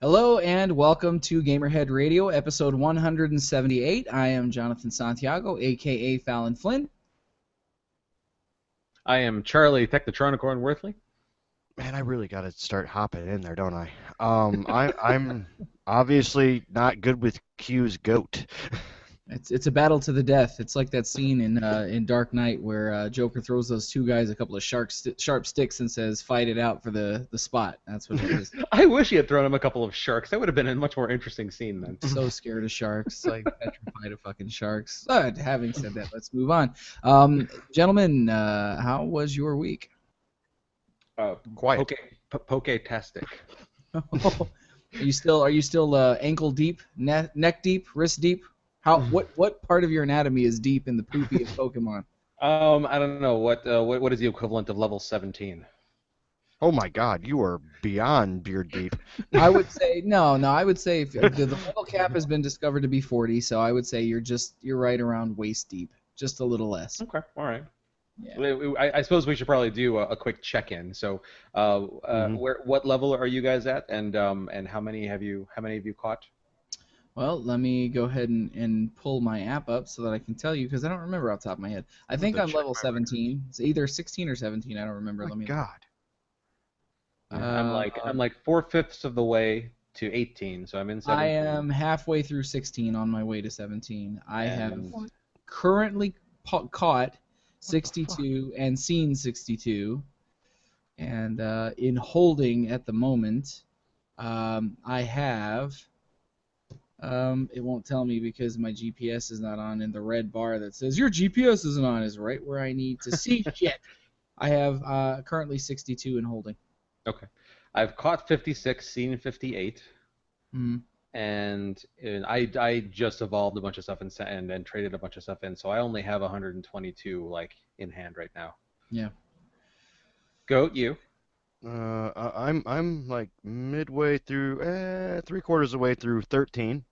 Hello and welcome to Gamerhead Radio, episode 178. I am Jonathan Santiago, aka Fallon Flynn. I am Charlie Technotronicorn Worthley. Man, I really got to start hopping in there, don't I? I'm obviously not good with Q's goat. It's a battle to the death. It's like that scene in Dark Knight where Joker throws those two guys a couple of sharp sticks and says, "Fight it out for the spot." That's what it is. I wish he had thrown him a couple of sharks. That would have been a much more interesting scene then. So scared of sharks, like petrified of fucking sharks. But having said that, let's move on. Gentlemen, how was your week? Quiet. Poke-tastic. Are you still ankle deep, neck deep, wrist deep? What part of your anatomy is deep in the poopy of Pokemon? I don't know what is the equivalent of level 17. Oh my God, you are beyond beard deep. I would say no. I would say if the level cap has been discovered to be 40, so I would say you're right around waist deep, just a little less. Okay, all right. Yeah. I suppose we should probably do a quick check-in. So, what level are you guys at, and how many have you caught? Well, let me go ahead and pull my app up so that I can tell you, because I don't remember off the top of my head. I think I'm level 17. It's either 16 or 17. I don't remember. Oh my God. I'm like 4/5 of the way to 18, so I'm in 17. I am halfway through 16 on my way to 17. I have currently caught 62 and seen 62, and in holding at the moment, I have. It won't tell me because my GPS is not on, and the red bar that says your GPS isn't on is right where I need to see shit. I have currently 62 in holding. Okay. I've caught 56, seen 58, Mm. and I just evolved a bunch of stuff and traded a bunch of stuff in, so I only have 122 like in hand right now. Yeah. Goat, you. I'm like midway through, 3/4 of the way through 13.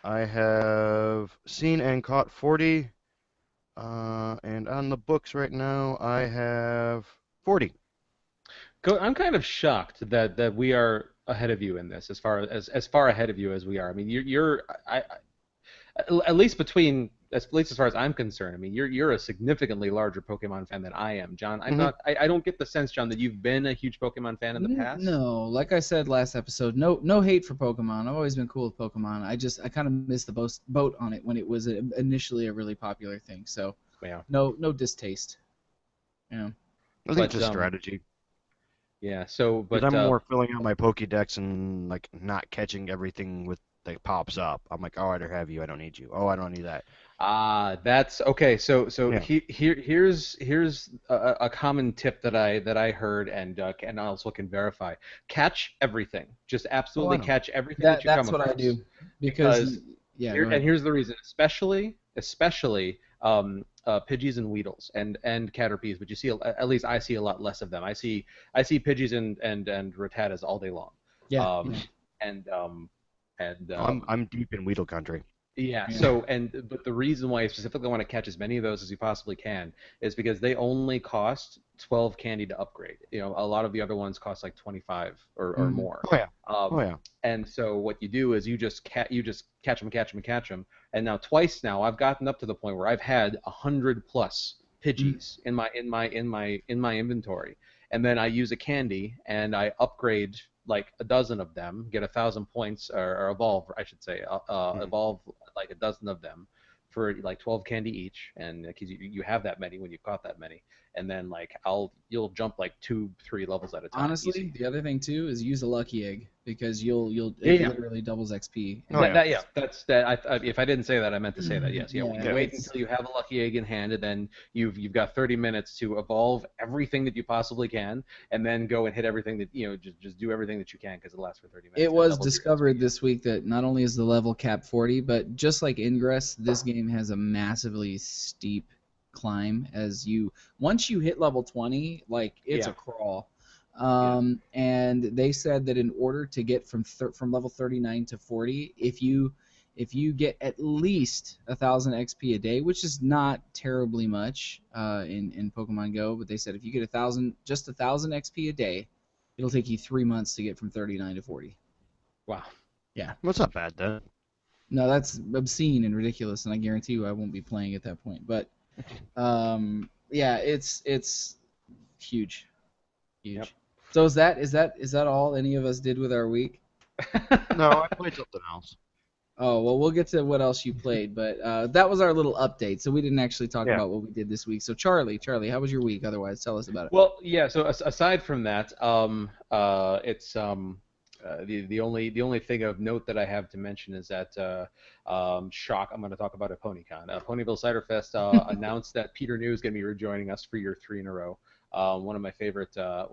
I have seen and caught 40, and on the books right now I have 40. Goat, I'm kind of shocked that we are ahead of you in this, as far ahead of you as we are. I mean, at least as far as I'm concerned. I mean, you're a significantly larger Pokemon fan than I am, John. I don't get the sense, John, that you've been a huge Pokemon fan in the past. No, like I said last episode, no hate for Pokemon. I've always been cool with Pokemon. I kind of missed the boat on it when it was initially a really popular thing. So Yeah. no distaste. Yeah. I think it's a strategy. Yeah. So, but I'm more filling out my Pokédex and like not catching everything that pops up. I'm like, oh, I don't have you. I don't need you. Oh, I don't need that. That's okay. So Yeah. here's a common tip that I heard and also can verify. Catch everything. Just absolutely know. catch everything that you come across. That's what I do because yeah. And here's the reason, especially Pidgeys and Weedles and Caterpies, but you see, at least I see a lot less of them. I see Pidgeys and Rattatas all day long. Yeah. I'm deep in Weedle country. Yeah. So but the reason why I specifically want to catch as many of those as you possibly can is because they only cost 12 candy to upgrade. You know, a lot of the other ones cost like 25 or more. Oh yeah. And so what you do is you just catch them. And now twice now I've gotten up to the point where I've had 100+ Pidgeys in my inventory, and then I use a candy and I upgrade like a dozen of them, get 1,000 points, or evolve, I should say, evolve like a dozen of them for like 12 candy each, and because you have that many when you've caught that many, and then like you'll jump like 2-3 levels at a time. Honestly, easy. the other thing too is use a lucky egg because it literally doubles XP. If I didn't say that, I meant to say that. Yes. Wait until you have a lucky egg in hand, and then you've got 30 minutes to evolve everything that you possibly can, and then go and hit everything that just do everything that you can because it lasts for 30 minutes. It was discovered this week that not only is the level cap 40, but just like Ingress, this game has a massively steep climb once you hit level 20, like it's a crawl. And they said that in order to get from level 39 to 40, if you get at least 1,000 XP a day, which is not terribly much in Pokemon Go, but they said if you get 1,000 XP a day, it'll take you 3 months to get from 39 to 40. Wow. Yeah. What's not bad then? No, that's obscene and ridiculous, and I guarantee you I won't be playing at that point. But yeah, it's huge, Yep. huge. So is that all any of us did with our week? No, I played something else. Oh, well, we'll get to what else you played, but that was our little update. So we didn't actually talk Yeah. about what we did this week. So Charlie, how was your week? Otherwise, tell us about it. Well, yeah. So aside from that, it's the only thing of note that I have to mention is that shock. I'm going to talk about a PonyCon. Ponyville Cider Fest announced that Peter New is going to be rejoining us for year 3 in a row. One of my favorite. I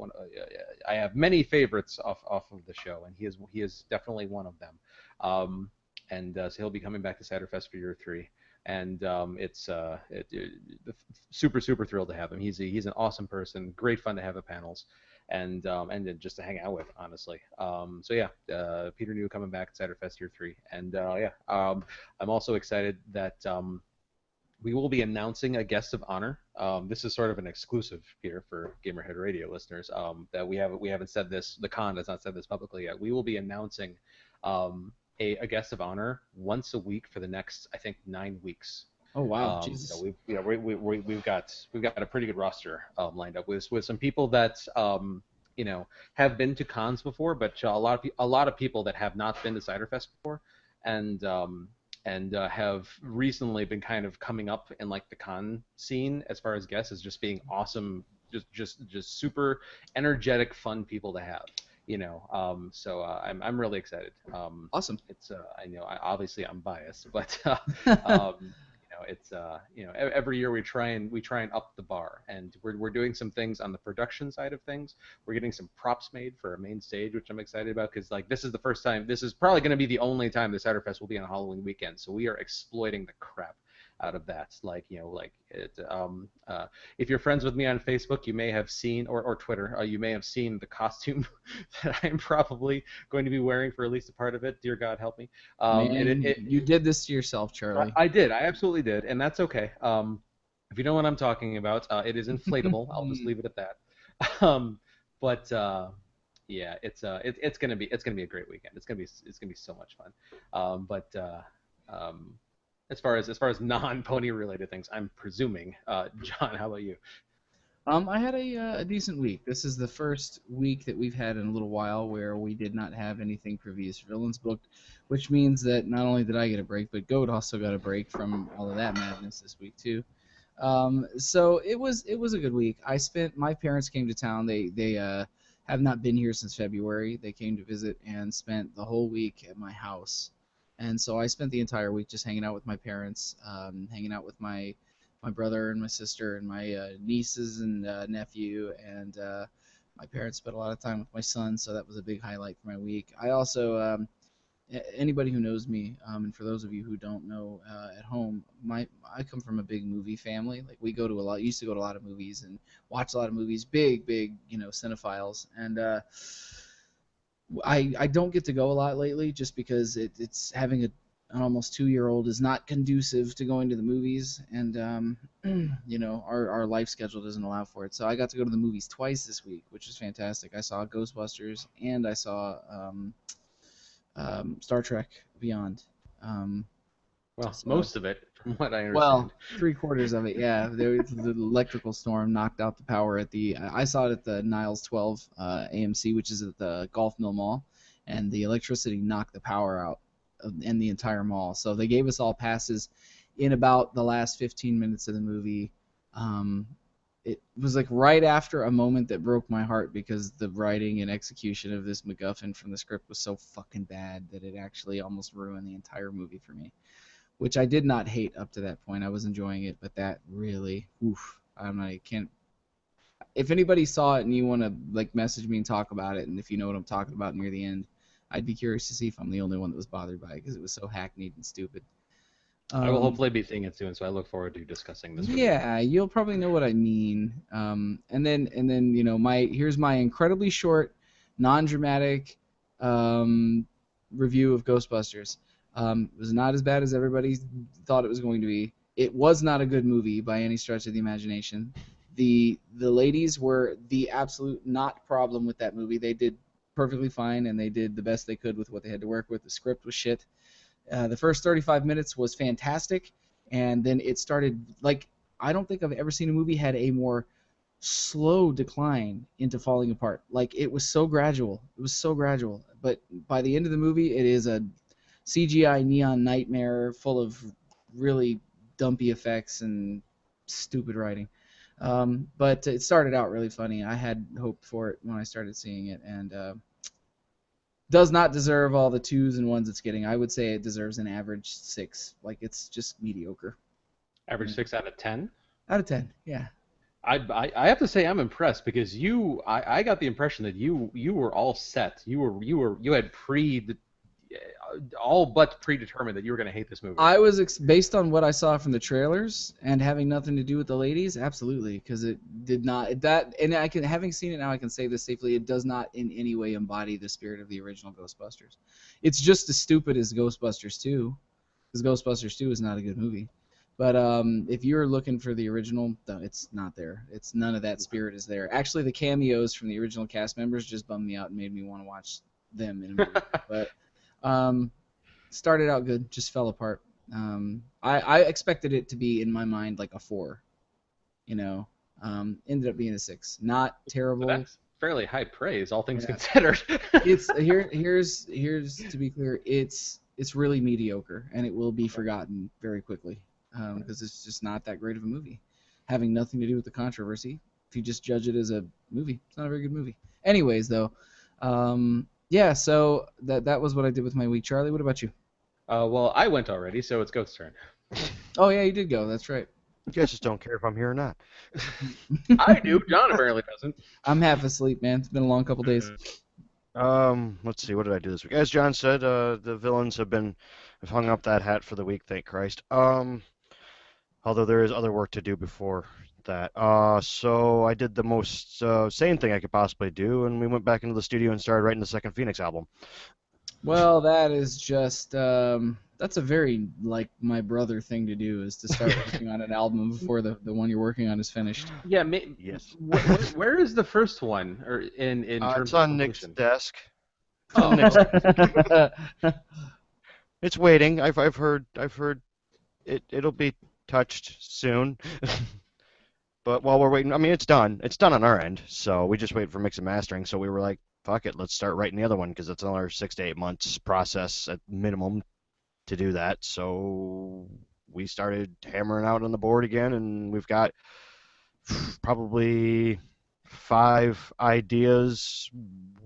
have many favorites off of the show, and he is definitely one of them. So he'll be coming back to Cider Fest for year 3. And super thrilled to have him. He's an awesome person, great fun to have at panels, and then just to hang out with, honestly. So yeah, Peter New coming back at Cider Fest year 3, and I'm also excited that we will be announcing a guest of honor. This is sort of an exclusive here for Gamerhead Radio listeners. That we haven't said this. The con has not said this publicly yet. We will be announcing. A guest of honor once a week for the next, I think, 9 weeks. Oh wow, Jesus. We've got a pretty good roster lined up with some people that have been to cons before, but a lot of people that have not been to Cider Fest before, and have recently been kind of coming up in like the con scene as far as guests as just being awesome, just super energetic, fun people to have. So I'm really excited. Awesome. It's I know obviously I'm biased, but it's every year we try and up the bar, and we're doing some things on the production side of things. We're getting some props made for our main stage, which I'm excited about because like this is the first time. This is probably going to be the only time the Cider Fest will be on a Halloween weekend, so we are exploiting the crap out of that. If you're friends with me on Facebook, you may have seen, or Twitter, you may have seen the costume that I'm probably going to be wearing for at least a part of it. Dear God, help me. Man, you did this to yourself, Charlie. I did. I absolutely did, and that's okay. If you know what I'm talking about, it is inflatable. I'll just leave it at that. Yeah, it's gonna be a great weekend. It's gonna be so much fun. As far as non-pony related things, I'm presuming. John, how about you? I had a decent week. This is the first week that we've had in a little while where we did not have anything previous villains booked, which means that not only did I get a break, but Goat also got a break from all of that madness this week too. So it was a good week. My parents came to town. They have not been here since February. They came to visit and spent the whole week at my house. And so I spent the entire week just hanging out with my parents, hanging out with my brother and my sister and my nieces and nephew, and my parents spent a lot of time with my son, so that was a big highlight for my week. I also, anybody who knows me, and for those of you who don't know at home, I come from a big movie family. Like we used to go to a lot of movies and watch a lot of movies, big cinephiles, and I don't get to go a lot lately just because it's having an almost 2-year-old is not conducive to going to the movies, and our life schedule doesn't allow for it. So I got to go to the movies twice this week, which was fantastic. I saw Ghostbusters and I saw Star Trek Beyond. Most of it, from what I understand. Well, 3/4 of it, yeah. The electrical storm knocked out the power at I saw it at the Niles 12 AMC, which is at the Golf Mill Mall, and the electricity knocked the power out in the entire mall. So they gave us all passes in about the last 15 minutes of the movie. It was like right after a moment that broke my heart because the writing and execution of this MacGuffin from the script was so fucking bad that it actually almost ruined the entire movie for me. Which I did not hate up to that point. I was enjoying it, but that really, I can't. If anybody saw it and you want to message me and talk about it, and if you know what I'm talking about near the end, I'd be curious to see if I'm the only one that was bothered by it because it was so hackneyed and stupid. I will hopefully be seeing it soon, so I look forward to discussing this. Yeah, you'll probably know what I mean. And then here's my incredibly short, non-dramatic review of Ghostbusters. It was not as bad as everybody thought it was going to be. It was not a good movie by any stretch of the imagination. The ladies were the absolute not problem with that movie. They did perfectly fine, and they did the best they could with what they had to work with. The script was shit. The first 35 minutes was fantastic, and then it started like I don't think I've ever seen a movie had a more slow decline into falling apart. Like it was so gradual. It was so gradual. But by the end of the movie, it is a CGI neon nightmare full of really dumpy effects and stupid writing. But it started out really funny. I had hope for it when I started seeing it, and does not deserve all the 2s and 1s it's getting. I would say it deserves an average 6. Like it's just mediocre. Average 6 out of 10. Out of 10, yeah. I have to say I'm impressed because I got the impression that you were all set. You had all but predetermined that you were going to hate this movie. I was based on what I saw from the trailers and having nothing to do with the ladies, absolutely, because it did not and having seen it now I can say this safely, it does not in any way embody the spirit of the original Ghostbusters. It's just as stupid as Ghostbusters 2, because Ghostbusters 2 is not a good movie. But if you're looking for the original, no, it's not there. It's none of that spirit is there. Actually, the cameos from the original cast members just bummed me out and made me want to watch them in a movie. But started out good, just fell apart. I expected it to be in my mind like a 4, ended up being a 6. Not terrible. That's fairly high praise, all things considered. It's here's to be clear, it's really mediocre, and it will be forgotten very quickly. Because it's just not that great of a movie. Having nothing to do with the controversy. If you just judge it as a movie, it's not a very good movie. Anyways, though, so that was what I did with my week. Charlie, what about you? Well, I went already, so it's Goat's turn. Oh, yeah, you did go. That's right. You guys just don't care if I'm here or not. I do. John apparently doesn't. I'm half asleep, man. It's been a long couple days. Let's see. What did I do this week? As John said, the villains have hung up that hat for the week. Thank Christ. Although there is other work to do before that. So I did the most sane thing I could possibly do, and we went back into the studio and started writing the second Phoenix album. Well, that is just that's a very like my brother thing to do, is to start working on an album before the one you're working on is finished. Yeah, yes. Where is the first one, or in terms it's on of Nick's completion? desk. Oh. It's waiting. I've heard it'll be touched soon. But while we're waiting, I mean, it's done. It's done on our end. So we just wait for mix and mastering. So we were like, fuck it, let's start writing the other one, because it's another 6 to 8 months process at minimum to do that. So we started hammering out on the board again, and we've got probably 5 ideas.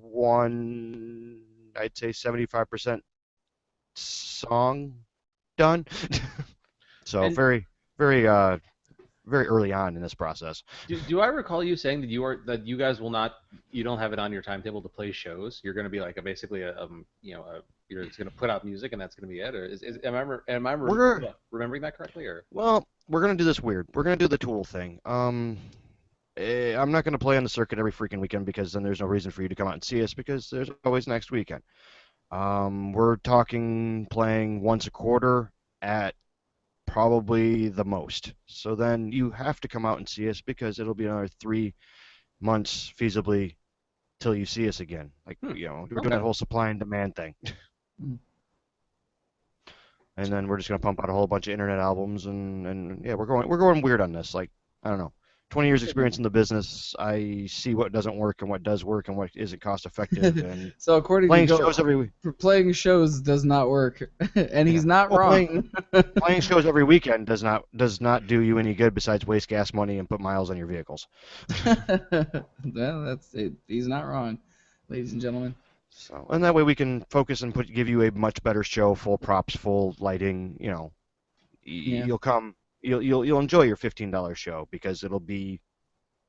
One, I'd say 75% song done. So very early on in this process. Do I recall you saying that you guys you don't have it on your timetable to play shows? You're going to be like basically you're just going to put out music and that's going to be it, or am I remembering that correctly, or? Well, we're going to do this weird. We're going to do the Tool thing. I'm not going to play on the circuit every freaking weekend, because then there's no reason for you to come out and see us, because there's always next weekend. We're talking playing once a quarter at probably the most. So then you have to come out and see us, because it'll be another 3 months feasibly till you see us again. Like, we're doing that whole supply and demand thing. And then we're just gonna pump out a whole bunch of internet albums, and yeah, we're going weird on this. Like, I don't know. 20 years experience in the business, I see what doesn't work and what does work and what isn't cost effective. And so according playing to shows every week, playing shows does not work, and he's not wrong. Playing shows every weekend does not do you any good, besides waste gas money and put miles on your vehicles. Well, that's it. He's not wrong, ladies and gentlemen. So, and that way we can focus and give you a much better show, full props, full lighting. You'll come. You'll enjoy your $15 show, because it'll be,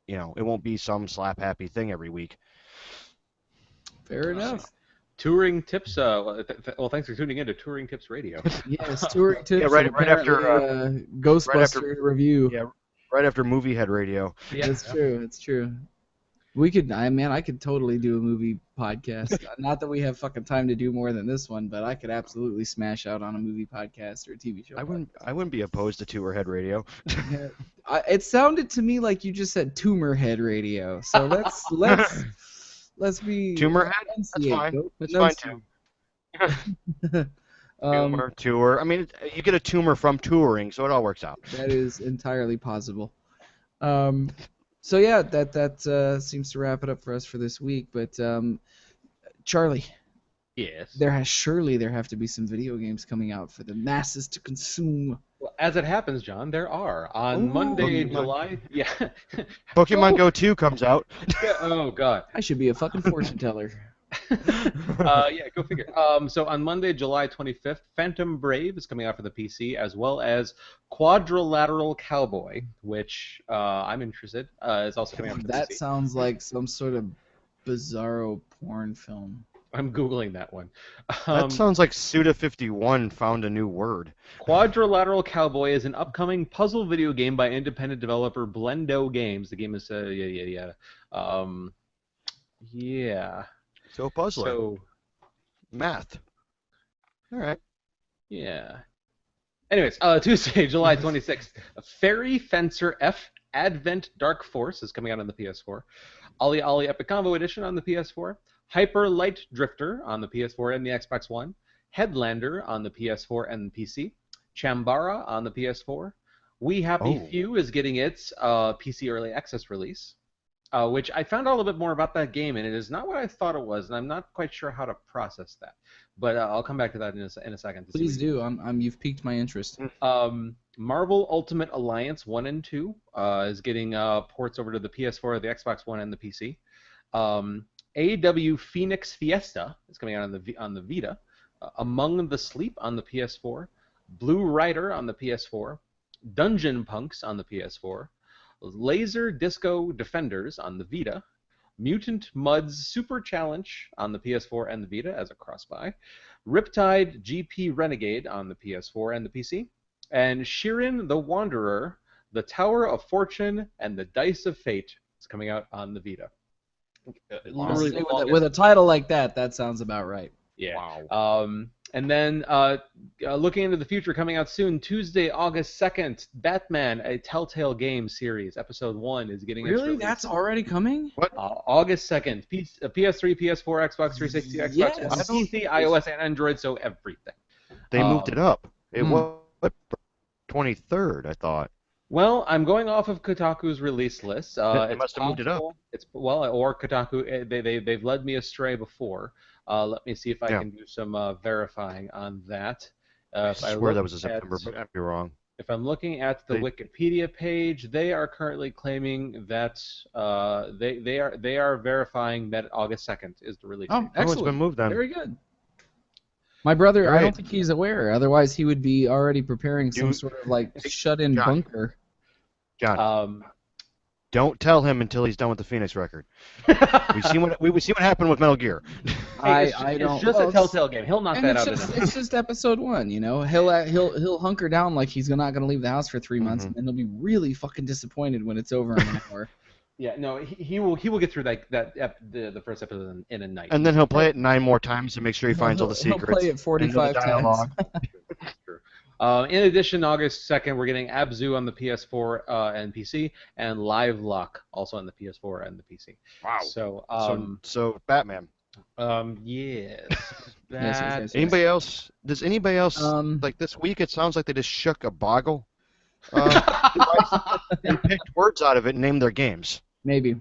it won't be some slap happy thing every week. Fair enough. Touring Tips. Well, thanks for tuning in to Touring Tips Radio. Yes, Touring Tips. Yeah, right after Ghostbuster review. Yeah, right after Movie Head Radio. Yeah, it's true. It's true. We could, I could totally do a movie podcast. Not that we have fucking time to do more than this one, but I could absolutely smash out on a movie podcast or a TV show. I wouldn't be opposed to Tour Head Radio. Yeah. It sounded to me like you just said Tumor Head Radio. So let's let's be Tumor head? That's enunciate. fine. That's fine too. Tumor, tour. I mean, you get a tumor from touring, so it all works out. That is entirely possible. So yeah, that seems to wrap it up for us for this week. But Charlie, Yes. there have to be some video games coming out for the masses to consume. Well, as it happens, John, there are. On Monday, July... Yeah. Pokemon Go 2 comes out. Yeah, oh, God. I should be a fucking fortune teller. Yeah, go figure. So on Monday, July 25th, Phantom Brave is coming out for the PC, as well as Quadrilateral Cowboy, which I'm interested. Is also coming out for the PC. That sounds like some sort of bizarro porn film. I'm Googling that one. That sounds like Suda51 found a new word. Quadrilateral Cowboy is an upcoming puzzle video game by independent developer Blendo Games. The game is, yeah. So puzzler. So, math. All right. Yeah. Anyways, Tuesday, July 26th, Fairy Fencer F Advent Dark Force is coming out on the PS4. Ali Ali Epic Combo Edition on the PS4. Hyper Light Drifter on the PS4 and the Xbox One. Headlander on the PS4 and the PC. Chambara on the PS4. We Happy Few is getting its PC Early Access release. Which I found out a little bit more about that game, and it is not what I thought it was, and I'm not quite sure how to process that. But I'll come back to that in a second. Please do. You've piqued my interest. Marvel Ultimate Alliance 1 and 2 is getting ports over to the PS4, the Xbox One, and the PC. AW Phoenix Fiesta is coming out on the Vita. Among the Sleep on the PS4. Blue Rider on the PS4. Dungeon Punks on the PS4. Laser Disco Defenders on the Vita, Mutant Mud's Super Challenge on the PS4 and the Vita as a cross-buy, Riptide GP Renegade on the PS4 and the PC, and Shirin the Wanderer, The Tower of Fortune, and The Dice of Fate is coming out on the Vita. With a title like that, that sounds about right. Yeah. Wow. And then looking into the future, coming out soon, Tuesday, August 2nd, Batman, a Telltale Game series, Episode 1 is getting its Really? release. That's already coming? What? August 2nd, PS3, PS4, Xbox 360, Xbox Yes. One, PC, iOS, and Android, so everything. They moved it up. It was 23rd, I thought. Well, I'm going off of Kotaku's release list. They must have moved it up. Or Kotaku, they've led me astray before. Let me see if I can do some verifying on that. I swear that was a September, but I'd be wrong. If I'm looking at the Wikipedia page, they are currently claiming that they are verifying that August 2nd is the release date. Oh, excellent. It's been moved then. Very good. My brother, I don't think he's aware. Otherwise, he would be already preparing some sort of like shut-in bunker. John, don't tell him until he's done with the Phoenix record. We've seen what happened with Metal Gear. It's just a Telltale game. He'll knock that out. It's just episode 1, you know. He'll hunker down like he's not going to leave the house for 3 months, and then he'll be really fucking disappointed when it's over in an hour. Yeah, no, he will get through the first episode in a night. And then he'll play it 9 more times to make sure he finds all the secrets. He'll play it 45 times. In addition, August 2nd, we're getting Abzu on the PS4 and PC, and Live Lock also on the PS4 and the PC. Wow. So Batman. Yes. Yes. Anybody else? Does anybody else like this week? It sounds like they just shook a boggle and picked words out of it and named their games. Maybe.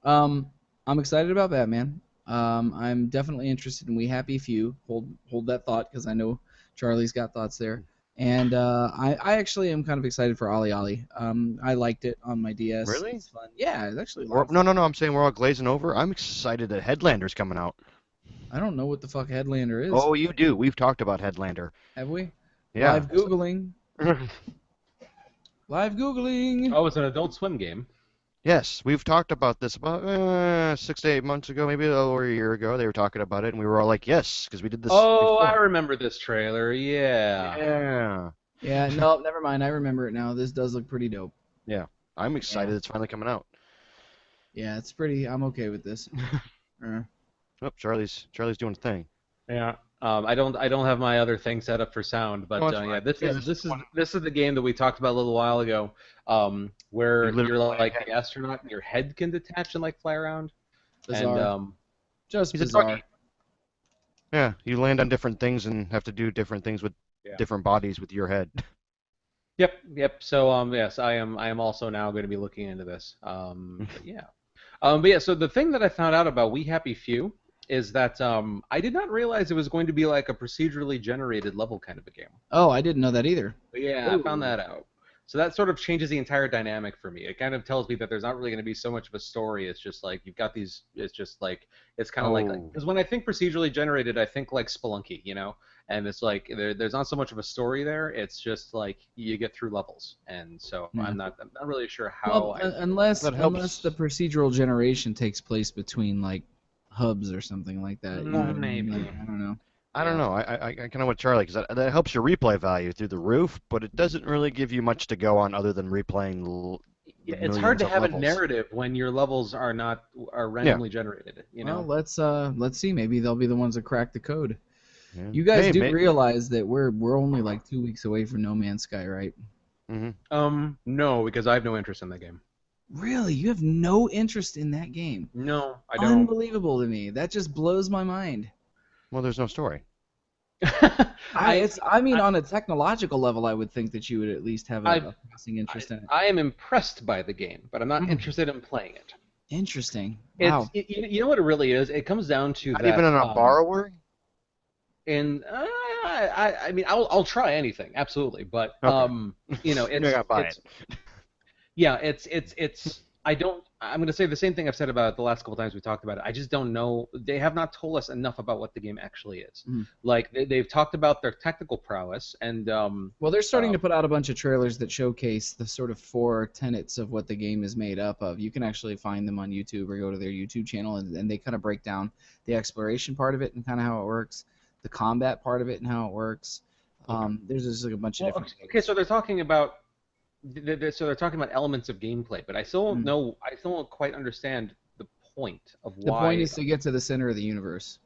I'm excited about Batman. I'm definitely interested in We Happy Few. Hold that thought because I know Charlie's got thoughts there. And I actually am kind of excited for Ollie Ollie. I liked it on my DS. Really? It's fun. Yeah, it's actually. No. I'm saying we're all glazing over. I'm excited that Headlander's coming out. I don't know what the fuck Headlander is. Oh, you do. We've talked about Headlander. Have we? Yeah. Live Googling. Live Googling. Oh, it's an Adult Swim game. Yes, we've talked about this about 6 to 8 months ago, maybe a little over a year ago. They were talking about it, and we were all like, yes, because we did this before. I remember this trailer, Yeah. Yeah, no, never mind. I remember it now. This does look pretty dope. Yeah, I'm excited it's finally coming out. Yeah, it's pretty. I'm okay with this. Oh, Charlie's doing a thing. Yeah. I don't have my other thing set up for sound, but this is the game that we talked about a little while ago, where you're like the astronaut and your head can detach and like fly around. Bizarre. And Just He's a bizarre. doggy. Yeah, you land on different things and have to do different things with different bodies with your head. Yep. So yes, I am also now going to be looking into this. But yeah. So the thing that I found out about We Happy Few is that I did not realize it was going to be like a procedurally generated level kind of a game. Oh, I didn't know that either. But yeah, I found that out. So that sort of changes the entire dynamic for me. It kind of tells me that there's not really going to be so much of a story. It's just like you've got these. It's just like it's kind of like because when I think procedurally generated, I think like Spelunky, you know. And it's like there's not so much of a story there. It's just like you get through levels, and so I'm not really sure how. Unless the procedural generation takes place between like hubs or something like that. Maybe. Like, I don't know. I don't know. I kind of with Charlie because that helps your replay value through the roof, but it doesn't really give you much to go on other than replaying. It's hard to have a narrative when your levels are randomly generated. You know. Well, let's see. Maybe they'll be the ones that crack the code. Yeah. You guys realize that we're only like 2 weeks away from No Man's Sky, right? Mm-hmm. No, because I have no interest in that game. Really? You have no interest in that game? No, I don't. Unbelievable to me. That just blows my mind. Well, there's no story. I mean, on a technological level, I would think that you would at least have a passing interest in it. I am impressed by the game, but I'm not interested in playing it. Interesting. Wow. You know what it really is? It comes down to not even on a borrower. And I mean, I'll try anything, absolutely, but you know, it's I'm going to say the same thing I've said about it the last couple times we talked about it. I just don't know. They have not told us enough about what the game actually is. Like they've talked about their technical prowess and well, they're starting to put out a bunch of trailers that showcase the sort of 4 tenets of what the game is made up of. You can actually find them on YouTube or go to their YouTube channel, and they kind of break down the exploration part of it and kind of how it works, the combat part of it and how it works. There's just like a bunch of different. Okay, so they're talking about. So they're talking about elements of gameplay, but I still don't know. I still don't quite understand the point of why. The point is to get to the center of the universe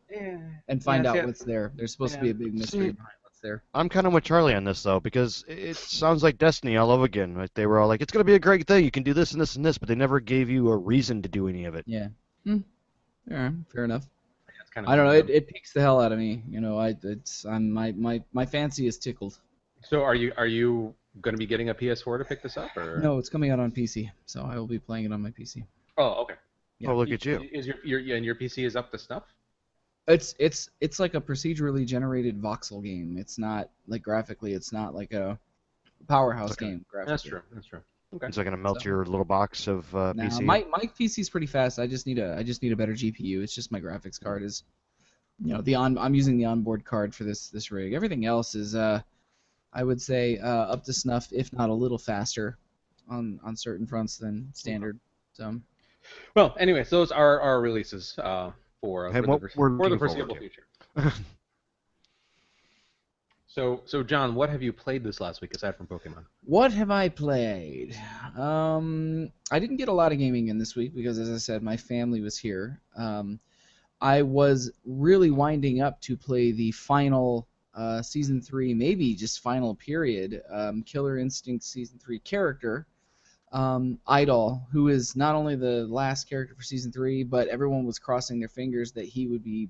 and find out what's there. There's supposed to be a big mystery behind what's there. I'm kind of with Charlie on this though, because it sounds like Destiny all over again. Right? They were all like, "It's gonna be a great thing. You can do this and this and this," but they never gave you a reason to do any of it. Yeah. Yeah. Fair enough. I don't know. It piques the hell out of me. You know, my fancy is tickled. So are you going to be getting a PS4 to pick this up, or? No, it's coming out on PC, so I will be playing it on my PC. Oh, okay. Yeah. Oh, look at you. Is your PC is up to snuff? It's like a procedurally generated voxel game. It's not like graphically. It's not like a powerhouse game. Graphically. That's true. Okay. It's not gonna melt your little box of PC. My PC is pretty fast. I just need a better GPU. It's just my graphics card is, I'm using the onboard card for this rig. Everything else is I would say up to snuff, if not a little faster, on certain fronts than standard. So. Well, anyway, those are our releases for the foreseeable future. So John, what have you played this last week aside from Pokemon? What have I played? I didn't get a lot of gaming in this week because, as I said, my family was here. I was really winding up to play the final Season 3, maybe just final period, Killer Instinct Season 3 character, Idol, who is not only the last character for Season 3, but everyone was crossing their fingers that he would be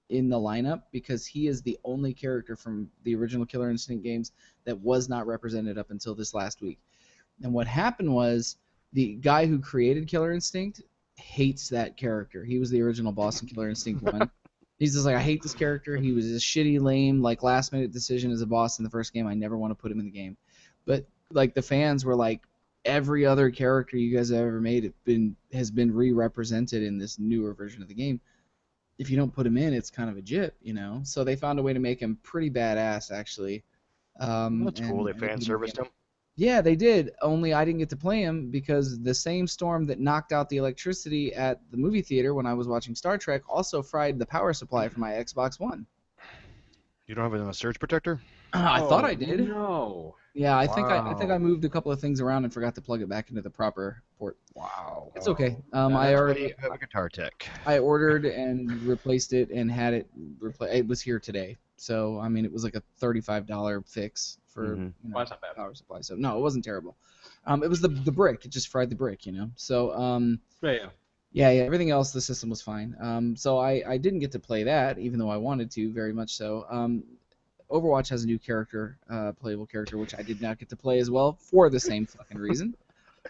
in the lineup because he is the only character from the original Killer Instinct games that was not represented up until this last week. And what happened was the guy who created Killer Instinct hates that character. He was the original boss in Killer Instinct 1. He's just like, I hate this character. He was a shitty, lame, like last-minute decision as a boss in the first game. I never want to put him in the game. But like the fans were like, every other character you guys have ever made has been re-represented in this newer version of the game. If you don't put him in, it's kind of a jip, So they found a way to make him pretty badass, actually. That's cool. They fan serviced him. Yeah, they did. Only I didn't get to play him because the same storm that knocked out the electricity at the movie theater when I was watching Star Trek also fried the power supply for my Xbox One. You don't have it in a surge protector? I thought I did. No. Yeah, I think I moved a couple of things around and forgot to plug it back into the proper port. Wow. It's okay. I already have a guitar tech. I ordered and replaced it and had it it was here today. So I mean, it was like a $35 fix for that's not bad. Power supply. So no, it wasn't terrible. It was the brick. It just fried the brick, So yeah. Yeah, yeah. Everything else, the system was fine. So I didn't get to play that, even though I wanted to very much so. Overwatch has a new character, playable character, which I did not get to play as well for the same fucking reason.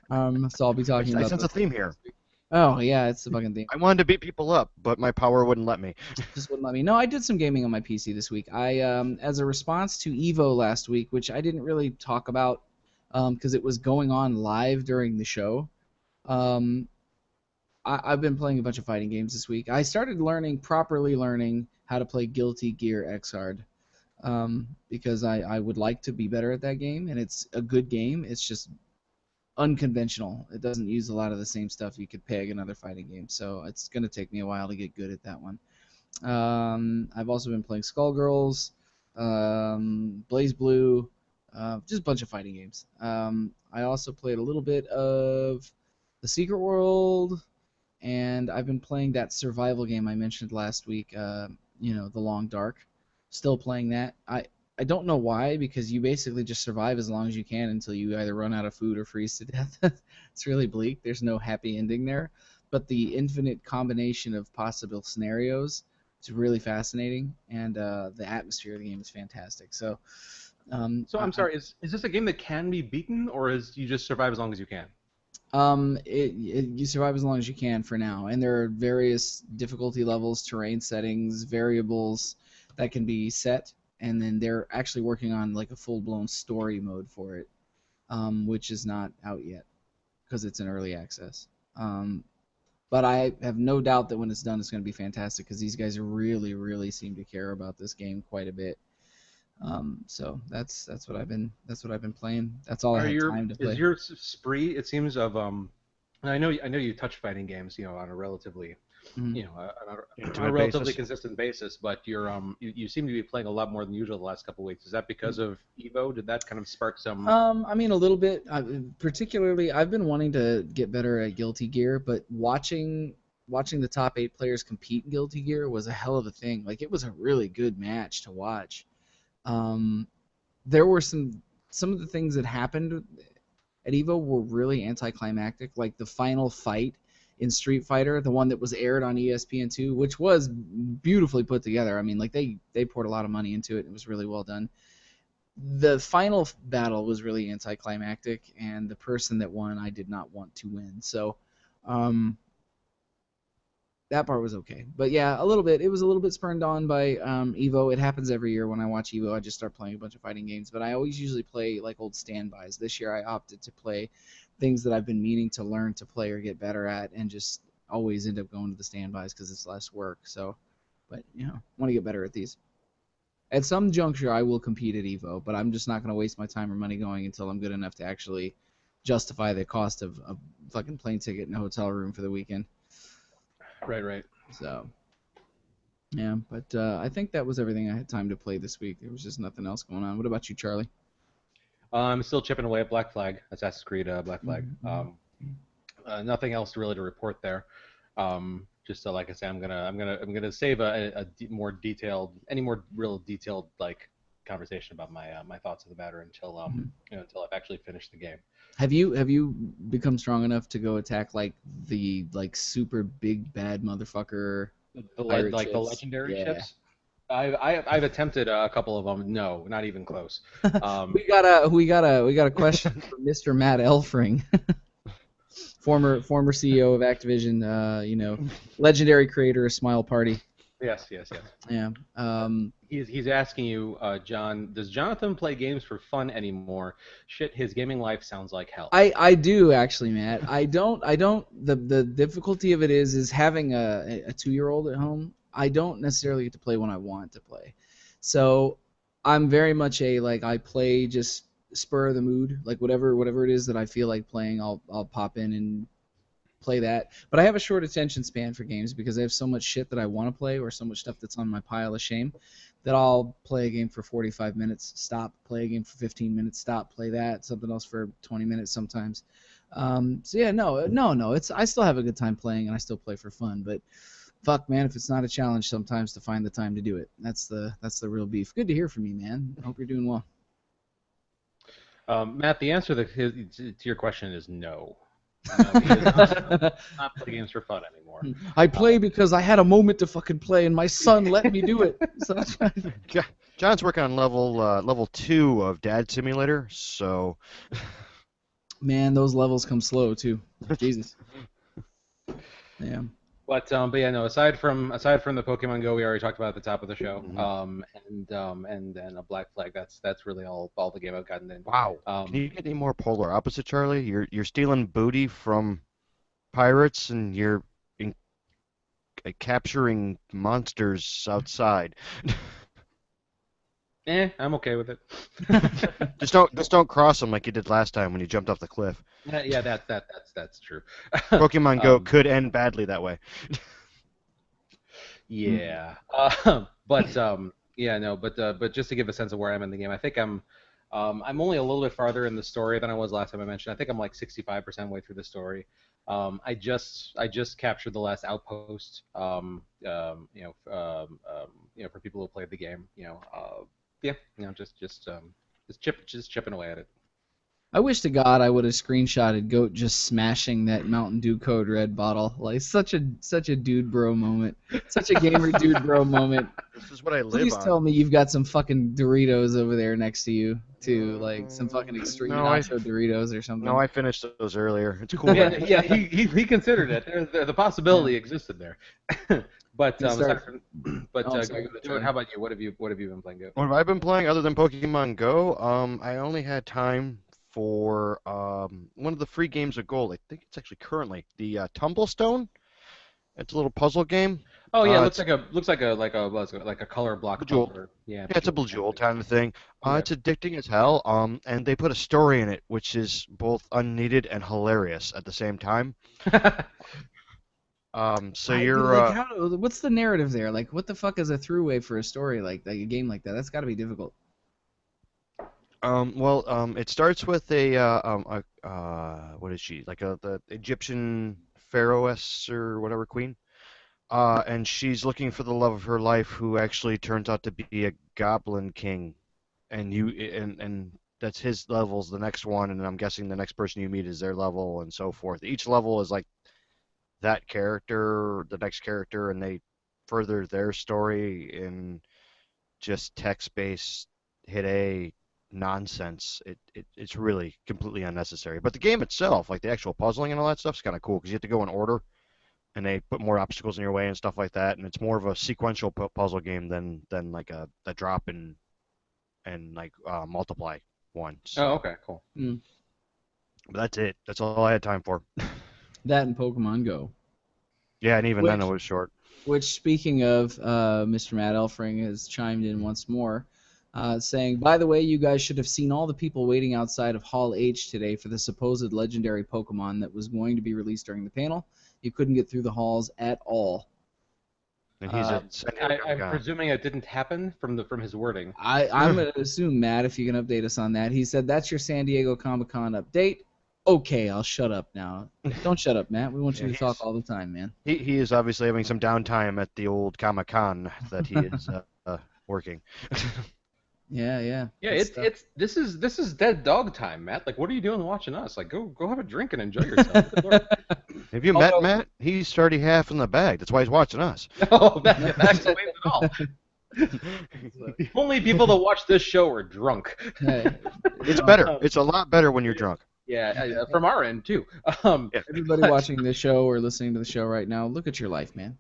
So I'll be talking I about sense a those theme things here. next week. Oh yeah, it's the fucking thing. I wanted to beat people up, but my power wouldn't let me. Just wouldn't let me. No, I did some gaming on my PC this week. As a response to Evo last week, which I didn't really talk about, because it was going on live during the show. Um, I've been playing a bunch of fighting games this week. I started properly learning how to play Guilty Gear Xrd, because I would like to be better at that game, and it's a good game. It's just unconventional. It doesn't use a lot of the same stuff you could peg in other fighting games, so it's going to take me a while to get good at that one. I've also been playing Skullgirls, Blaze Blue, just a bunch of fighting games. I also played a little bit of The Secret World, and I've been playing that survival game I mentioned last week, The Long Dark. Still playing that. I don't know why, because you basically just survive as long as you can until you either run out of food or freeze to death. It's really bleak. There's no happy ending there. But the infinite combination of possible scenarios is really fascinating, and the atmosphere of the game is fantastic. So, So I'm sorry, is this a game that can be beaten, or is you just survive as long as you can? You survive as long as you can for now, and there are various difficulty levels, terrain settings, variables that can be set, and then they're actually working on like a full-blown story mode for it, which is not out yet because it's in early access. But I have no doubt that when it's done, it's going to be fantastic because these guys really, really seem to care about this game quite a bit. So that's what I've been playing. That's all I Are had your time to is play. your spree? It seems of I know you touch fighting games, on a relatively, Mhm. on a Intimate relatively basis. consistent basis, but you seem to be playing a lot more than usual the last couple of weeks. Is that because of Evo? Did that kind of spark some? I mean, a little bit. Particularly, I've been wanting to get better at Guilty Gear, but watching the top 8 players compete in Guilty Gear was a hell of a thing. Like, it was a really good match to watch. Um, there were some of the things that happened at Evo were really anticlimactic. Like the final fight in Street Fighter, the one that was aired on ESPN2, which was beautifully put together. I mean, like they poured a lot of money into it. It was really well done. The final battle was really anticlimactic, and the person that won, I did not want to win. So, um, that part was okay. But yeah, a little bit. It was a little bit spurned on by Evo. It happens every year when I watch Evo. I just start playing a bunch of fighting games. But I always usually play like old standbys. This year I opted to play things that I've been meaning to learn to play or get better at, and just always end up going to the standbys because it's less work. So, but want to get better at these. At some juncture, I will compete at Evo, but I'm just not going to waste my time or money going until I'm good enough to actually justify the cost of a fucking plane ticket and a hotel room for the weekend. Right. So, yeah, but I think that was everything I had time to play this week. There was just nothing else going on. What about you, Charlie? I'm still chipping away at Black Flag, Assassin's Creed Black Flag. Nothing else really to report there. Just like I say, I'm gonna save more detailed, any more real detailed like conversation about my thoughts of the matter until I've actually finished the game. Have you become strong enough to go attack like the super big bad motherfucker pirate The ships? legendary Yeah. ships. I've attempted a couple of them. No, not even close. We got a question from Mr. Matt Elfring, former CEO of Activision. Legendary creator of Smile Party. Yes. Yeah. He's asking you, John, does Jonathan play games for fun anymore? Shit, his gaming life sounds like hell. I do actually, Matt. I don't. The difficulty of it is having a 2-year-old at home. I don't necessarily get to play when I want to play. So I'm very much I play just spur of the mood, like whatever it is that I feel like playing, I'll pop in and play that. But I have a short attention span for games because I have so much shit that I want to play or so much stuff that's on my pile of shame that I'll play a game for 45 minutes, stop, play a game for 15 minutes, stop, play that, something else for 20 minutes sometimes. So yeah, no. I still have a good time playing and I still play for fun, but fuck, man, if it's not a challenge sometimes to find the time to do it. That's the real beef. Good to hear from you, man. I hope you're doing well. Matt, the answer to your question is no. No, he does not play games for fun anymore. I play because I had a moment to fucking play, and my son let me do it. So John's working on level 2 of Dad Simulator, so man, those levels come slow too. Jesus. Yeah. But yeah, no. Aside from the Pokemon Go, we already talked about at the top of the show. And a Black Flag. That's really all the game I've gotten in. wow. Can you get any more polar opposite, Charlie? You're stealing booty from pirates, and you're capturing monsters outside. I'm okay with it. Just don't cross them like you did last time when you jumped off the cliff. Yeah, that's true. Pokemon Go could end badly that way. Yeah. But yeah, no. But just to give a sense of where I'm in the game, I think I'm only a little bit farther in the story than I was last time I mentioned. I think I'm like 65% way through the story. I just captured the last outpost. For people who played the game, just chipping away at it. I wish to God I would have screenshotted Goat just smashing that Mountain Dew Code Red bottle. Like such a dude bro moment. Such a gamer dude bro moment. This is what I live Please on. tell me you've got some fucking Doritos over there next to you too, like some fucking extreme nacho Doritos or something. No, I finished those earlier. It's cool. Yeah, he considered it. The possibility existed there. But how about you? What have you been playing? Go. What have I been playing other than Pokemon Go? I only had time for one of the free games of gold. I think it's actually currently the Tumblestone. It's a little puzzle game. Oh yeah, looks like a color block. Bejeweled. Yeah, it's a Bejeweled kind of thing. Yeah. It's addicting as hell. And they put a story in it which is both unneeded and hilarious at the same time. So what's the narrative there? Like, what the fuck is a throughway for a story like a game like that? That's got to be difficult. It starts with what is she? Like the Egyptian pharaohess or whatever queen. And she's looking for the love of her life, who actually turns out to be a goblin king, and that's his level's the next one, and I'm guessing the next person you meet is their level, and so forth. Each level is like that character, the next character, and they further their story in just text-based hit A nonsense. It's really completely unnecessary. But the game itself, like the actual puzzling and all that stuff, is kind of cool because you have to go in order, and they put more obstacles in your way and stuff like that. And it's more of a sequential puzzle game than like a drop and like multiply one. So, oh, okay, cool. Mm. But that's it. That's all I had time for. That and Pokemon Go. Yeah, and even then it was short. Which, speaking of, Mr. Matt Elfring has chimed in once more, saying, by the way, you guys should have seen all the people waiting outside of Hall H today for the supposed legendary Pokemon that was going to be released during the panel. You couldn't get through the halls at all. And I'm presuming it didn't happen from his wording. I'm going to assume, Matt, if you can update us on that. He said, that's your San Diego Comic-Con update. Okay, I'll shut up now. Don't shut up, Matt. We want you to talk all the time, man. He is obviously having some downtime at the old Comic-Con that he is working. Yeah. This is dead dog time, Matt. Like, what are you doing watching us? Like, go have a drink and enjoy yourself. Have you met Matt? He's already half in the bag. That's why he's watching us. Oh, that explains it all. Only people that watch this show are drunk. Hey, it's better. It's a lot better when you're drunk. Yeah, from our end too. Everybody watching this show or listening to the show right now, look at your life, man.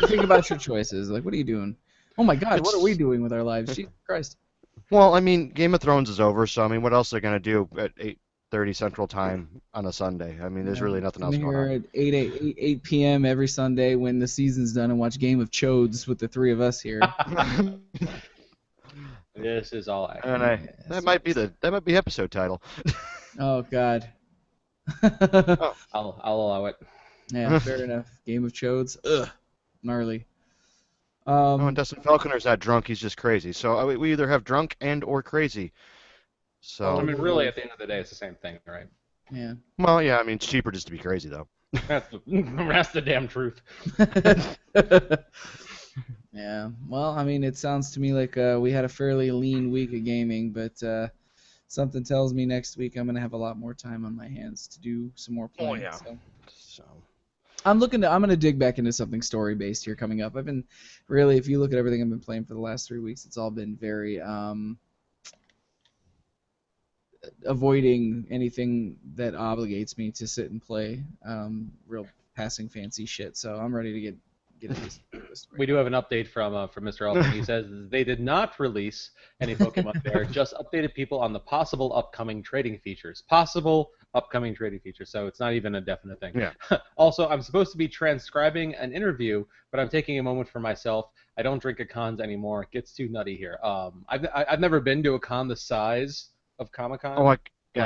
Think about your choices. Like, what are you doing? Oh my God, what are we doing with our lives? Jesus Christ. Well, I mean, Game of Thrones is over, so I mean, what else are they gonna do at 8:30 Central Time on a Sunday? I mean, there's really nothing else going on. Here at 8 p.m. every Sunday when the season's done and watch Game of Chodes with the three of us here. This is all I. And that might be episode title. Oh God. I'll allow it. Yeah, fair enough. Game of Chodes. Ugh, gnarly. When Dustin Falconer's not drunk, he's just crazy. So we either have drunk and or crazy. So I mean, really, at the end of the day, it's the same thing, right? Yeah. Well, yeah. I mean, it's cheaper just to be crazy, though. That's the damn truth. Yeah. Well, I mean, it sounds to me like we had a fairly lean week of gaming, but something tells me next week I'm gonna have a lot more time on my hands to do some more playing. Oh yeah. So I'm gonna dig back into something story based here coming up. I've been really, if you look at everything I've been playing for the last 3 weeks, it's all been very avoiding anything that obligates me to sit and play real passing fancy shit. So I'm ready to get into this. We do have an update from Mr. Elfman. He says they did not release any Pokemon there, just updated people on the possible upcoming trading features. Possible upcoming trading features, so it's not even a definite thing. Yeah. Also, I'm supposed to be transcribing an interview, but I'm taking a moment for myself. I don't drink at cons anymore. It gets too nutty here. I've never been to a con the size of Comic-Con. Oh, I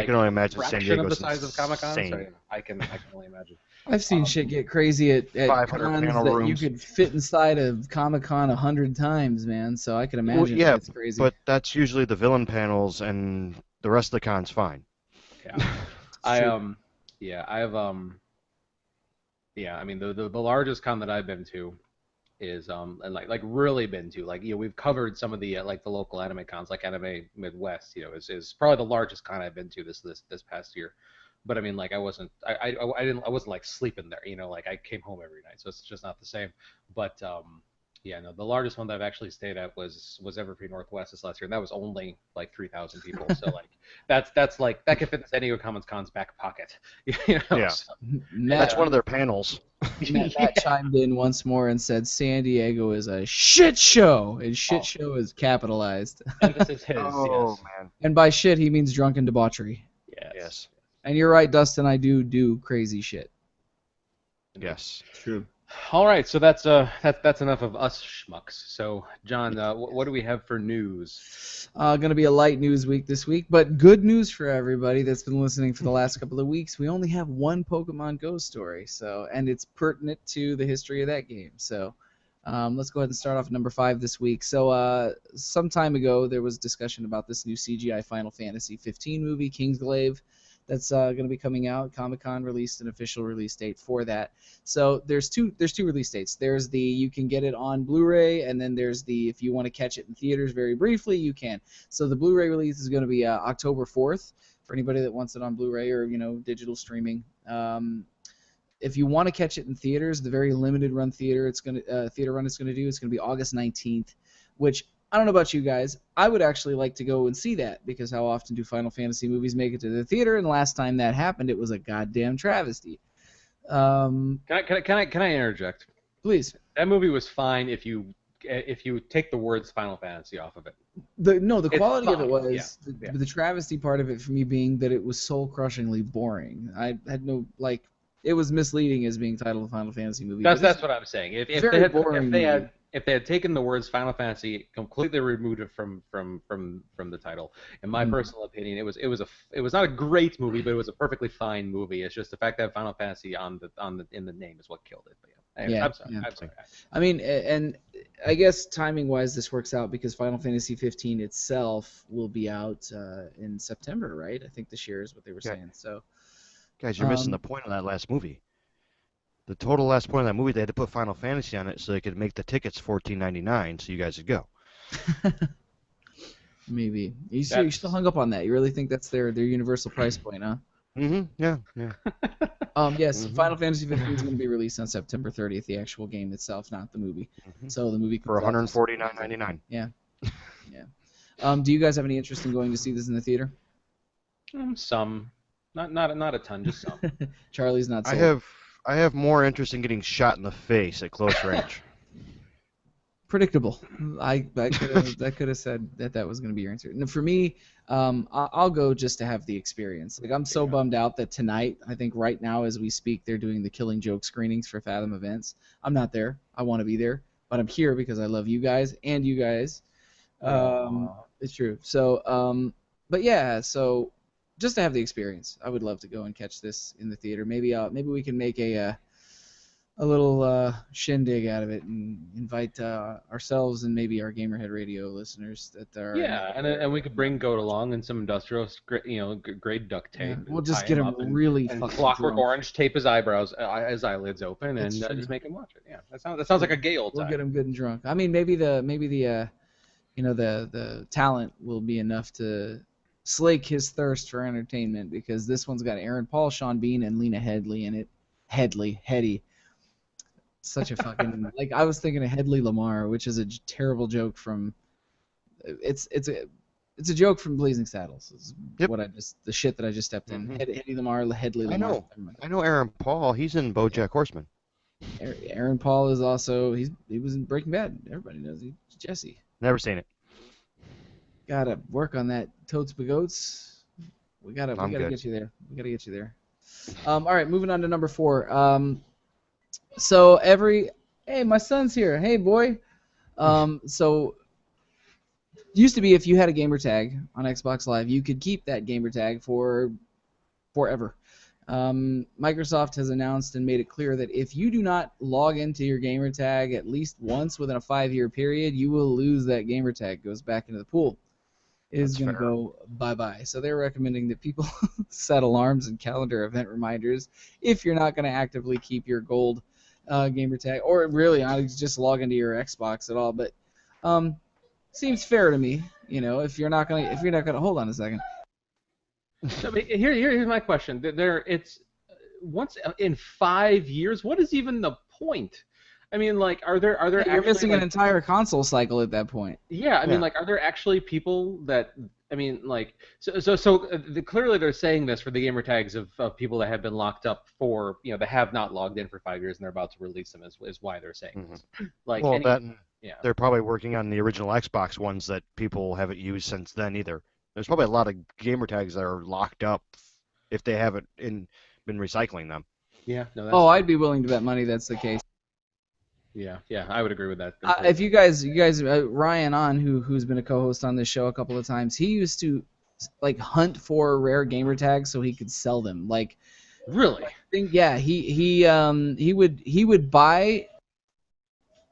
can only imagine San Fraction of Diego's the size of Comic-Con. So, insane. yeah, I can only imagine. I've seen shit get crazy at 500 cons panel that rooms. you could fit inside of Comic-Con 100 times, man. So I can imagine yeah, it's crazy. But that's usually the villain panels, and the rest of the con's fine. Yeah. I mean the largest con that I've been to is and like really been to, like, we've covered some of the like the local anime cons, like Anime Midwest, is probably the largest con I've been to this past year. But I mean, like, I wasn't like sleeping there, like I came home every night, so it's just not the same. But no, the largest one that I've actually stayed at was Evergreen Northwest this last year, and that was only like 3,000 people. So like that's like that could fit in San Diego Comic Con's back pocket. Yeah. So, That's one of their panels. Matt chimed in once more and said San Diego is a shit show, and shit show is capitalized. Emphasis his. Oh Yes. man. And by shit he means drunken debauchery. Yes. And you're right, Dustin. I do crazy shit. Yes. True. All right, so that's enough of us schmucks. So, John, what do we have for news? Going to be a light news week this week, but good news for everybody that's been listening for the last couple of weeks. We only have one Pokemon Go story, and it's pertinent to the history of that game. So, let's go ahead and start off at number 5 this week. So, some time ago, there was discussion about this new CGI Final Fantasy 15 movie, Kingsglaive, that's going to be coming out. Comic-Con released an official release date for that. So there's two release dates. There's the you can get it on Blu-ray, and then there's the if you want to catch it in theaters very briefly, you can. So the Blu-ray release is going to be October 4th for anybody that wants it on Blu-ray or digital streaming. If you want to catch it in theaters, the very limited run theater run it's going to do is going to be August 19th, which I don't know about you guys. I would actually like to go and see that, because how often do Final Fantasy movies make it to the theater? And last time that happened, it was a goddamn travesty. Can I interject? Please. That movie was fine if you take the words Final Fantasy off of it. The quality of it was the travesty part of it for me being that it was soul crushingly boring. I had no it was misleading as being titled a Final Fantasy movie. That's what I'm saying. If they had taken the words Final Fantasy, completely removed it from the title, in my personal opinion, it was not a great movie, but it was a perfectly fine movie. It's just the fact that Final Fantasy in the name is what killed it. But anyway, I'm sorry. I mean, and I guess timing-wise, this works out because Final Fantasy 15 itself will be out in September, right? I think this year is what they were saying. So, guys, you're missing the point of that last movie. The total last point of that movie, they had to put Final Fantasy on it so they could make the tickets $14.99 so you guys would go. Maybe. You still hung up on that. You really think that's their universal price point, huh? Mm-hmm. Yeah. Yes, Final Fantasy 15 is going to be released on September 30th, the actual game itself, not the movie. So the movie for $149.99. Yeah. Do you guys have any interest in going to see this in the theater? Some. Not a ton, just some. Charlie's not sold. I have more interest in getting shot in the face at close range. Predictable. I could have said that was going to be your answer. And for me, I'll go just to have the experience. Like, I'm so bummed out that tonight, I think right now as we speak, they're doing the Killing Joke screenings for Fathom Events. I'm not there. I want to be there, but I'm here because I love you guys and you guys. It's true. So, but yeah, so just to have the experience, I would love to go and catch this in the theater. Maybe we can make a little shindig out of it and invite ourselves and maybe our Gamerhead Radio listeners that are. Yeah, and we could bring Goat along and some industrial grade duct tape. Yeah, we'll just get him really and fucking Clockwork drunk. Orange tape his eyelids open and just make him watch it. Yeah, that sounds like a gay old time. We'll get him good and drunk. I mean, maybe the talent will be enough to slake his thirst for entertainment, because this one's got Aaron Paul, Sean Bean, and Lena Headey in it. Headey. Such a fucking like I was thinking of Headley Lamar, which is a terrible joke from. It's a joke from Blazing Saddles. Is Yep. The shit that I just stepped in. Headley Lamar, Headley Lamar. I know Aaron Paul. He's in BoJack Horseman. Aaron Paul is also he was in Breaking Bad. Everybody knows he's Jesse. Never seen it. Gotta work on that Totes Bagoats. We gotta get you there. We gotta get you there. All right, moving on to number 4. Hey, my son's here. Hey, boy. So used to be if you had a gamer tag on Xbox Live, you could keep that gamer tag for forever. Microsoft has announced and made it clear that if you do not log into your gamer tag at least once within a 5-year period, you will lose that gamer tag. It goes back into the pool. It is going to go bye-bye. So they're recommending that people set alarms and calendar event reminders if you're not going to actively keep your gold gamer tag, or really just log into your Xbox at all. But seems fair to me, if you're not gonna hold on a second. I mean, here's my question. It's once in 5 years. What is even the point? I mean, like, are there You're actually missing an entire console cycle at that point. Yeah, I mean, like, are there actually people that clearly they're saying this for the gamer tags of people that have been locked up for that have not logged in for 5 years and they're about to release them is why they're saying this. Like, they're probably working on the original Xbox ones that people haven't used since then either. There's probably a lot of gamer tags that are locked up if they haven't been recycling them. Yeah. No. I'd be willing to bet money that's the case. Yeah, I would agree with that. If you guys, Ryan who's been a co-host on this show a couple of times, he used to like hunt for rare gamer tags so he could sell them. Like, really? He would buy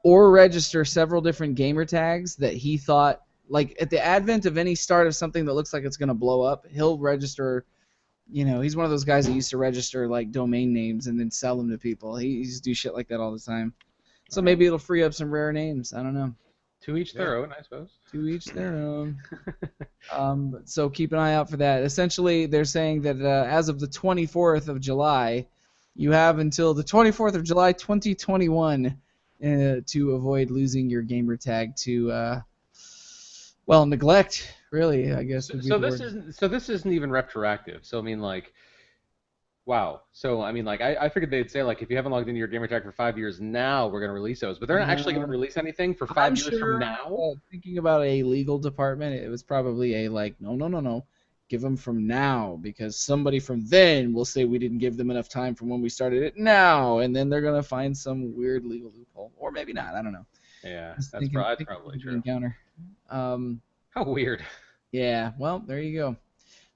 or register several different gamer tags that he thought, like, at the advent of any start of something that looks like it's gonna blow up, he'll register. He's one of those guys that used to register like domain names and then sell them to people. He used to do shit like that all the time. So maybe it'll free up some rare names. I don't know. To each their own, I suppose. To each their own. So keep an eye out for that. Essentially, they're saying that as of the 24th of July, you have until the 24th of July, 2021, to avoid losing your gamer tag to, neglect. Really, I guess. So this isn't even retroactive. So I mean, like. Wow. So, I mean, like, I figured they'd say, like, if you haven't logged into your gamer tag for 5 years now, we're going to release those. But they're not actually going to release anything for 5 years from now? Thinking about a legal department, it was probably a, like, no. Give them from now, because somebody from then will say we didn't give them enough time from when we started it now, and then they're going to find some weird legal loophole. Or maybe not. I don't know. Yeah, that's probably true. Encounter. How weird. Yeah, well, there you go.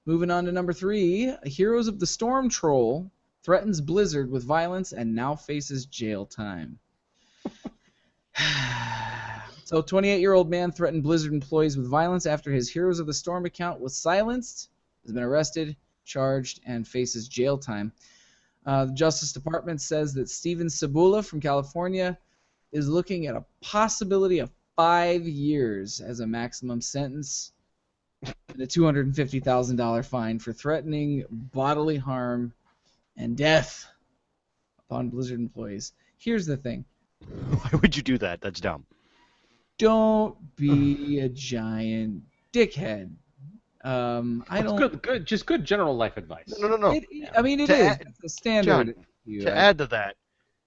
Moving on to number 3, Heroes of the Storm Troll threatens Blizzard with violence and now faces jail time. So, 28-year-old man threatened Blizzard employees with violence after his Heroes of the Storm account was silenced, has been arrested, charged, and faces jail time. The Justice Department says that Steven Sabula from California is looking at a possibility of 5 years as a maximum sentence. And a $250,000 fine for threatening bodily harm and death upon Blizzard employees. Here's the thing. Why would you do that? That's dumb. Don't be a giant dickhead. Just good general life advice. No. I mean, it's a standard. John, to add to that,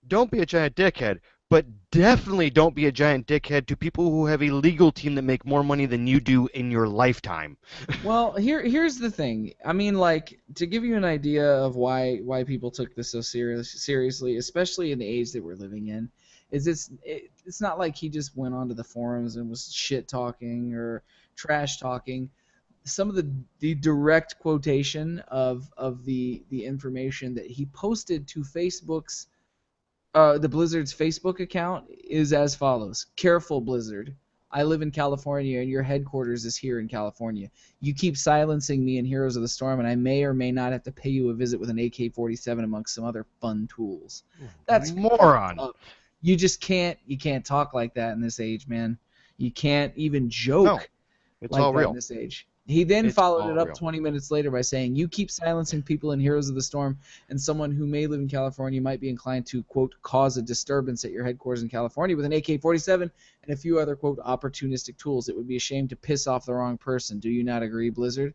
don't be a giant dickhead. But definitely don't be a giant dickhead to people who have a legal team that make more money than you do in your lifetime. Well, here's the thing. I mean, like, to give you an idea of why people took this so seriously, especially in the age that we're living in, is it's not like he just went onto the forums and was shit talking or trash talking. Some of the direct quotation of the information that he posted to Facebook's the Blizzard's Facebook account is as follows. Careful, Blizzard. I live in California, and your headquarters is here in California. You keep silencing me in Heroes of the Storm, and I may or may not have to pay you a visit with an AK-47 amongst some other fun tools. That's moron. You just can't talk like that in this age, man. You can't even joke it's like all that real. in this age. He then It's followed it all up real. 20 minutes later by saying, "You keep silencing people in Heroes of the Storm, and someone who may live in California might be inclined to, quote, cause a disturbance at your headquarters in California with an AK-47 and a few other, quote, opportunistic tools. It would be a shame to piss off the wrong person. Do you not agree, Blizzard?"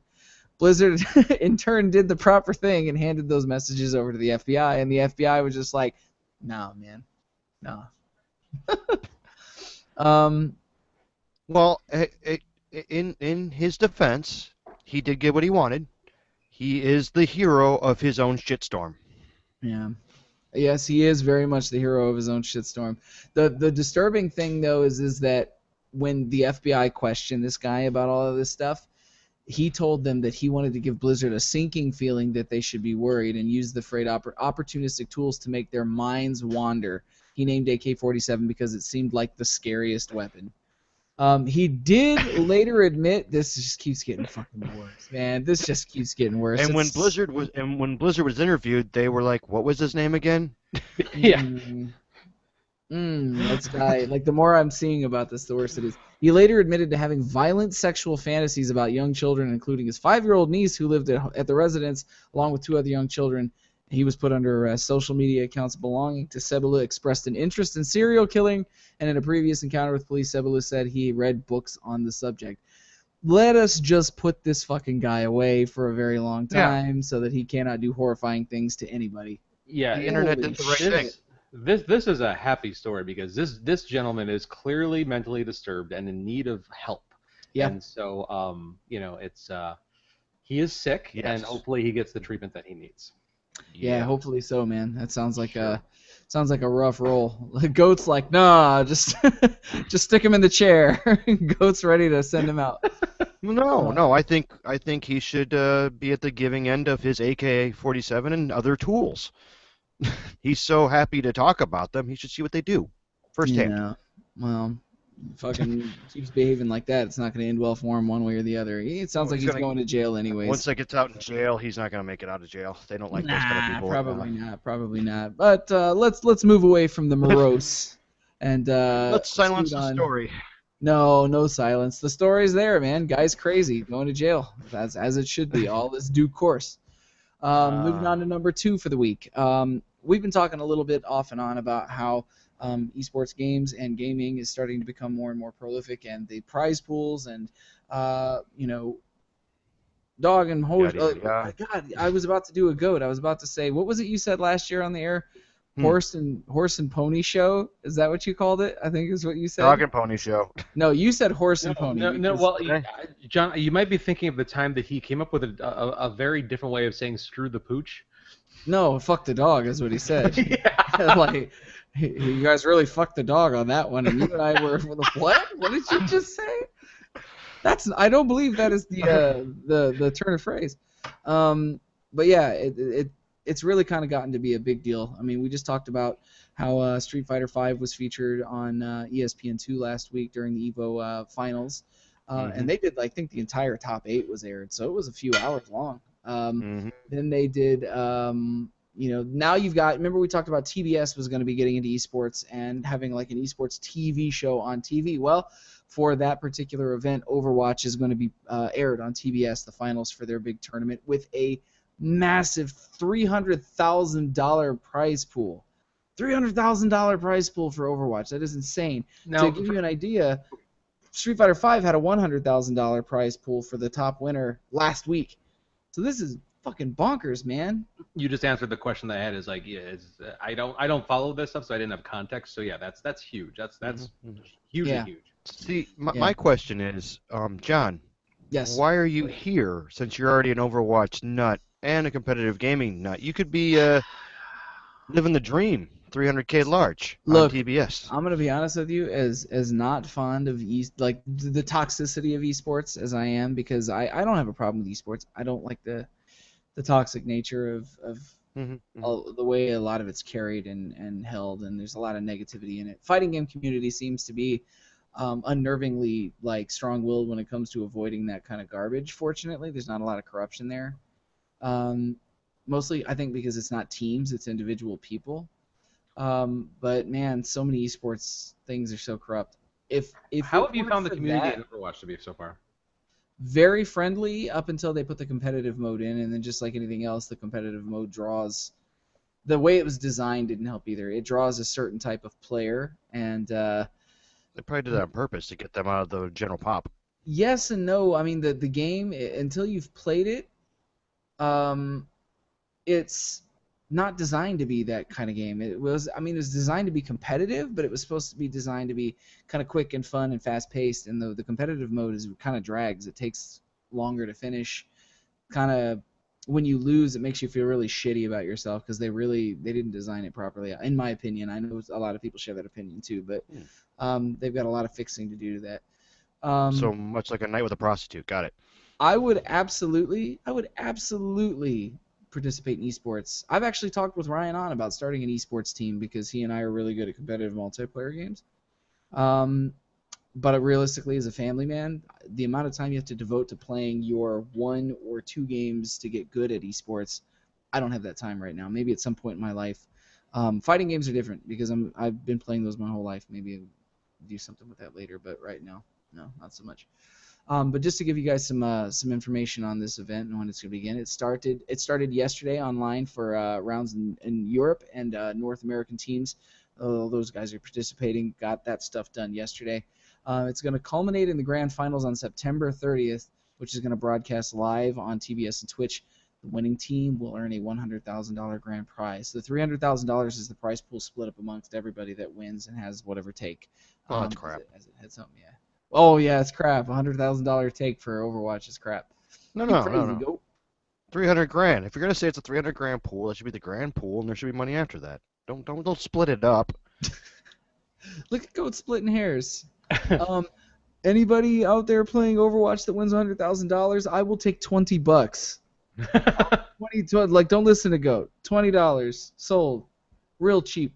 Blizzard, in turn, did the proper thing and handed those messages over to the FBI, and the FBI was just like, "Nah, man. Nah." um, Well, in his defense, he did get what he wanted. He is the hero of his own shitstorm. yeah. Yes, he is very much the hero of his own shitstorm. The disturbing thing though is that when the FBI questioned this guy about all of this stuff, he told them that he wanted to give Blizzard a sinking feeling that they should be worried and use the phrase opportunistic tools to make their minds wander. He named AK-47 because it seemed like the scariest weapon. He did later admit this just keeps getting fucking worse, man. This just keeps getting worse. And when Blizzard was interviewed, they were like, "What was his name again?" Yeah. Let's die. Like, the more I'm seeing about this, the worse it is. He later admitted to having violent sexual fantasies about young children, including his 5-year-old niece who lived at the residence, along with 2 other young children. He was put under arrest. Social media accounts belonging to Cebula expressed an interest in serial killing, and in a previous encounter with police, Cebula said he read books on the subject. Let us just put this fucking guy away for a very long time so that he cannot do horrifying things to anybody. Yeah, The internet did the right thing. This is a happy story because this gentleman is clearly mentally disturbed and in need of help. Yeah. And so it's he is sick, Yes. and hopefully he gets the treatment that he needs. Yeah, hopefully so, man. That sounds like a rough roll. Goat's like, nah, just stick him in the chair. Goat's ready to send him out. No. I think he should be at the giving end of his AK-47 and other tools. He's so happy to talk about them. He should see what they do firsthand. Yeah. Well, fucking keeps behaving like that. It's not going to end well for him one way or the other. It sounds like he's going to jail anyways. Once he gets out in jail, he's not going to make it out of jail. They don't like those kind of people. Probably not. But let's move away from the morose and let's silence the story. No silence. The story's there, man. Guy's crazy, going to jail. That's as it should be. All this due course. Moving on to number 2 for the week. We've been talking a little bit off and on about how esports games and gaming is starting to become more and more prolific, and the prize pools and dog and horse. God, I was about to do a goat. I was about to say, what was it you said last year on the air? Horse and pony show? Is that what you called it? I think is what you said. Dog and pony show. No, you said horse and pony. No. Well, John, you might be thinking of the time that he came up with a very different way of saying "screw the pooch." No, fuck the dog is what he said. Like, you guys really fucked the dog on that one, and you and I were what? What did you just say? I don't believe that is the turn of phrase. But yeah, it's really kind of gotten to be a big deal. I mean, we just talked about how Street Fighter V was featured on ESPN2 last week during the EVO finals, and they did, I think, the entire top 8 was aired, so it was a few hours long. Then they did, now you've got, remember we talked about TBS was going to be getting into esports and having like an esports TV show on TV. Well, for that particular event, Overwatch is going to be aired on TBS, the finals for their big tournament, with a massive $300,000 prize pool. $300,000 prize pool for Overwatch. That is insane. Now, to give you an idea, Street Fighter V had a $100,000 prize pool for the top winner last week. So this is fucking bonkers, man. You just answered the question that I had. Is like, I don't follow this stuff, so I didn't have context. So yeah, that's huge. That's hugely huge. See, my question is, John. Yes. Why are you here? Since you're already an Overwatch nut and a competitive gaming nut, you could be living the dream. 300K large on TBS. I'm gonna be honest with you, as not fond of the toxicity of esports as I am, because I don't have a problem with esports. I don't like the toxic nature of the way a lot of it's carried and held, and there's a lot of negativity in it. Fighting game community seems to be unnervingly strong-willed when it comes to avoiding that kind of garbage. Fortunately, there's not a lot of corruption there. Mostly, I think, because it's not teams, it's individual people. But man, so many esports things are so corrupt. How have you found the community in Overwatch to be so far? very friendly up until they put the competitive mode in, and then just like anything else, the competitive mode draws. The way it was designed didn't help either. It draws a certain type of player, and They probably did that on purpose to get them out of the general pop. yes and no. I mean, the game, until you've played it, it's not designed to be that kind of game. It was designed to be competitive, but it was supposed to be designed to be kind of quick and fun and fast paced. And the competitive mode is kind of drags. It takes longer to finish. Kind of when you lose, it makes you feel really shitty about yourself because they didn't design it properly, in my opinion. I know a lot of people share that opinion too, but they've got a lot of fixing to do to that. So much like a night with a prostitute. Got it. I would absolutely participate in esports. I've actually talked with Ryan on about starting an esports team because he and I are really good at competitive multiplayer games. But realistically, as a family man, the amount of time you have to devote to playing your 1 or 2 games to get good at esports, I don't have that time right now. Maybe at some point in my life. Fighting games are different because I've been playing those my whole life. Maybe I'll do something with that later, but right now, no, not so much. But just to give you guys some information on this event and when it's going to begin, it started yesterday online for rounds in Europe and North American teams. Those guys are participating, got that stuff done yesterday. It's going to culminate in the grand finals on September 30th, which is going to broadcast live on TBS and Twitch. The winning team will earn a $100,000 grand prize. So the $300,000 is the prize pool split up amongst everybody that wins and has whatever take. Oh, that's crap. As it heads home, yeah. Oh yeah, it's crap. $100,000 take for Overwatch is crap. No. 300 grand. If you're gonna say it's a 300 grand pool, that should be the grand pool, and there should be money after that. Don't split it up. Look at Goat splitting hairs. Anybody out there playing Overwatch that wins $100,000, I will take $20. 20, like don't listen to Goat. $20 sold, real cheap.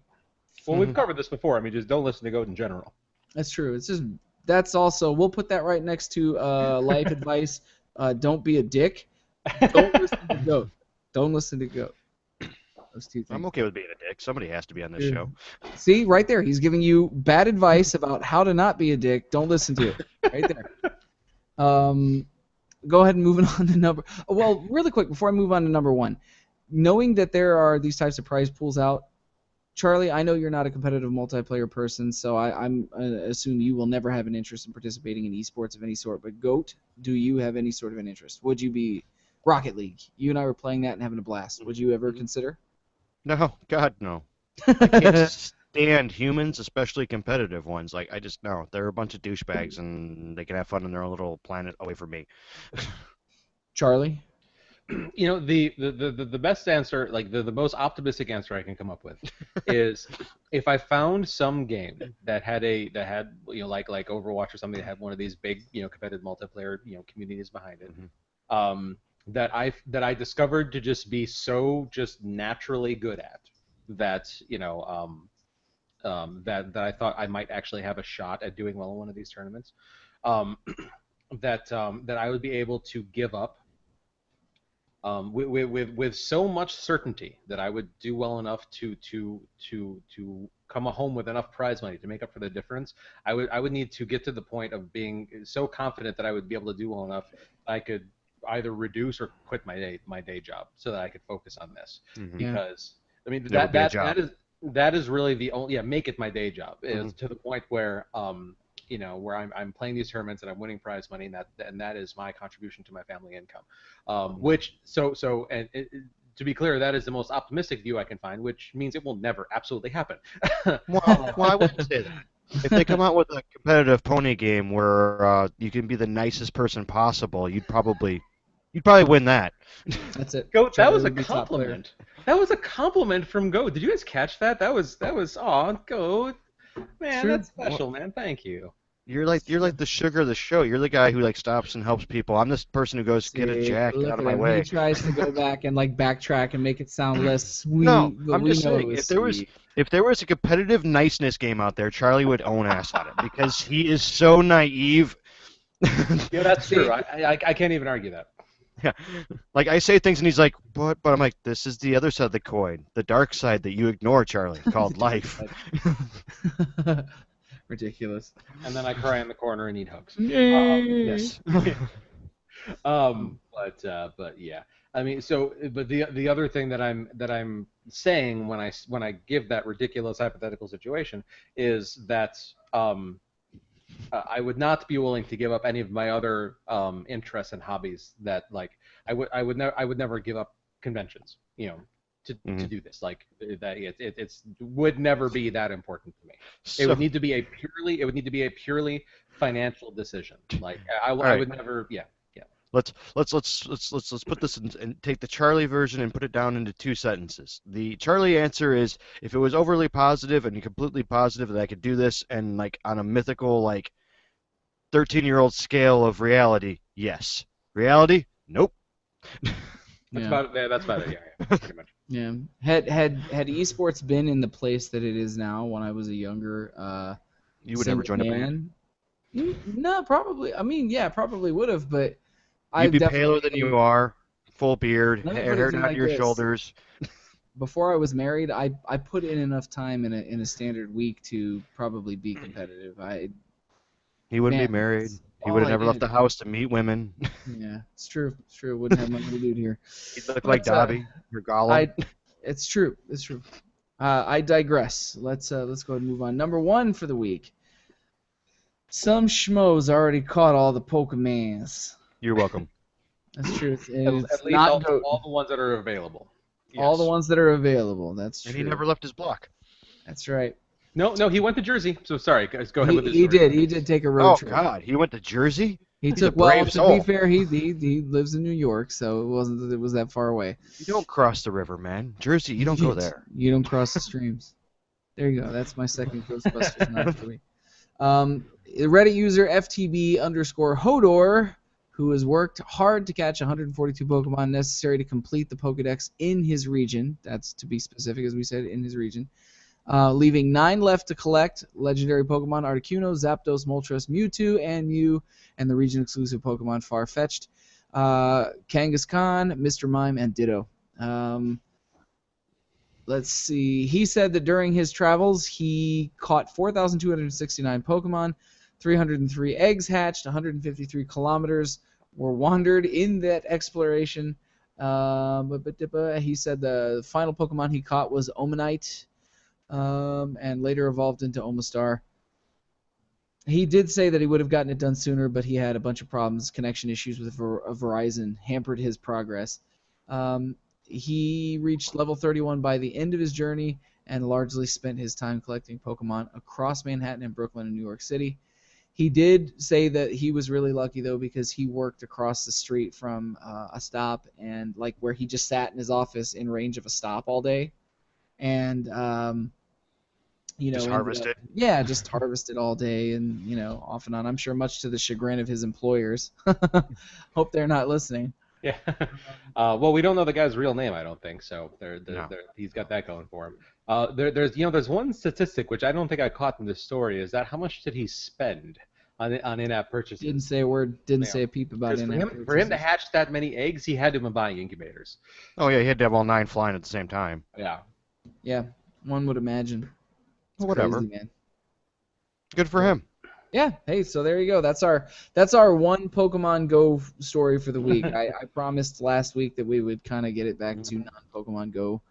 Well, we've covered this before. I mean, just don't listen to Goat in general. That's true. That's also, we'll put that right next to life advice. Don't be a dick. Don't listen to Goat. Don't listen to Goat. Those 2 things. I'm okay with being a dick. Somebody has to be on this show. See, right there. He's giving you bad advice about how to not be a dick. Don't listen to it. Right there. Go ahead and move on to number. Well, really quick, before I move on to number 1. Knowing that there are these types of prize pools out, Charlie, I know you're not a competitive multiplayer person, so I'm assume you will never have an interest in participating in esports of any sort. But Goat, do you have any sort of an interest? Would you be Rocket League? You and I were playing that and having a blast. Would you ever consider? No, God, no. I can't stand humans, especially competitive ones. Like, I just, no. They're a bunch of douchebags, and they can have fun on their own little planet away from me. Charlie? You know, the best answer, like the most optimistic answer I can come up with is if I found some game that had like Overwatch or something that had one of these big, competitive multiplayer, communities behind it. That I discovered to just be so just naturally good at that that I thought I might actually have a shot at doing well in one of these tournaments, that I would be able to give up with so much certainty that I would do well enough to come home with enough prize money to make up for the difference. I would need to get to the point of being so confident that I would be able to do well enough I could either reduce or quit my day job so that I could focus on this. Because I mean that is really the only make it my day job is to the point where where I'm playing these tournaments and I'm winning prize money, and that is my contribution to my family income. To be clear, that is the most optimistic view I can find, which means it will never absolutely happen. Well, I wouldn't say that. If they come out with a competitive pony game where you can be the nicest person possible, you'd probably win that. That's it. Goat, that was a compliment. That was a compliment from Goat. Did you guys catch that? That was Goat. Man, sure. That's special, man. Thank you. You're like the sugar of the show. You're the guy who stops and helps people. I'm this person who goes, get a jack out of my way. He tries to go back and backtrack and make it sound less sweet. No, I'm just saying if there was a competitive niceness game out there, Charlie would own ass at it because he is so naive. Yeah, that's true. I can't even argue that. Yeah, like I say things and he's like, but I'm like, this is the other side of the coin, the dark side that you ignore, Charlie, called life. Ridiculous. And then I cry in the corner and eat hugs. Yes. But yeah, I mean, but the other thing that I'm saying when I give that ridiculous hypothetical situation is that I would not be willing to give up any of my other interests and hobbies. That like I would never give up conventions. To do this that it's would never be that important to me. It would So, need to be a purely financial decision. Like I right. would never. Yeah. Yeah. Let's put this in, and take the Charlie version and put it down into 2 sentences. The Charlie answer is if it was overly positive and completely positive that I could do this and like on a mythical like 13-year-old scale of reality, yes. Reality? Nope. Yeah. That's about it. Yeah. Pretty much. Yeah. Had esports been in the place that it is now when I was a younger You would never single join a band. man? No, probably. I mean, yeah, probably would have, but You'd I've be paler than definitely. you are, full beard, Let me put it hair to you down to like your this. shoulders. Before I was married, I put in enough time in a standard week to probably be competitive. He wouldn't be Man, married. that's He all would have I never left did. the house to meet women. Yeah, it's true. It's true. Wouldn't have my little dude here. He'd look like But Dobby or Gollum. I, it's true. It's true. I digress. Let's go ahead and move on. Number one for the week. Some schmoes already caught all the Pokemans. You're welcome. That's true. At It's least not all the ones that are available. all the Yes. ones that are available. That's true. And he never left his block. That's right. No, he went to Jersey. So sorry, guys, go ahead He, with this. he did. He did take a road Oh trip. God, he went to Jersey. He He's a took. Well, brave to soul. be fair, he lives in New York, so it wasn't that it was that far away. You don't cross the river, man. Jersey, you don't go there. You don't cross the streams. There you go. That's my second Ghostbusters nod for the week. Reddit user FTB_Hodor, who has worked hard to catch 142 Pokemon necessary to complete the Pokedex in his region. That's to be specific, as we said, in his region. Leaving 9 left to collect. Legendary Pokemon Articuno, Zapdos, Moltres, Mewtwo, and Mew, and the region-exclusive Pokemon Farfetch'd, Kangaskhan, Mr. Mime, and Ditto. Let's see. He said that during his travels, he caught 4,269 Pokemon, 303 eggs hatched, 153 kilometers were wandered in that exploration. He said the final Pokemon he caught was Omanite, and later evolved into Omastar. He did say that he would have gotten it done sooner, but he had a bunch of problems. Connection issues with Verizon hampered his progress. He reached level 31 by the end of his journey and largely spent his time collecting Pokemon across Manhattan and Brooklyn and New York City. He did say that he was really lucky, though, because he worked across the street from a stop and like where he just sat in his office in range of a stop all day. And Just harvested. just harvested all day, and off and on. I'm sure much to the chagrin of his employers. Hope they're not listening. Yeah. Well, we don't know the guy's real name, I don't think. So No. he's got that going for him. There's one statistic which I don't think I caught in this story. Is that how much did he spend on in-app purchases? Didn't say a word. Didn't say a peep about it. For him to hatch that many eggs, he had to have been buying incubators. Oh yeah, he had to have all 9 flying at the same time. Yeah. Yeah, one would imagine. It's Whatever. crazy, man. Good for him. Yeah. Hey, so there you go. That's our one Pokemon Go story for the week. I promised last week that we would kind of get it back to non-Pokemon Go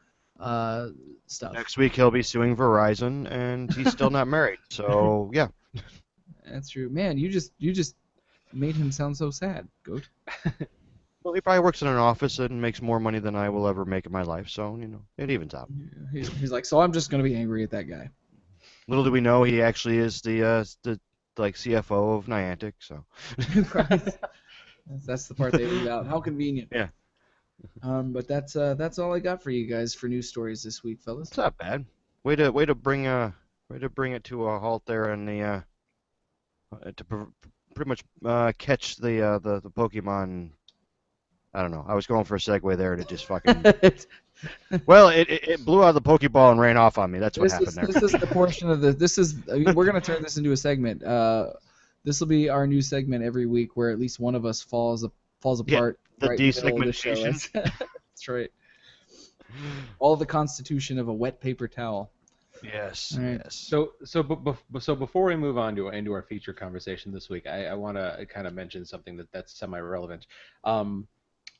stuff. Next week he'll be suing Verizon, and he's still not married. So yeah. That's true, man. You just made him sound so sad, Goat. Well, he probably works in an office and makes more money than I will ever make in my life, so it evens out. He's like, so I'm just gonna be angry at that guy. Little do we know, he actually is the CFO of Niantic. So. That's the part they leave out. How convenient. Yeah. But that's all I got for you guys for news stories this week, fellas. It's not bad. Way to bring it to a halt there, and pretty much catch the Pokemon. I don't know. I was going for a segue there, and it just fucking. Well, it blew out the Pokeball and ran off on me. That's what happened there. This is the portion of we're gonna turn this into a segment. This will be our new segment every week, where at least one of us falls apart. The right in the middle of the show. desegmentation. That's right. All the constitution of a wet paper towel. Yes, All right. yes. So before we move on to into our feature conversation this week, I want to kind of mention something that's semi-relevant. Um,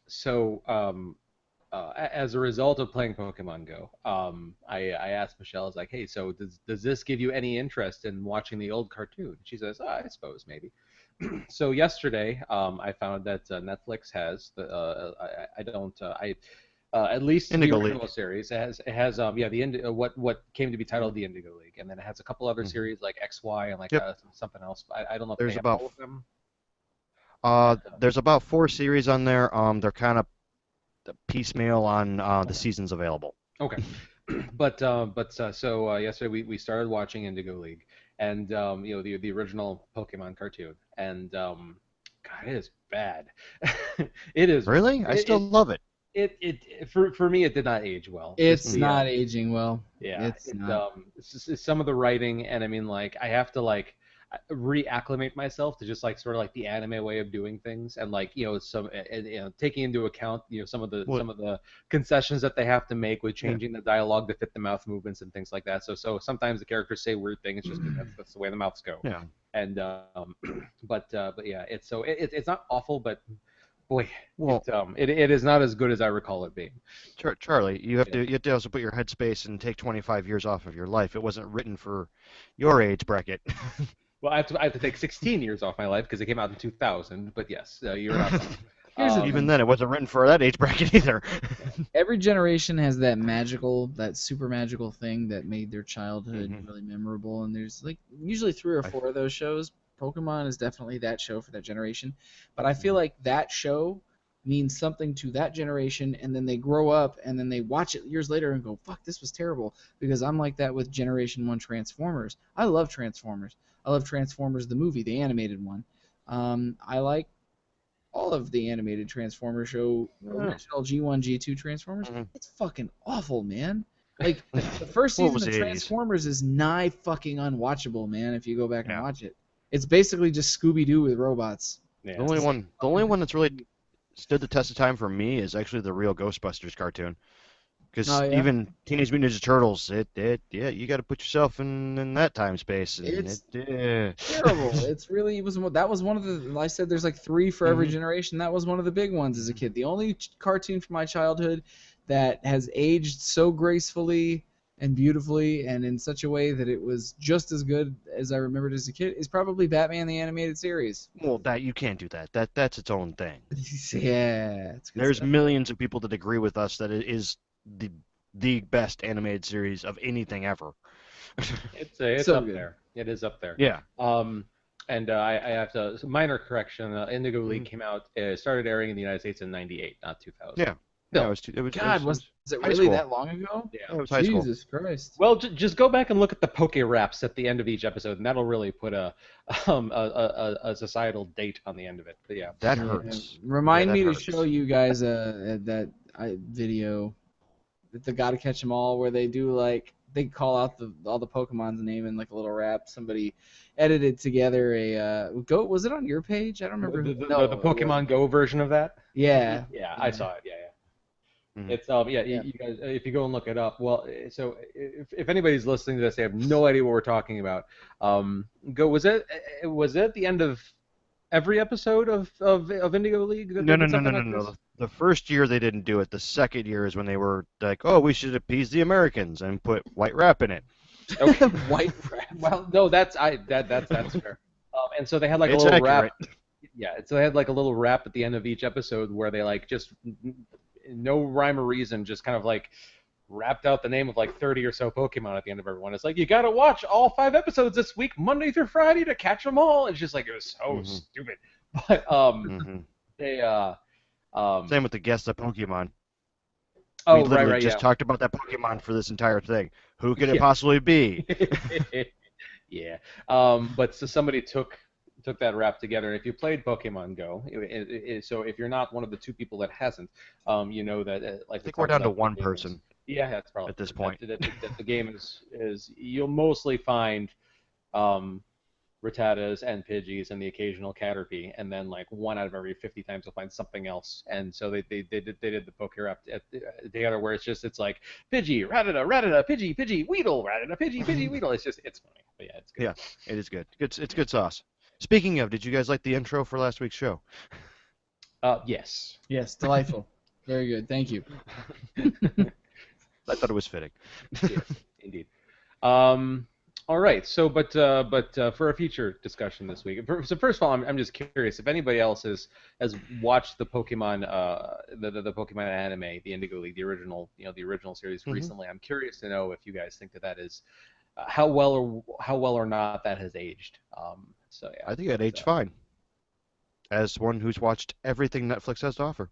so as a result of playing Pokemon Go, I asked Michelle, I was like, hey, so does this give you any interest in watching the old cartoon? She says, I suppose maybe. So yesterday, I found that Netflix has the I don't I at least the Indigo original League. series it has yeah the what came to be titled the Indigo League, and then it has a couple other Hmm. series like XY and like Yep. something else. I don't know if they There's have about all of them. there's about 4 series on there. They're kind of piecemeal on the Okay. seasons available. Okay. So yesterday we started watching Indigo League, and the original Pokemon cartoon, and God, it is bad. It is Really? I still it, love it. for me it did not age well. Just It's the not aging well. yeah It's not. it's some of the writing, and I mean like I have to like reacclimate myself to just like sort of like the anime way of doing things, and like some and, taking into account What? some of the concessions that they have to make with Yeah. changing the dialogue to fit the mouth movements and things like that. So sometimes the characters say weird things just because that's the way the mouths go. Yeah. And but yeah, it's not awful, but boy, Well, it is not as good as I recall it being. Charlie, Yeah. you have to also put your headspace and take 25 years off of your life. It wasn't written for your age bracket. Well, I have to take 16 years off my life because it came out in 2000. But yes, you're not wrong. Here's the Even thing. then, it wasn't written for that age bracket either. Every generation has that super magical thing that made their childhood Mhm. really memorable. And there's like usually three or I- four of those shows. Pokemon is definitely that show for that generation. But I feel Mhm. like that show means something to that generation, and then they grow up and then they watch it years later and go, "Fuck, this was terrible." Because I'm like that with Generation One Transformers. I love Transformers. I love Transformers the movie, the animated one. I like all of the animated Transformer show, Yeah. original G1, G2 Transformers. Mhm. It's fucking awful, man. Like the first What season was of the 80s? Transformers is nigh fucking unwatchable, man. If you go back and Yeah. watch it, it's basically just Scooby Doo with robots. Yeah. The only one that's really stood the test of time for me is actually the real Ghostbusters cartoon. Oh Because yeah, even Teenage Mutant Ninja Turtles, yeah, you got to put yourself in that time space, and it's yeah. terrible. It's really it was that was one of the. I said there's like three for every Mhm. generation. That was one of the big ones as a kid. The only cartoon from my childhood that has aged so gracefully and beautifully and in such a way that it was just as good as I remembered as a kid is probably Batman the Animated Series. Well, that you can't do that. That's its own thing. Yeah, it's good There's stuff. millions of people that agree with us that it is the the best animated series of anything ever. It's So up good. there. It is up there. Yeah. And I have to minor correction. Indigo League Mhm. came out started airing in the United States in '98, not 2000. Yeah. Yeah, Still, God, it was was it high really school. that long ago? yeah. Yeah, it was high school. Jesus Christ. Well, just go back and look at the poke raps at the end of each episode, and that'll really put a societal date on the end of it. But yeah. That Yeah, hurts. remind Yeah, me that to hurts. show you guys that video, the Gotta Catch 'Em All, where they do like they call out all the Pokemon's name in like a little rap. Somebody edited together a go. Was it on your page? I don't remember. The No, it Pokemon wasn't. Go version of that. Yeah, Yeah, I yeah, saw it. Yeah, yeah. Mhm. It's yeah, yeah. you guys, if you go and look it up, well, so if anybody's listening to this, they have no idea what we're talking about. Go was it the end of every episode of Indigo League that No, they no, did no, no, something no, like no. this? The first year they didn't do it. The second year is when they were like, "Oh, we should appease the Americans and put white rap in it." Okay. White rap. Well, no, that's fair. And so they had like a It's little rap. accurate. Yeah, so they had like a little rap at the end of each episode where they like just no rhyme or reason, just kind of like rapped out the name of like 30 or so Pokemon at the end of everyone. It's like you gotta watch all 5 episodes this week, Monday through Friday, to catch them all. It's just like it was so Mhm. stupid. But Hmm. they Same with the guest of Pokemon. We oh literally right just yeah talked about that Pokemon for this entire thing. Who could it yeah possibly be? yeah. But so somebody took that rap together. And if you played Pokemon Go, so if you're not one of the two people that hasn't, you know that I like we think we're talked down to about, the one game is person yeah, that's probably at this true. point. That the game is you'll mostly find um, Rattatas and Pidgeys and the occasional Caterpie, and then like 1 out of every 50 times you'll find something else. And so they did the Poké Rap together, where it's like Pidgey, Rattata, Pidgey, Weedle, Rattata, Pidgey, Weedle. It's funny, but yeah, it's good. Yeah, it is good. It's good sauce. Speaking of, did you guys like the intro for last week's show? Yes. Yes, delightful. Very good. Thank you. I thought it was fitting. Yes, indeed. All right. So, but for a future discussion this week. So first of all, I'm just curious if anybody else has watched the Pokemon the Pokemon anime, the Indigo League, the original series recently. I'm curious to know if you guys think that is how well or not that has aged. So yeah. I think it aged fine. As one who's watched everything Netflix has to offer.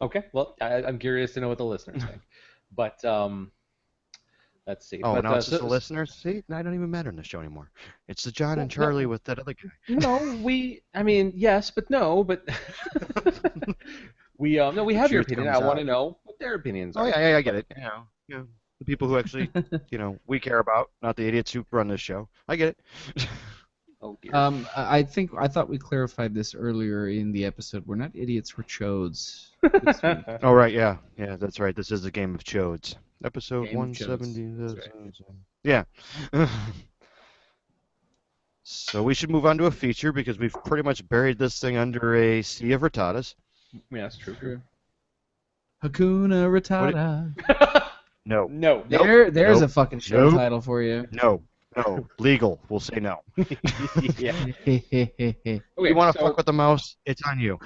Okay. Well, I'm curious to know what the listeners think. But let's see. Oh, but, now it's just the listeners? See? I don't even matter in the show anymore. It's the John and Charlie with that other guy. No, I mean, yes, but no, but we have your opinion. I want to know what their opinions are. Oh, yeah, I get it. Yeah, the people who actually, we care about, not the idiots who run this show. I get it. Oh dear. I thought we clarified this earlier in the episode. We're not idiots, we're chodes. Oh, right, yeah, that's right. This is a game of chodes. Episode Game of 170. Right. Yeah. So we should move on to a feature because we've pretty much buried this thing under a sea of Rattatas. Yeah, that's true. Hakuna Rattata. No. There's a fucking show title for you. No. Legal. We'll say no. Yeah. Okay, you want to fuck with the mouse? It's on you.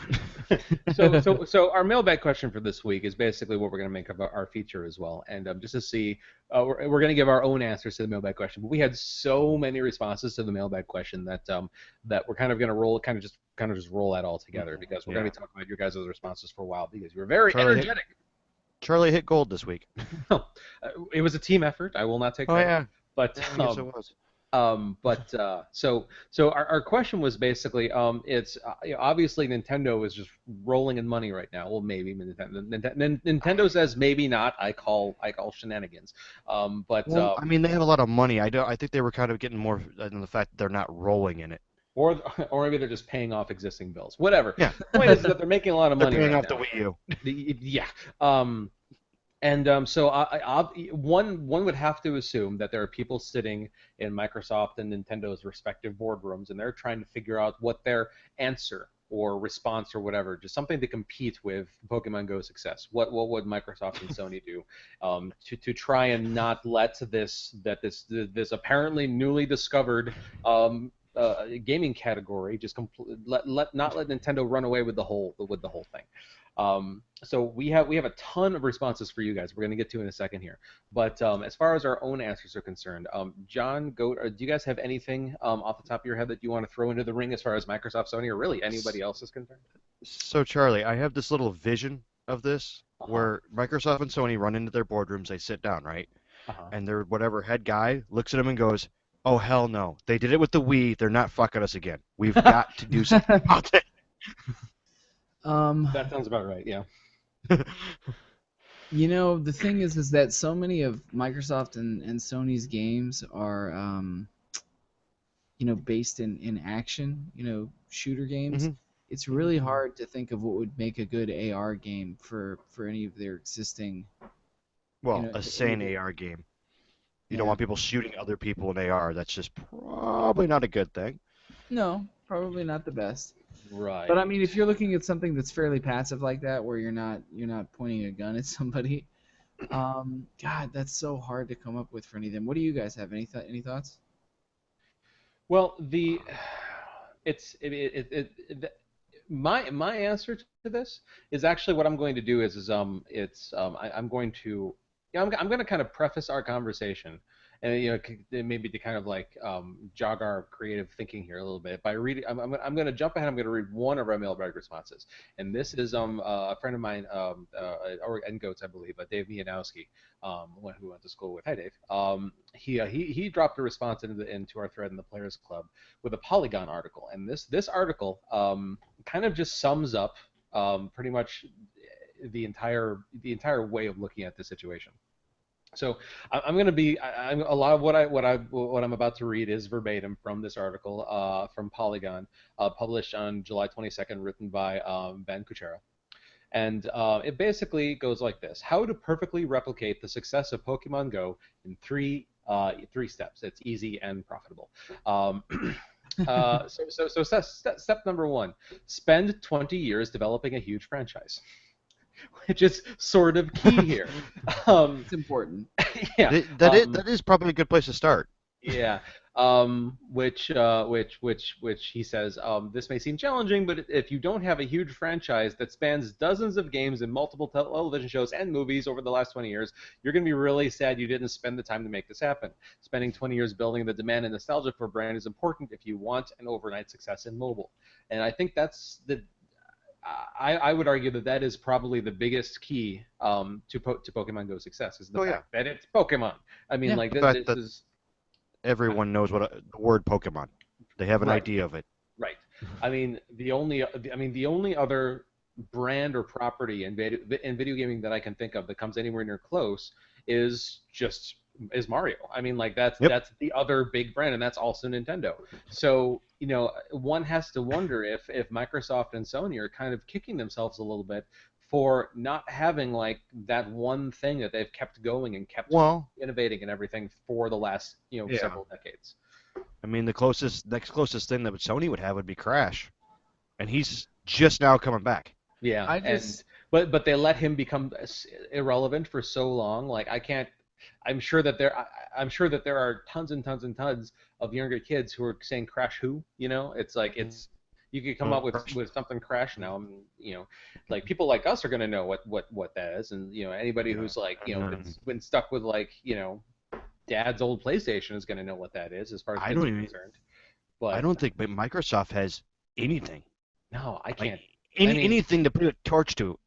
So our mailbag question for this week is basically what we're going to make of our feature as well, and just to see, we're going to give our own answers to the mailbag question. But we had so many responses to the mailbag question that we're kind of going to just roll that all together because we're going to be talking about your guys' responses for a while because you were very energetic. Charlie hit gold this week. It was a team effort. I will not take credit. Oh yeah. But Yes, it was. So our question was basically it's obviously Nintendo is just rolling in money right now. Well, maybe Nintendo says maybe not. I call shenanigans. Well, I mean they have a lot of money. I think they were kind of getting more than the fact that they're not rolling in it. Or maybe they're just paying off existing bills. Whatever. Yeah. The point is that they're making a lot of money. They're paying right off now. the Wii U. Yeah. And so one would have to assume that there are people sitting in Microsoft and Nintendo's respective boardrooms, and they're trying to figure out what their answer or response or whatever, just something to compete with Pokemon Go success. What would Microsoft and Sony do to try and not let this apparently newly discovered gaming category just not let Nintendo run away with the whole thing. So we have a ton of responses for you guys. We're going to get to in a second here. But as far as our own answers are concerned, John, Goat, do you guys have anything off the top of your head that you want to throw into the ring as far as Microsoft, Sony, or really anybody else is concerned? So Charlie, I have this little vision of this where Microsoft and Sony run into their boardrooms. They sit down, right? And their whatever head guy looks at them and goes, "Oh hell no! They did it with the Wii. They're not fucking us again. We've got to do something about it." That sounds about right, yeah. The thing is that so many of Microsoft and Sony's games are, based in action, shooter games. It's really hard to think of what would make a good AR game for any of their existing. Well, a sane AR game. You don't want people shooting other people in AR. That's just probably not a good thing. No, probably not the best. Right. But I mean, if you're looking at something that's fairly passive like that, where you're not pointing a gun at somebody, God, that's so hard to come up with for any of them. What do you guys have? Any thoughts? Well, my answer to this is actually what I'm going to do I'm going to kind of preface our conversation, and maybe to kind of like jog our creative thinking here a little bit by reading. I'm going to jump ahead. I'm going to read one of our mailbag responses, and this is a friend of mine, and Goats, I believe, Dave Mianowski, who went to school with. Hi, Dave. He dropped a response into our thread in the Players Club with a Polygon article, and this article kind of just sums up pretty much the entire way of looking at the situation. So I'm going to be. I'm a lot of what I'm about to read is verbatim from this article from Polygon, published on July 22nd, written by Ben Kuchera. And it basically goes like this: How to perfectly replicate the success of Pokemon Go in three steps. It's easy and profitable. Um, step number one: spend 20 years developing a huge franchise, which is sort of key here. It's important. Yeah. That is probably a good place to start. Yeah. Which he says, this may seem challenging, but if you don't have a huge franchise that spans dozens of games and multiple television shows and movies over the last 20 years, you're going to be really sad you didn't spend the time to make this happen. Spending 20 years building the demand and nostalgia for a brand is important if you want an overnight success in mobile. And I think that's I would argue that that is probably the biggest key to Pokemon Go success is the fact that it's Pokemon. I mean, like this is. Everyone knows what the word Pokemon. They have an idea of it. Right. I mean, the only other brand or property in video gaming that I can think of that comes anywhere near close is Mario. I mean, like that's the other big brand, and that's also Nintendo. So one has to wonder if Microsoft and Sony are kind of kicking themselves a little bit for not having like that one thing that they've kept going and kept innovating and everything for the last several decades. I mean, the next closest thing that Sony would have would be Crash, and he's just now coming back. Yeah, but they let him become irrelevant for so long. Like I'm sure that there are tons and tons and tons of younger kids who are saying Crash who. It's like you could come up with something Crash now. I mean, like people like us are going to know what that is, and anybody who's like been stuck with like Dad's old PlayStation is going to know what that is as far as kids are concerned. But I don't think Microsoft has anything. No, I can't. Anything to put a torch to.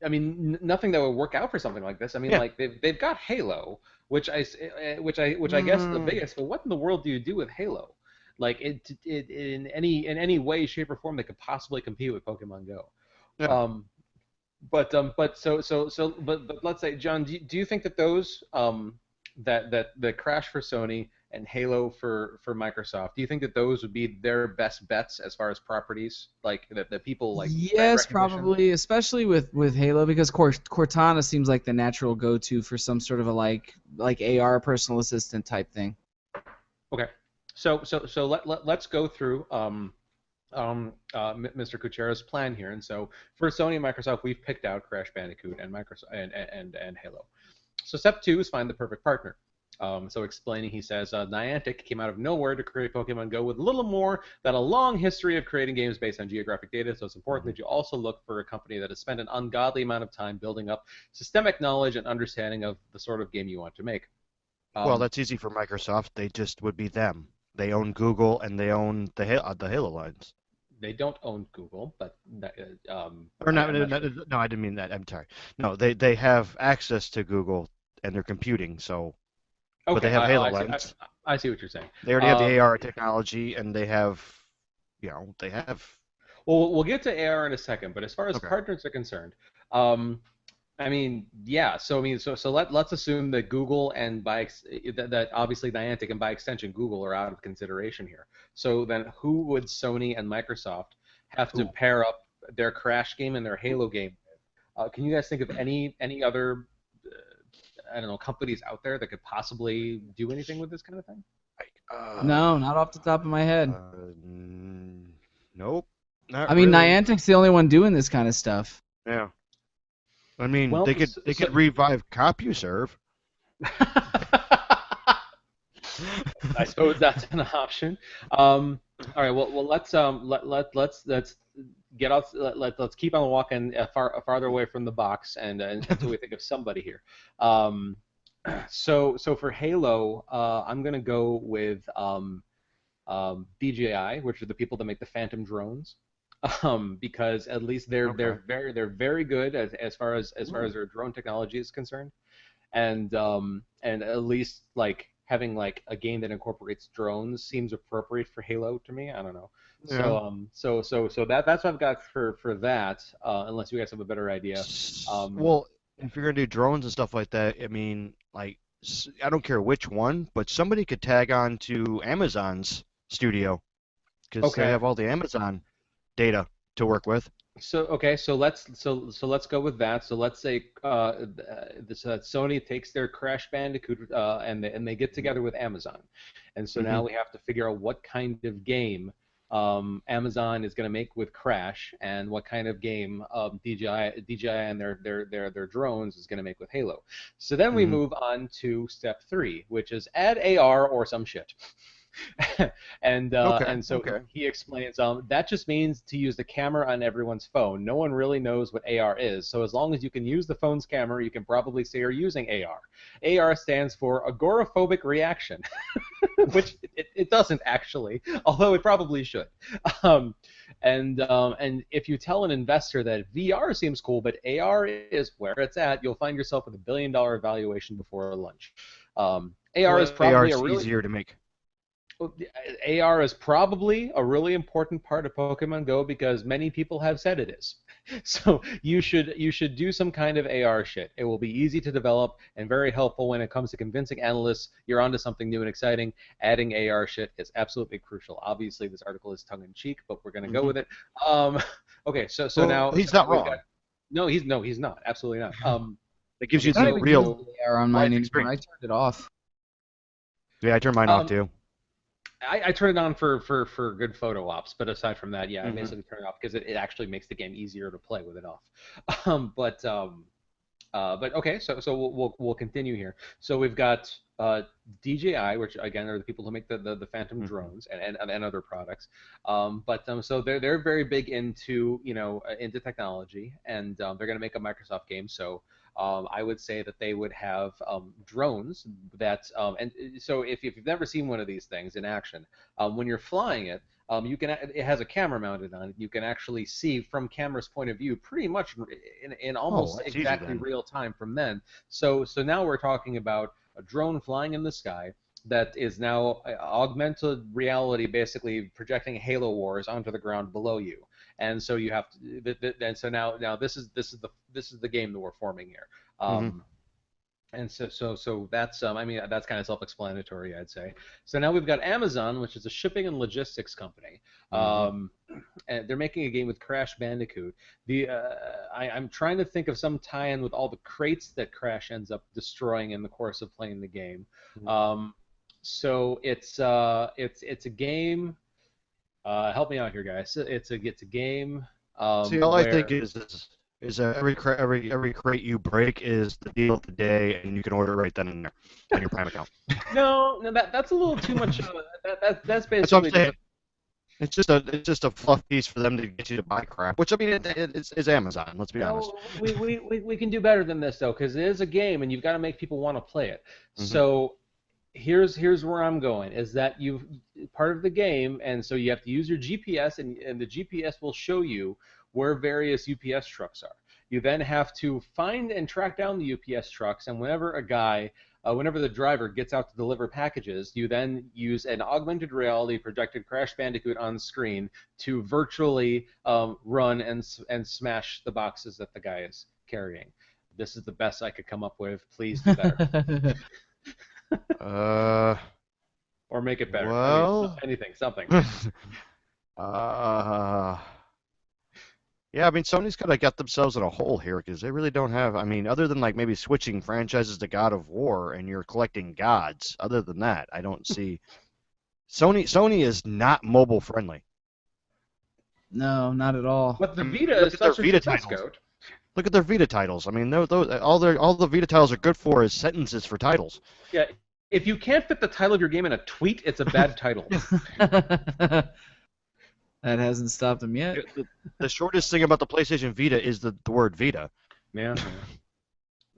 I mean, nothing that would work out for something like this. I mean, like they've got Halo, which I guess is the biggest. But what in the world do you do with Halo? Like it in any way, shape, or form that could possibly compete with Pokemon Go. Yeah. But let's say, John, do you think that those that the Crash for Sony and Halo for Microsoft, do you think that those would be their best bets as far as properties, like that people like? Yes, probably, especially with Halo, because Cortana seems like the natural go-to for some sort of a like AR personal assistant type thing. Okay. So let's go through Mr. Kuchera's plan here. And so for Sony and Microsoft, we've picked out Crash Bandicoot and Microsoft and Halo. So step 2 is find the perfect partner. So explaining, he says, Niantic came out of nowhere to create Pokemon Go with little more than a long history of creating games based on geographic data, so it's important that you also look for a company that has spent an ungodly amount of time building up systemic knowledge and understanding of the sort of game you want to make. Well, that's easy for Microsoft. They just would be them. They own Google and they own the Halo lines. They don't own Google, but or no, I didn't mean that. I'm sorry. No, they have access to Google and their computing, so. Okay, but they have Halo lines. I see what you're saying. They already have the AR technology, and they have. Well, we'll get to AR in a second, but as far as partners are concerned, I mean, yeah. So let's assume that Google and that obviously Niantic and by extension Google are out of consideration here. So then, who would Sony and Microsoft have to pair up their Crash game and their Halo game with? Can you guys think of any other I don't know companies out there that could possibly do anything with this kind of thing? No, not off the top of my head. Nope. I mean, Niantic's the only one doing this kind of stuff. Yeah. I mean, they could revive CompuServe. I suppose that's an option. All right. Well, let's get out. Let's keep on walking farther away from the box and until we think of somebody here. So for Halo, I'm gonna go with DJI, which are the people that make the Phantom drones. Because at least they're very good as far as their drone technology is concerned, and at least like having like a game that incorporates drones seems appropriate for Halo to me. I don't know. Yeah. So that's what I've got for that. Unless you guys have a better idea. Well, if you're gonna do drones and stuff like that, I mean, like, I don't care which one, but somebody could tag on to Amazon's studio because they Okay. have all the Amazon data to work with. So let's go with that. So let's say Sony takes their Crash Bandicoot and they get together with Amazon, and so now Hmm. we have to figure out what kind of game Amazon is going to make with Crash, and what kind of game DJI and their drones is going to make with Halo. So then we Hmm. move on to step three, which is add AR or some shit. and Okay. and so Okay. he explains that just means to use the camera on everyone's phone. No one really knows what AR is, so as long as you can use the phone's camera, you can probably say you're using AR. AR stands for agoraphobic reaction, which it doesn't actually, although it probably should. Um, and if you tell an investor that VR seems cool, but AR is where it's at, you'll find yourself with $1 billion valuation before lunch. AR is Well, AR probably a is really easier to make. well, AR is probably a really important part of Pokemon Go because many people have said it is. So you should do some kind of AR shit. It will be easy to develop and very helpful when it comes to convincing analysts you're onto something new and exciting. Adding AR shit is absolutely crucial. Obviously, this article is tongue in cheek, but we're gonna go Hmm. with it. Um, okay, so so Well, now so he's now not we've got wrong. no, he's not, absolutely not. It gives Okay, you I don't the so even use real the AR on mine life anymore. I experience. turned it off. Yeah, I turned mine off um, too. I turn it on for good photo ops, but aside from that, yeah, I Hmm. basically turn it off because it actually makes the game easier to play with it off. But okay, so we'll continue here. So we've got DJI, which again are the people who make the Phantom Hmm. drones and other products. So they're very big into into technology, and they're going to make a Microsoft game. So I would say that they would have drones that and so if you've never seen one of these things in action, when you're flying it. It has a camera mounted on it. You can actually see from camera's point of view pretty much in Oh, almost that's easy exactly then. real time from then. So now we're talking about a drone flying in the sky that is now augmented reality, basically projecting Halo Wars onto the ground below you. And so you have to, and so now this is the game that we're forming here. Hmm. Um, and so that's I mean that's kind of self-explanatory, I'd say. So now we've got Amazon, which is a shipping and logistics company. Hmm. Um, and they're making a game with Crash Bandicoot. I'm trying to think of some tie-in with all the crates that Crash ends up destroying in the course of playing the game. Um, so it's a game. Help me out here, guys. It's a game See, all I think where is every crate you break is the deal of the day, and you can order right then and there on your Prime account. no, that's a little too much. That's That's what I'm basically just saying. It's just a fluff piece for them to get you to buy crap. Which I mean, it's Amazon. Let's be honest. no, we can do better than this though, because it is a game and you've got to make people want to play it. Hmm. So here's where I'm going is that you part of the game, and so you have to use your GPS, and the GPS will show you where various UPS trucks are. You then have to find and track down the UPS trucks, and whenever the driver gets out to deliver packages, you then use an augmented reality projected Crash Bandicoot on screen to virtually run and smash the boxes that the guy is carrying. This is the best I could come up with. Please do better. Uh, Or make it better. I mean, well, anything, something. uh, yeah. I mean, Sony's kind of got themselves in a hole here because they really don't have. I mean, other than like maybe switching franchises to God of War and you're collecting gods. Other than that, I don't see. Sony is not mobile friendly. No, not at all. But I the mean, Vita look is at their such a Vita success, titles. Goat. Look at their Vita titles. I mean, those all the Vita titles are good for is sentences for titles. Yeah, if you can't fit the title of your game in a tweet, it's a bad title. That hasn't stopped him yet. The shortest thing about the PlayStation Vita is the word Vita. Yeah.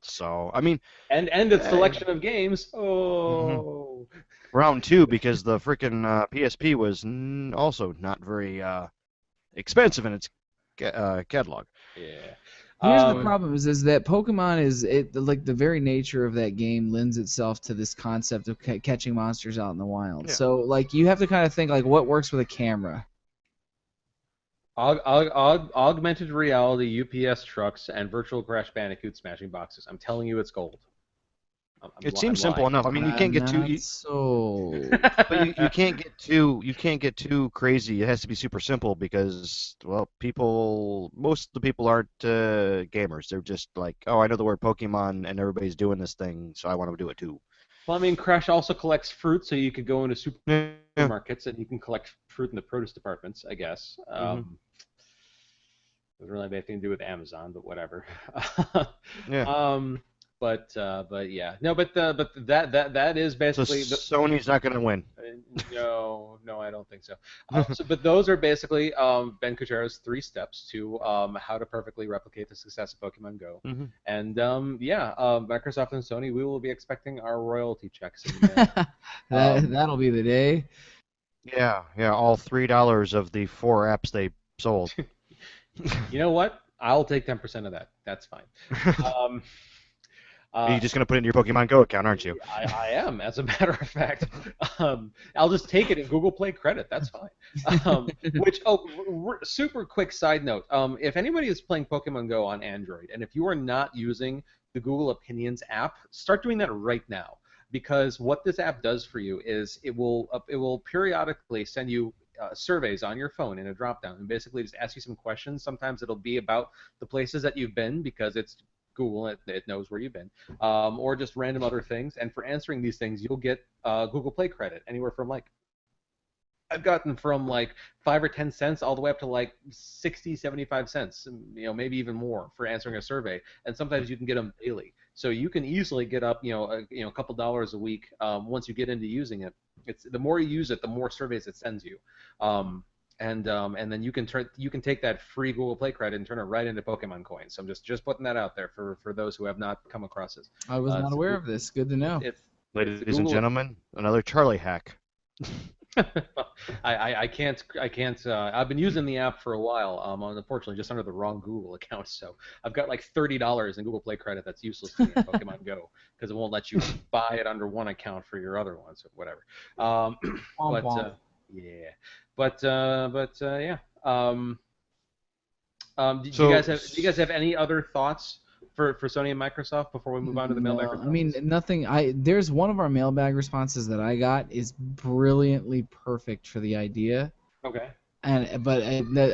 So, I mean, And its eh, selection of games. mhm. Oh. round two because the freaking PSP was also not very expensive in its catalog. Yeah. Here's the Um, problem is that Pokemon is it like the very nature of that game lends itself to this concept of catching monsters out in the wild. Yeah. So like you have to kind of think like what works with a camera. Augmented reality, UPS trucks, and virtual Crash Bandicoot smashing boxes. I'm telling you, it's gold. It seems simple lying. enough. I mean, you can't get too, Not so. but you can't get too crazy. It has to be super simple because, well, most of the people aren't gamers. They're just like, oh, I know the word Pokemon, and everybody's doing this thing, so I want to do it too. Well, I mean, Crash also collects fruit, so you could go into Yeah. supermarkets and you can collect fruit in the produce departments, I guess. Doesn't really have anything to do with Amazon, but whatever. Yeah. But yeah, no, but that is So basically Sony's not going to win. no, I don't think so. But those are basically Ben Kuchera's 3 steps to how to perfectly replicate the success of Pokemon Go. And Microsoft and Sony, we will be expecting our royalty checks in the mail. That'll be the day. Yeah, all $3 of the 4 apps they sold. You know what? I'll take 10% of that. That's fine. You're just going to put it in your Pokemon Go account, aren't you? I am, as a matter of fact. I'll just take it in Google Play credit. That's fine. Super quick side note. If anybody is playing Pokemon Go on Android, and if you are not using the Google Opinions app, start doing that right now. Because what this app does for you is it will periodically send you surveys on your phone in a drop-down and basically just ask you some questions. Sometimes it'll be about the places that you've been because it's Google, it knows where you've been, or just random other things. And for answering these things, you'll get Google Play credit, anywhere from I've gotten from 5 or 10 cents all the way up to 60, 75 cents, maybe even more for answering a survey. And sometimes you can get them daily. So you can easily get up, a couple dollars a week once you get into using it. It's the more you use it, the more surveys it sends you. And then you can take that free Google Play credit and turn it right into Pokemon coins. So I'm just putting that out there for those who have not come across this. I was not aware of this. Good to know. Ladies and gentlemen, another Charlie hack. I can't. I've been using the app for a while. Unfortunately, just under the wrong Google account. So I've got $30 in Google Play credit that's useless to me in Pokemon Go because it won't let you buy it under one account for your other ones or whatever. Yeah. But yeah. Do you guys have any other thoughts for Sony and Microsoft before we move on to the mailbag responses? I mean, nothing. There's one of our mailbag responses that I got is brilliantly perfect for the idea. Okay. But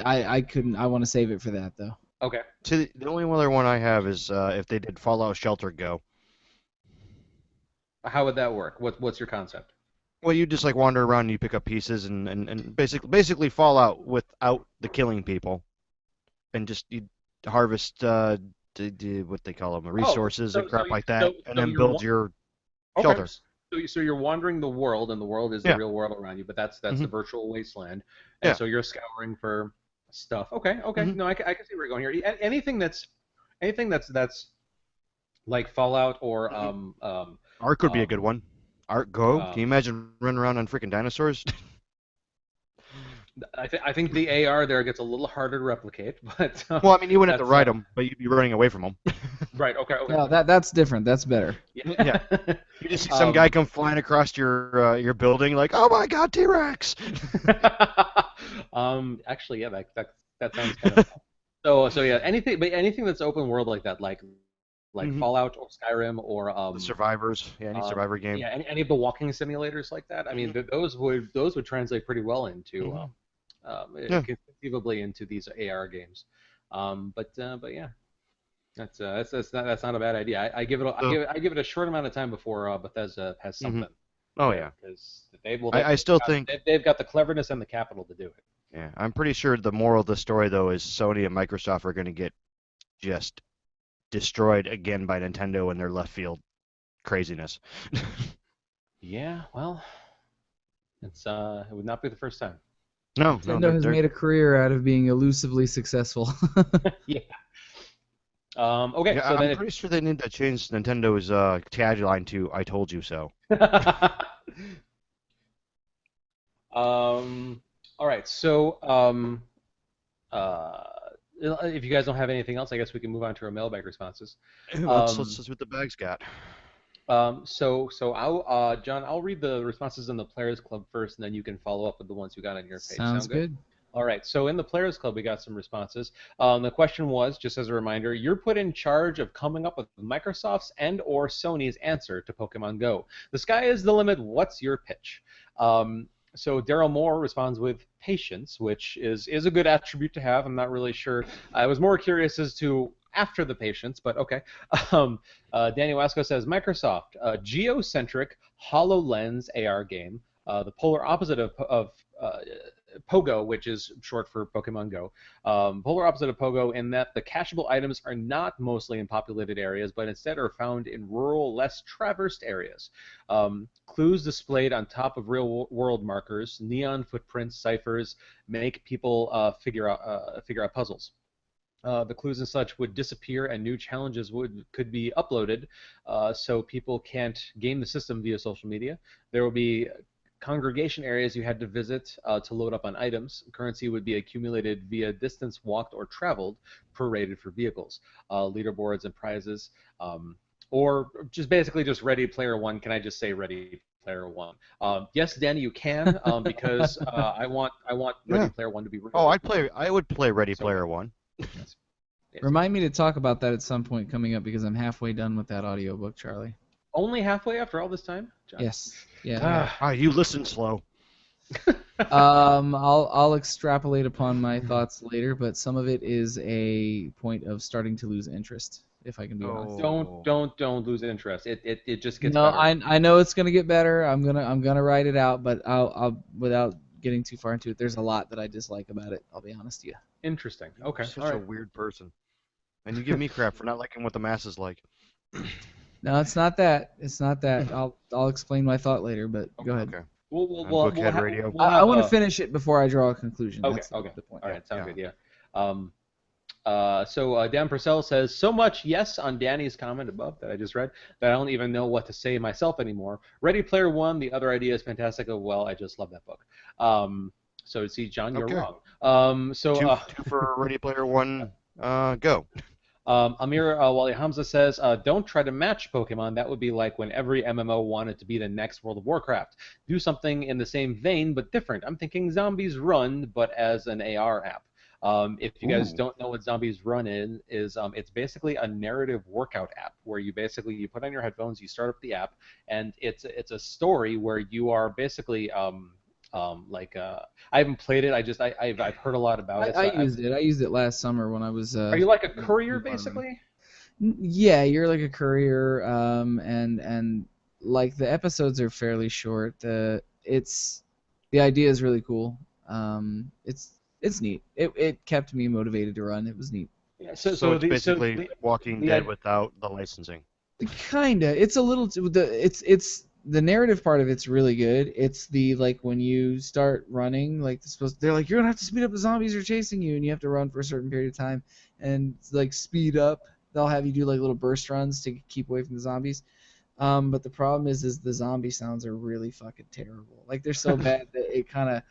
I couldn't. I want to save it for that though. Okay. So the only other one I have is if they did Fallout Shelter Go. How would that work? What's your concept? Well, you just wander around and you pick up pieces and basically Fallout without the killing people, and just you harvest what they call them, resources and crap like that, and then build your shelter. So you're wandering the world, and the world is the real world around you, but that's the virtual wasteland, and so you're scouring for stuff. Okay. No, I can see where you're going here. Anything that's like Fallout or Ark would be a good one. Ark Go? Can you imagine running around on freaking dinosaurs? I think the AR there gets a little harder to replicate, but well, I mean, you wouldn't have to ride them, but you'd be running away from them. Right. Okay. No, that's different. That's better. Yeah. You just see some guy come flying across your building, like, oh my God, T-Rex! Actually, yeah, that sounds kind of. So yeah, anything that's open world like that, like Fallout or Skyrim or the Survivors, any Survivor game. Yeah, any of the walking simulators like that. I mean, those would translate pretty well into conceivably into these AR games. But yeah, that's not a bad idea. I give it a short amount of time before Bethesda has something. Oh yeah, because I still think they've got the cleverness and the capital to do it. Yeah, I'm pretty sure the moral of the story though is Sony and Microsoft are going to get just destroyed again by Nintendo and their left field craziness. Yeah, well, it would not be the first time. No, Nintendo has made a career out of being elusively successful. Yeah. Okay. Yeah, so I'm pretty sure they need to change Nintendo's tagline to "I told you so." All right. So if you guys don't have anything else, I guess we can move on to our mailbag responses. Let's see what the bag's got. So John, I'll read the responses in the Players Club first, and then you can follow up with the ones you got on your page. Sounds good. All right, so in the Players Club, we got some responses. The question was, just as a reminder, you're put in charge of coming up with Microsoft's and/or Sony's answer to Pokemon Go. The sky is the limit. What's your pitch? So Daryl Moore responds with patience, which is a good attribute to have. I'm not really sure. I was more curious as to after the patience, but okay. Danny Wasco says Microsoft, geocentric HoloLens AR game, the polar opposite of Pogo, which is short for Pokemon Go. Polar opposite of Pogo in that the cacheable items are not mostly in populated areas, but instead are found in rural, less traversed areas. Clues displayed on top of real-world markers, neon footprints, ciphers, make people figure out puzzles. The clues and such would disappear, and new challenges could be uploaded, so people can't game the system via social media. There will be congregation areas you had to visit to load up on items. Currency would be accumulated via distance walked or traveled, prorated for vehicles. Leaderboards and prizes, or just basically just Ready Player One. Can I just say Ready Player One? Yes, Danny, you can, because I want Ready Player One to be. Oh, I would play Ready Player One. Yes. Remind me to talk about that at some point coming up because I'm halfway done with that audiobook, Charlie. Only halfway after all this time, John? Yes. Yeah. You listen slow. I'll extrapolate upon my thoughts later, but some of it is a point of starting to lose interest, if I can be honest. Don't lose interest. It just gets no, better. I know it's gonna get better. I'm gonna write it out, but I'll without getting too far into it. There's a lot that I dislike about it. I'll be honest with you. Interesting. Okay. You're such a weird person, and you give me crap for not liking what the masses like. No, it's not that. It's not that. I'll explain my thought later, but go ahead. Okay. Radio. I want to finish it before I draw a conclusion. Okay. That's the point. All right. Sounds good. Yeah. So Dan Purcell says, so much yes on Danny's comment above that I just read that I don't even know what to say myself anymore. Ready Player One, the other idea is fantastic. Oh, well, I just love that book. So see, John, you're wrong. Two for Ready Player One. Go. Amir Wali Hamza says, don't try to match Pokemon. That would be like when every MMO wanted to be the next World of Warcraft. Do something in the same vein but different. I'm thinking Zombies Run, but as an AR app. If you guys don't know what Zombies Run is, it's basically a narrative workout app where you put on your headphones, you start up the app, and it's a story where you are basically I haven't played it. I've heard a lot about it. I used it. I used it last summer when I was. Are you like a courier basically? Yeah, you're like a courier, and like the episodes are fairly short. The idea is really cool. It's neat. It kept me motivated to run. It was neat. Yeah, so it's basically Walking Dead without the licensing. Kinda. It's a little. It's the narrative part of it's really good. It's the when you start running, they're like you're gonna have to speed up. The zombies are chasing you, and you have to run for a certain period of time. And speed up. They'll have you do little burst runs to keep away from the zombies. But the problem is the zombie sounds are really fucking terrible. They're so bad that it kind of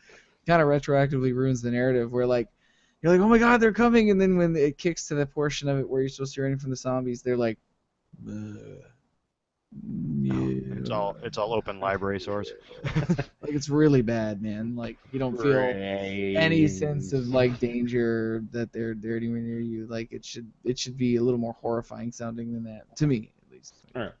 retroactively ruins the narrative. Where you're like, oh my god, they're coming, and then when it kicks to the portion of it where you're supposed to be running from the zombies, they're like. Yeah. It's all open library source. It's really bad, man. You don't feel any sense of danger that they're anywhere near you. It should be a little more horrifying sounding than that, to me at least. All right.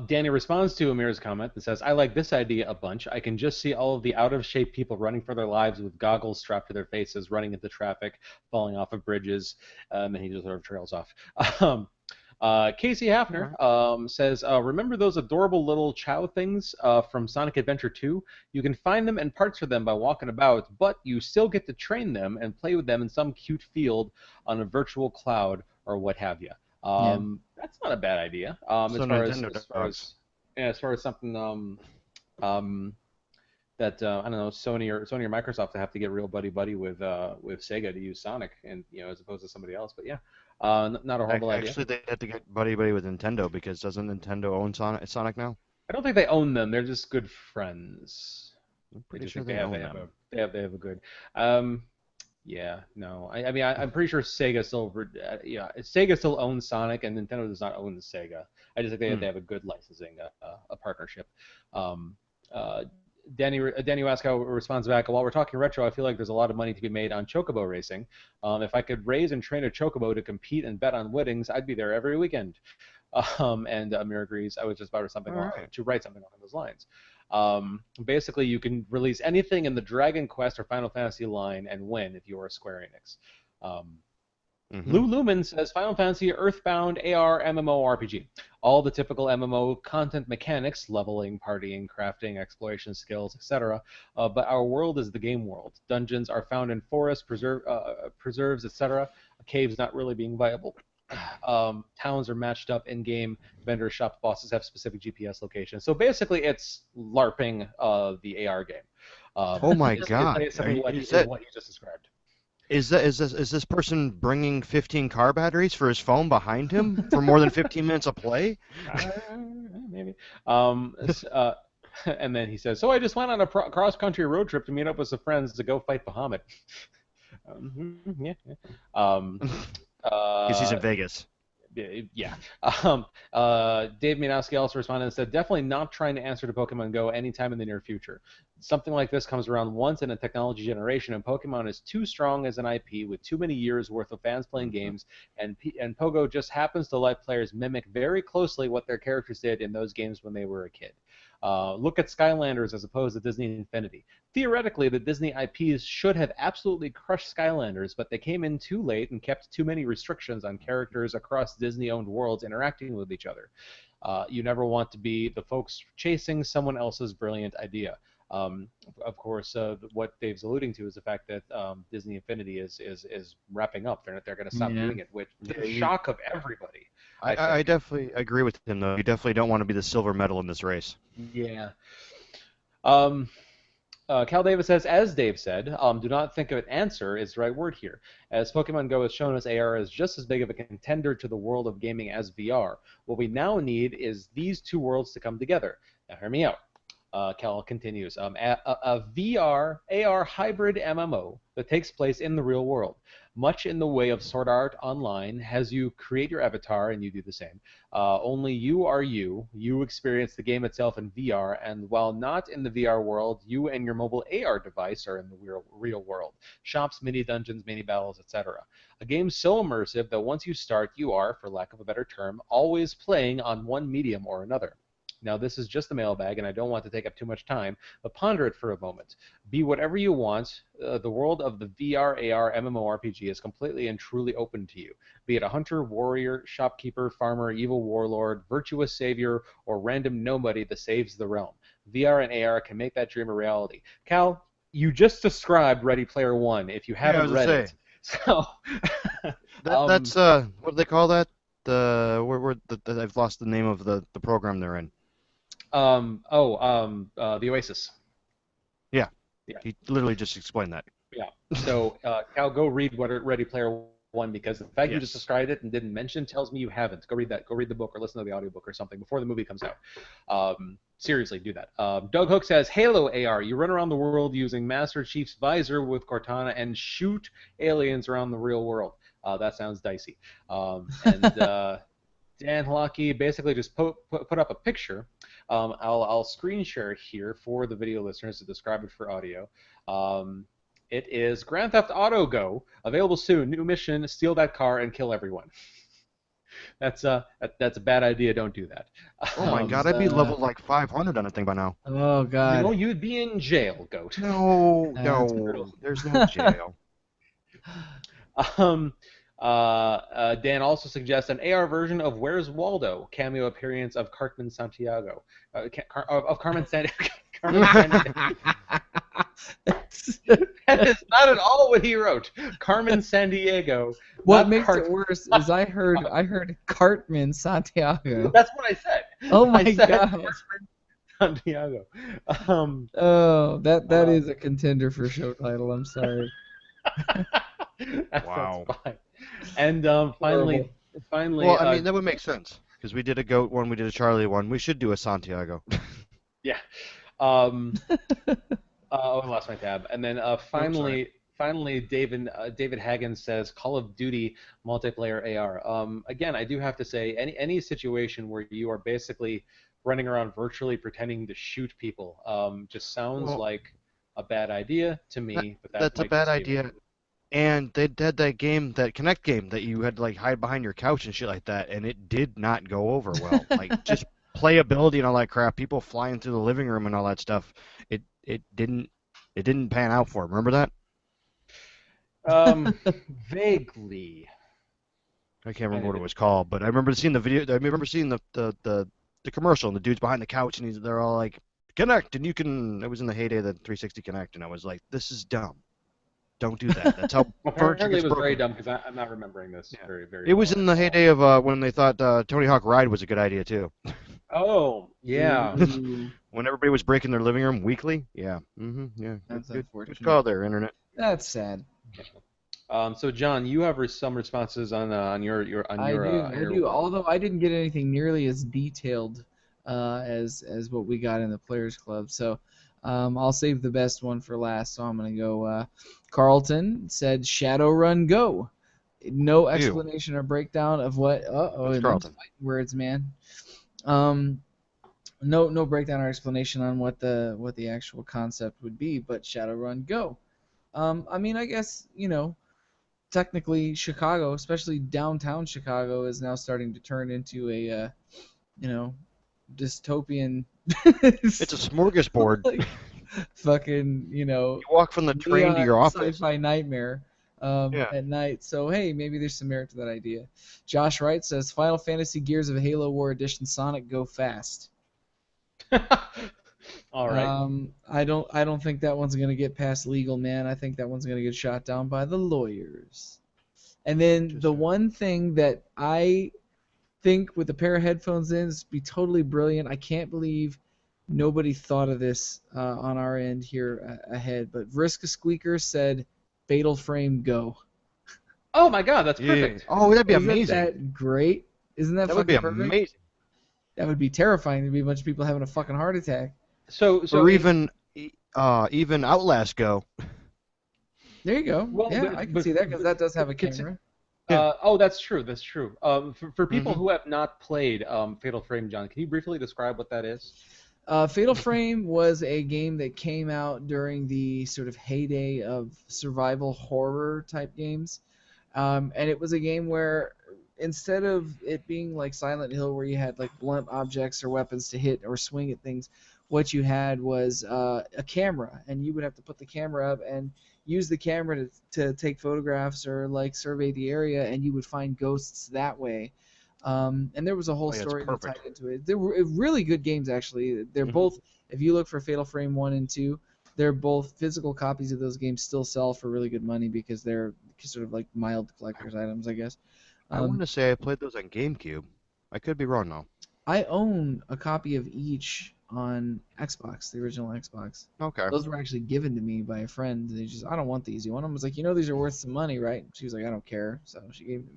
Danny responds to Amir's comment and says, I like this idea a bunch. I can just see all of the out-of-shape people running for their lives with goggles strapped to their faces, running into traffic, falling off of bridges, and then he just sort of trails off. Casey Hafner says, remember those adorable little Chow things from Sonic Adventure 2? You can find them and parts for them by walking about, but you still get to train them and play with them in some cute field on a virtual cloud or what have you. That's not a bad idea. As far as something that I don't know, Sony or Microsoft to have to get real buddy with Sega to use Sonic, and as opposed to somebody else. But yeah, not a horrible idea. Actually, they have to get buddy with Nintendo because doesn't Nintendo own Sonic now? I don't think they own them. They're just good friends. I'm pretty sure they own them. They have a good. Yeah, no. I mean, I'm pretty sure Sega still. Sega still owns Sonic, and Nintendo does not own the Sega. I just think they have a good licensing, a partnership. Danny Wascow responds back, while we're talking retro, I feel like there's a lot of money to be made on chocobo racing. If I could raise and train a chocobo to compete and bet on winnings, I'd be there every weekend. And Amir agrees. I was just about to write something along those lines. Basically, you can release anything in the Dragon Quest or Final Fantasy line and win if you are Square Enix. Lou Lumen says Final Fantasy Earthbound AR MMORPG. All the typical MMO content mechanics, leveling, partying, crafting, exploration skills, etc. But our world is the game world. Dungeons are found in forests, preserves, etc. Caves not really being viable. Towns are matched up in-game. Vendor shop bosses have specific GPS locations. So basically, it's LARPing the AR game. Oh my God! Is what you just described. Is this person bringing 15 car batteries for his phone behind him for more than 15 minutes of play? Maybe. And then he says, "So I just went on a cross-country road trip to meet up with some friends to go fight Bahamut." Yeah. Because he's in Vegas. Yeah. Dave Minowski also responded and said, definitely not trying to answer to Pokemon Go anytime in the near future. Something like this comes around once in a technology generation, and Pokemon is too strong as an IP with too many years worth of fans playing games, and Pogo just happens to let players mimic very closely what their characters did in those games when they were a kid. Look at Skylanders as opposed to Disney Infinity. Theoretically, the Disney IPs should have absolutely crushed Skylanders, but they came in too late and kept too many restrictions on characters across Disney-owned worlds interacting with each other. You never want to be the folks chasing someone else's brilliant idea. Of course, what Dave's alluding to is the fact that Disney Infinity is wrapping up. They're going to stop doing it, which to the shock of everybody. I definitely agree with him, though. You definitely don't want to be the silver medal in this race. Yeah. Cal Davis says, as Dave said, do not think of an answer is the right word here, as Pokemon Go has shown us AR is just as big of a contender to the world of gaming as VR. What we now need is these two worlds to come together. Now hear me out. Cal continues, a VR, AR hybrid MMO that takes place in the real world. Much in the way of Sword Art Online, has you create your avatar and you do the same. Only you are you. You experience the game itself in VR, and while not in the VR world, you and your mobile AR device are in the real world. Shops, mini dungeons, mini battles, etc. A game so immersive that once you start, you are, for lack of a better term, always playing on one medium or another. Now, this is just the mailbag, and I don't want to take up too much time, but ponder it for a moment. Be whatever you want. The world of the VR, AR, MMORPG is completely and truly open to you. Be it a hunter, warrior, shopkeeper, farmer, evil warlord, virtuous savior, or random nobody that saves the realm. VR and AR can make that dream a reality. Cal, you just described Ready Player One, if you haven't read it. So, that's, what do they call that? I've lost the name of the program they're in. The Oasis. Yeah. He literally just explained that. Yeah. So, Cal, go read Ready Player One, because the fact you just described it and didn't mention tells me you haven't. Go read that. Go read the book or listen to the audiobook or something before the movie comes out. Seriously, do that. Doug Hook says, Halo AR. You run around the world using Master Chief's visor with Cortana and shoot aliens around the real world. That sounds dicey. Dan Halaki basically just put up a picture. I'll screen share here for the video listeners to describe it for audio. It is Grand Theft Auto Go, available soon. New mission: steal that car and kill everyone. That's a bad idea. Don't do that. Oh my God, I'd be level like 500 on that thing by now. Oh God. No, you'd be in jail, Goat. No, there's no jail. Dan also suggests an AR version of Where's Waldo, cameo appearance of Cartman Santiago. Of Carmen Sandiego. That is not at all what he wrote. Carmen Sandiego. What makes it worse is I heard Cartman Santiago. That's what I said. Oh my God. Santiago. That is a contender for show title. I'm sorry. Wow. That's fine. And finally. Well, I mean, that would make sense, because we did a Goat one, we did a Charlie one. We should do a Santiago. Yeah. I lost my tab. And then finally, David Hagen says Call of Duty multiplayer AR. Again, I do have to say, any situation where you are basically running around virtually pretending to shoot people. Just sounds Well, like a bad idea to me, but that that's a might bad just be me. idea. And they had that game, that Connect game, that you had to like hide behind your couch and shit like that, and it did not go over well. Like just playability and all that crap, people flying through the living room and all that stuff. It didn't pan out for 'em. Remember that? Vaguely. I can't I remember what it did. was called, but I remember seeing the video. I remember seeing the commercial, and the dude's behind the couch, and they're all like, "Connect," and you can. It was in the heyday of the 360 Connect, and I was like, "This is dumb. Don't do that. That's how furniture Apparently, gets it was very broken." dumb because I'm not remembering this Yeah. very, very It was well in at the all. heyday of when they thought Tony Hawk Ride was a good idea too. Oh, yeah. Ooh, When everybody was breaking their living room weekly. Yeah. Yeah. that's Good unfortunate. call there, internet. That's sad. So John, you have some responses on your on I your do, on I your do. one. Although I didn't get anything nearly as detailed as what we got in the Players Club, so I'll save the best one for last. So I'm gonna go. Carlton said Shadowrun Go. No Ew. explanation or breakdown of what. That's Them's Carlton. fighting words, man. Um, no breakdown or explanation on what the actual concept would be, but Shadowrun Go. I mean, I guess technically Chicago, especially downtown Chicago, is now starting to turn into a you know dystopian It's a smorgasbord. like fucking You walk from the train to neon your office. sci-fi nightmare Yeah. at night. So hey, maybe there's some merit to that idea. Josh Wright says Final Fantasy Gears of Halo War Edition Sonic Go Fast. All right. I don't think that one's gonna get past legal, man. I think that one's gonna get shot down by the lawyers. And then the Interesting. one thing that I think with a pair of headphones in is be totally brilliant. I can't believe nobody thought of this on our end here ahead. But Vriska Squeaker said, "Fatal Frame Go." Oh my God, that's Yeah. perfect. Oh, that'd be Isn't amazing. that great? Isn't that That would be fucking perfect? amazing. That would be terrifying. There'd be a bunch of people having a fucking heart attack. So Or even Outlast Go. There you go. well, Yeah, I can see that because that does have a camera. Oh, that's true. That's true. For people Mhm. who have not played Fatal Frame, John, can you briefly describe what that is? Fatal Frame was a game that came out during the sort of heyday of survival horror type games. And it was a game where instead of it being like Silent Hill where you had like blunt objects or weapons to hit or swing at things, what you had was a camera, and you would have to put the camera up and use the camera to take photographs or like survey the area, and you would find ghosts that way. And there was a whole Oh, yeah, it's story that perfect. tied into it. They were really good games, actually. They're Mhm. both, if you look for Fatal Frame 1 and 2, they're both physical copies of those games still sell for really good money because they're sort of like mild collector's items, I guess. I want Um, to say I played those on GameCube. I could be wrong though. I own a copy of each on Xbox, the original Xbox. Okay. Those were actually given to me by a friend. They just, I don't want these. You want them? I was like, these are worth some money, right? She was like, I don't care. So she gave them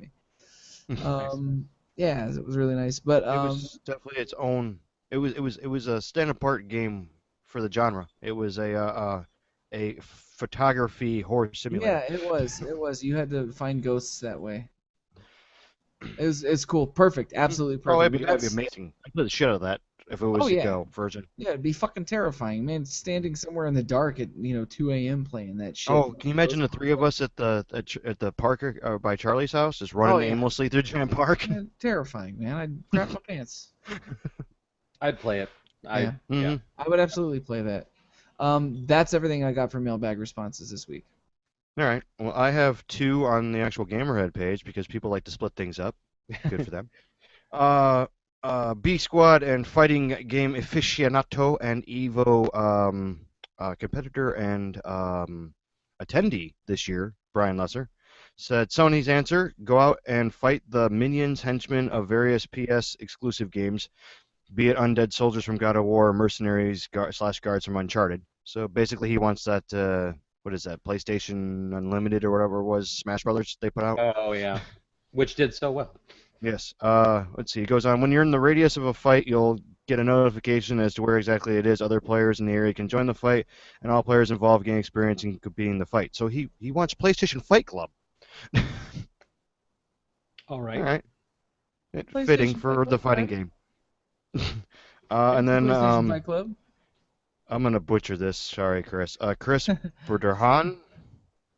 to me. Yeah, it was really nice. But It was definitely its own. It was a stand-apart game for the genre. It was a photography horror simulator. yeah, it was. It was. You had to find ghosts that way. It's cool. Perfect. Absolutely Oh, perfect. that'd be amazing. I'd play the shit out of that if it was Oh the yeah. Go version. Yeah, it'd be fucking terrifying, man. Standing somewhere in the dark at 2 a.m. playing that shit. Oh, can you imagine the three of us at the park by Charlie's house, just running Oh, yeah. aimlessly through Giant Park? Yeah, terrifying, man. I'd crap my pants. I'd play it. Yeah. Mhm. I would absolutely play that. That's everything I got for mailbag responses this week. All right. Well, I have two on the actual Gamerhead page because people like to split things up. Good for them. B Squad and fighting game aficionado and Evo competitor and attendee this year, Brian Lesser, said Sony's answer: go out and fight the minions, henchmen of various PS exclusive games, be it undead soldiers from God of War, or mercenaries / guards from Uncharted. So basically, he wants that. What is that? PlayStation Unlimited or whatever it was, Smash Brothers they put out. Oh yeah, which did so well. Yes. Let's see. It goes on. When you're in the radius of a fight, you'll get a notification as to where exactly it is. Other players in the area can join the fight, and all players involved gain experience in competing the fight. So he wants PlayStation Fight Club. All right. All right. PlayStation Fitting Fight for Club, the fighting okay. game. And then PlayStation Fight Club. I'm gonna butcher this. Sorry, Chris. Chris Berdohan.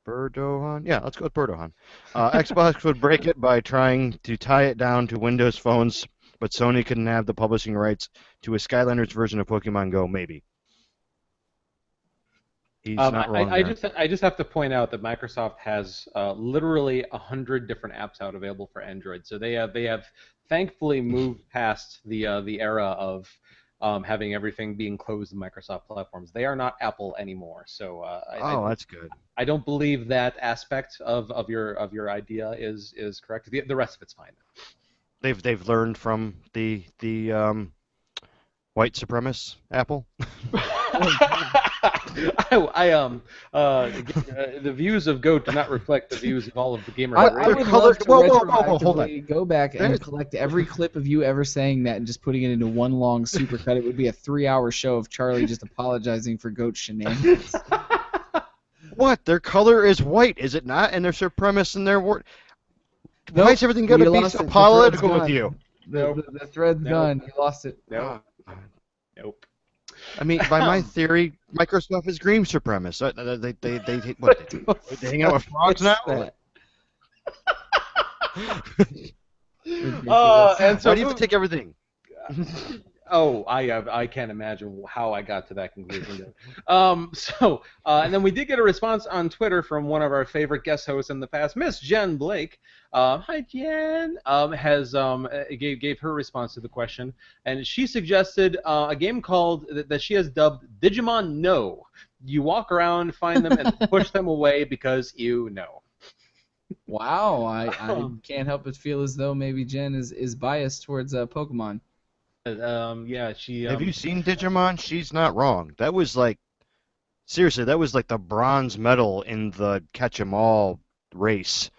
Berdohan? Yeah, let's go with Berdohan. Xbox would break it by trying to tie it down to Windows phones, but Sony couldn't have the publishing rights to a Skylanders version of Pokemon Go, maybe. He's not wrong there. I just have to point out that Microsoft has literally 100 different apps out available for Android. So they have thankfully moved past the era of having everything being closed in Microsoft platforms. They are not Apple anymore. So That's good. I don't believe that aspect of your idea is correct. The rest of it's fine. They've learned from the white supremacist Apple. The views of Goat do not reflect the views of all of the Gamerhead. I would love to retroactively go back and collect every clip of you ever saying that and just putting it into one long supercut. It would be a 3-hour show of Charlie just apologizing for Goat shenanigans. What? Their color is white, is it not? And they're supremacists in their word. Why is everything going to be so political with you? The thread's gone. You lost it. Nope. I mean, by my theory, Microsoft is green supremacists. They hang out with frogs now? And so why do you have to take everything? Oh, I can't imagine how I got to that conclusion. And then we did get a response on Twitter from one of our favorite guest hosts in the past, Miss Jen Blake. Hi, Jen. Gave her response to the question, and she suggested a game called that she has dubbed Digimon No. You walk around, find them, and push them away because you know. Wow, I can't help but feel as though maybe Jen is biased towards Pokemon. Yeah, she. Have you seen Digimon? She's not wrong. That was seriously, that was like the bronze medal in the catch 'em all race.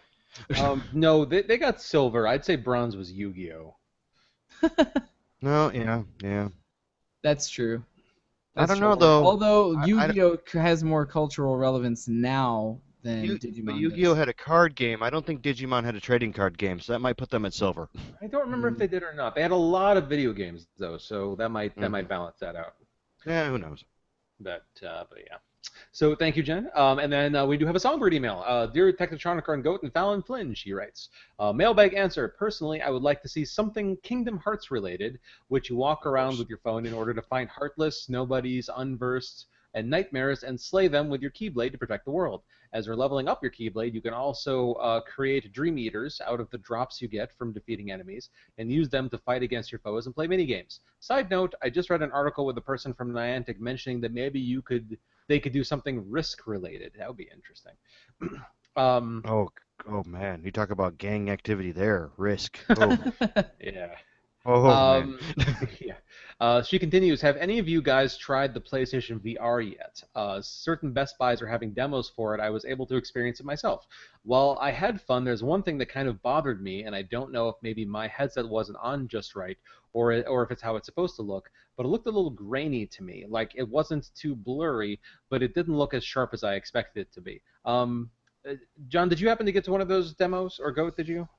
No, they got silver. I'd say bronze was Yu-Gi-Oh. No, yeah. That's true. I don't know though. Although Yu-Gi-Oh has more cultural relevance now than Digimon. But Yu-Gi-Oh had a card game. I don't think Digimon had a trading card game, so that might put them at silver. I don't remember if they did or not. They had a lot of video games though, so that might balance that out. Yeah, who knows? But yeah. So thank you, Jen. And then we do have a Songbird email. Dear Technotronica and Goat and Fallon Flynn, she writes, mailbag answer. Personally, I would like to see something Kingdom Hearts related, which you walk around with your phone in order to find Heartless, Nobodies, Unversed, and Nightmares and slay them with your Keyblade to protect the world. As you're leveling up your Keyblade, you can also create Dream Eaters out of the drops you get from defeating enemies and use them to fight against your foes and play minigames. Side note, I just read an article with a person from Niantic mentioning that maybe they could do something Risk-related. That would be interesting. Oh man, you talk about gang activity there. Risk. Oh. Yeah. Oh, man. Yeah. She continues, have any of you guys tried the PlayStation VR yet? Certain Best Buys are having demos for it. I was able to experience it myself. While I had fun, there's one thing that kind of bothered me, and I don't know if maybe my headset wasn't on just right, or if it's how it's supposed to look, but it looked a little grainy to me. Like, it wasn't too blurry, but it didn't look as sharp as I expected it to be. John, did you happen to get to one of those demos, or Goat, did you?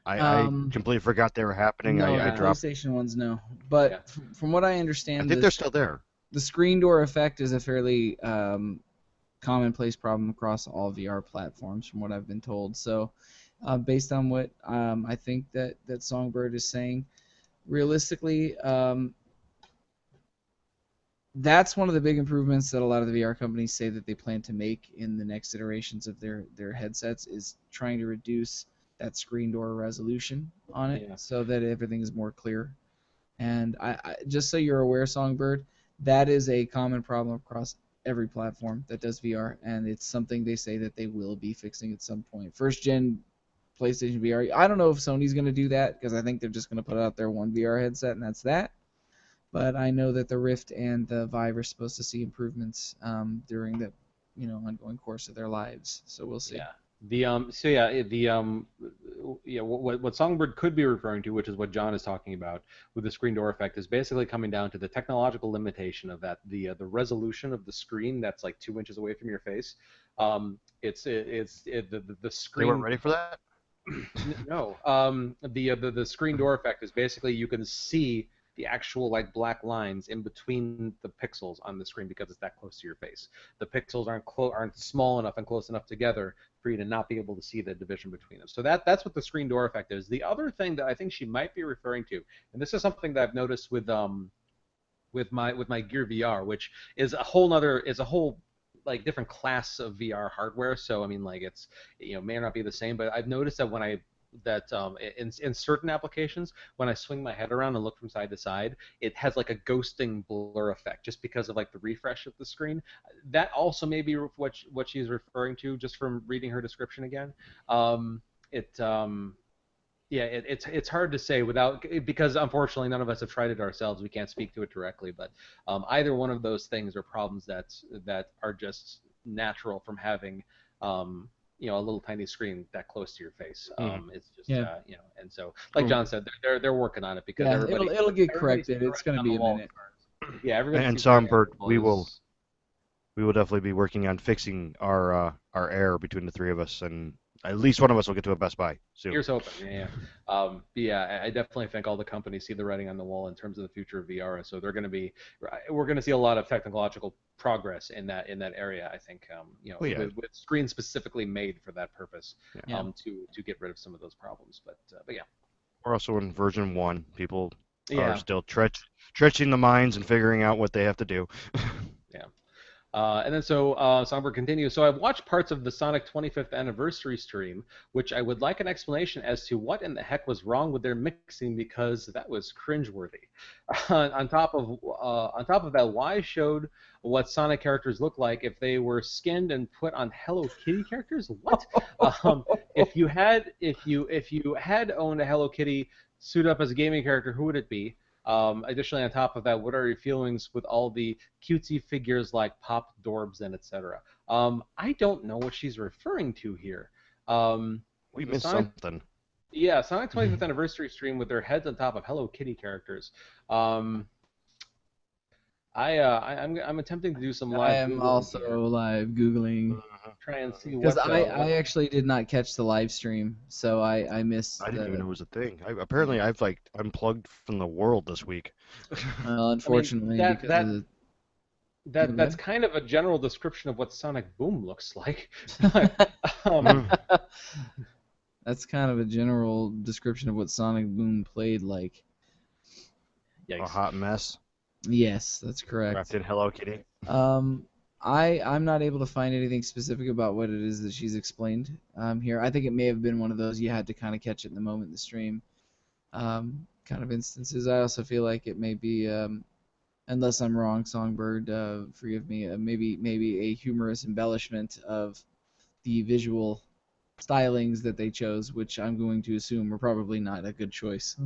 I completely forgot they were happening. No, I dropped. PlayStation ones, no. But Yeah. from what I understand, I think they're still there. The screen door effect is a fairly commonplace problem across all VR platforms, from what I've been told. So, based on what I think that Songbird is saying, realistically, that's one of the big improvements that a lot of the VR companies say that they plan to make in the next iterations of their headsets, is trying to reduce that screen door resolution on it, so that everything is more clear. And I just so you're aware, Songbird, that is a common problem across every platform that does VR, and it's something they say that they will be fixing at some point. First gen PlayStation VR, I don't know if Sony's going to do that, because I think they're just going to put out their one VR headset and that's that. But I know that the Rift and the Vive are supposed to see improvements during the ongoing course of their lives. So we'll see. Yeah. What Songbird could be referring to, which is what John is talking about with the screen door effect, is basically coming down to the technological limitation of that, the resolution of the screen that's like 2 inches away from your face. The screen. They weren't ready for that? No. The screen door effect is basically you can see the actual like black lines in between the pixels on the screen because it's that close to your face. The pixels aren't small enough and close enough together for you to not be able to see the division between them. So that's what the screen door effect is. The other thing that I think she might be referring to, and this is something that I've noticed with my Gear VR, which is a whole like different class of VR hardware. So I mean, like it's may not be the same, but I've noticed that in certain applications, when I swing my head around and look from side to side, it has like a ghosting blur effect just because of like the refresh of the screen. That also may be what she's referring to, just from reading her description again. It Yeah, it's hard to say because unfortunately none of us have tried it ourselves. We can't speak to it directly, but either one of those things are problems that are just natural from having a little tiny screen that close to your face. It's just and so like John said, they're working on it because it'll get corrected. It's going to be a minute. Yeah, everybody. And Songbird, we will definitely be working on fixing our error between the three of us, and at least one of us will get to a Best Buy soon. Here's hoping. Yeah. I definitely think all the companies see the writing on the wall in terms of the future of VR, so we're going to see a lot of technological progress in that area. I think with screens specifically made for that purpose, to get rid of some of those problems. But yeah. We're also in version 1. People are still stretching the minds and figuring out what they have to do. Yeah. And then Songbird continues. So I've watched parts of the Sonic 25th anniversary stream, which I would like an explanation as to what in the heck was wrong with their mixing, because that was cringeworthy. On top of that, why showed what Sonic characters look like if they were skinned and put on Hello Kitty characters? What? If you had owned a Hello Kitty suit up as a gaming character, who would it be? Additionally, on top of that, what are your feelings with all the cutesy figures like Pop, Dorbs, and etc.? I don't know what she's referring to here. We missed something. Yeah, Sonic 25th anniversary stream with their heads on top of Hello Kitty characters. I'm attempting to do some live. I am also live Googling. Try and see because I actually did not catch the live stream, so I missed. I didn't even know it was a thing. Apparently, I've like unplugged from the world this week. Well, unfortunately, that's kind of a general description of what Sonic Boom looks like. That's kind of a general description of what Sonic Boom played like. Yikes. A hot mess. Yes, that's correct. Wrapped in Hello Kitty. I'm not able to find anything specific about what it is that she's explained here. I think it may have been one of those you had to kind of catch it in the moment in the stream kind of instances. I also feel like it may be, unless I'm wrong, Songbird, forgive me, maybe a humorous embellishment of the visual stylings that they chose, which I'm going to assume were probably not a good choice.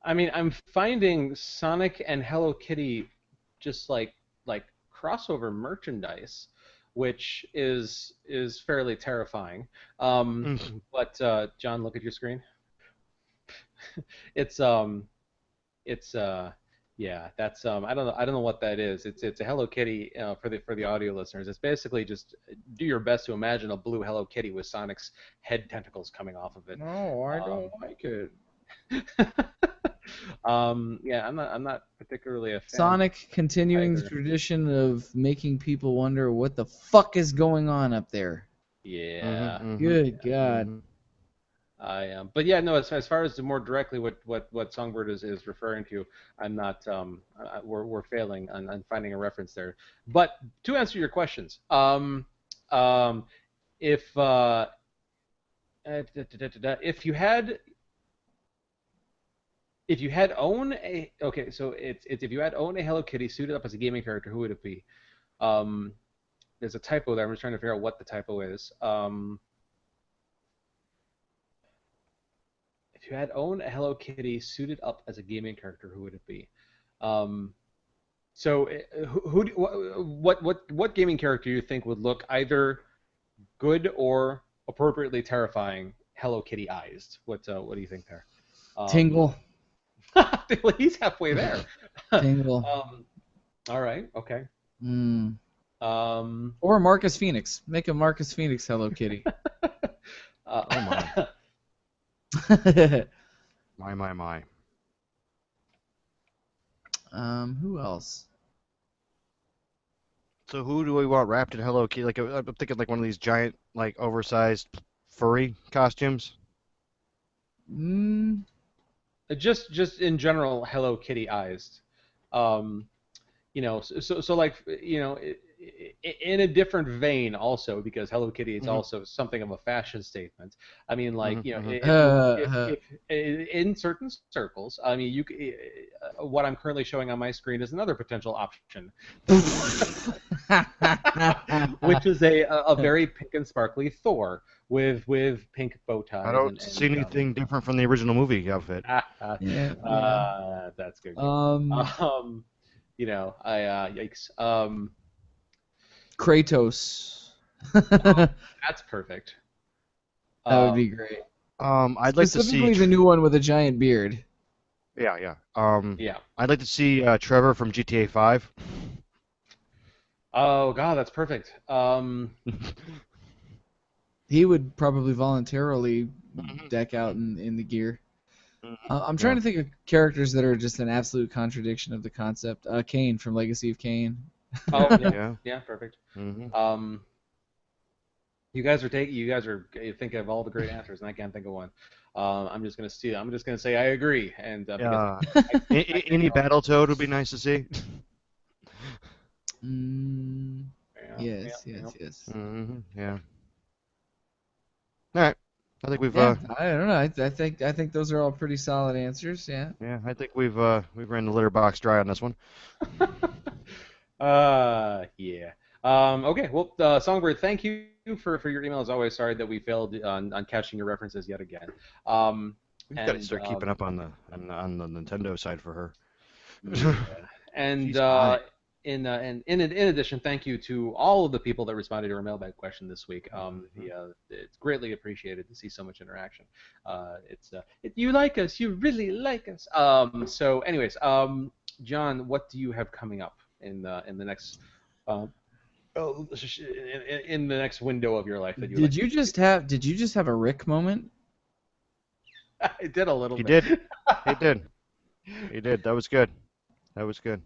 I mean, I'm finding Sonic and Hello Kitty just like crossover merchandise, which is fairly terrifying. But John, look at your screen. It's yeah, that's I don't know what that is. It's a Hello Kitty for the audio listeners. It's basically just do your best to imagine a blue Hello Kitty with Sonic's head tentacles coming off of it. No, I don't like it. Yeah, I'm not particularly a fan. Sonic continuing the tradition of making people wonder what the fuck is going on up there. Yeah. Good God. But yeah, no. As far as more directly what Songbird is referring to, I'm not. We're failing on finding a reference there. But to answer your questions, if you had owned a Hello Kitty suited up as a gaming character, who would it be? There's a typo there. I'm just trying to figure out what the typo is. If you had owned a Hello Kitty suited up as a gaming character, who would it be? What gaming character do you think would look either good or appropriately terrifying Hello Kitty-ized? What do you think there? Tingle. Well, he's halfway there. Tingle. All right. Okay. Or Marcus Phoenix. Make a Marcus Phoenix Hello Kitty. Oh my. My. Who else? So who do we want wrapped in Hello Kitty? Like I'm thinking like one of these giant, like oversized furry costumes. Mm, Just in general, Hello Kitty eyes. Um, so like in a different vein also because Hello Kitty is Hmm. also something of a fashion statement. I mean, like Hmm. if in certain circles, I mean, what I'm currently showing on my screen is another potential option, which is a very pink and sparkly Thor with pink bow I ties don't see anything different from the original movie outfit. yeah, yeah. that's good. Um, Yikes. Kratos. Oh, That that's perfect. would Um, be great. I'd like to see. Specifically, the new one with a giant beard. Yeah, yeah. yeah. I'd like to see Trevor from GTA 5. Oh God, that's perfect. He would probably voluntarily Mhm, deck out mhm, in the gear. mhm. I'm trying Yeah. to think of characters that are just an absolute contradiction of the concept. Kane from Legacy of Kane. Oh Yeah, yeah, yeah. yeah, perfect. Hmm. Um, you guys are thinking of all the great answers, and I can't think of one. I'm just gonna steal. I'm just gonna say I agree, and because I think Any Battletoad would be nice to see. Mm, yeah, yeah, yes, yeah. yes, yes. Yeah. All right. I think we've Yeah, I don't know. I think those are all pretty solid answers. Yeah. yeah, I think we've ran the litter box dry on this one. Yeah. Okay. Well, Songbird, thank you for your email as always. Sorry that we failed on catching your references yet again. Um, We've got to and start keeping up on the Nintendo side for Yeah. her. And She's on it. in addition, thank you to all of the people that responded to our mailbag question this week. Mhm. It's greatly appreciated to see so much interaction. You like us, you really like us. Anyways, John, what do you have coming up in the next um, in the next window of your life that you would like Did to you contribute? just have Did you just have a Rick moment? I did a little He bit. did. He did. He did. That was good. That was good.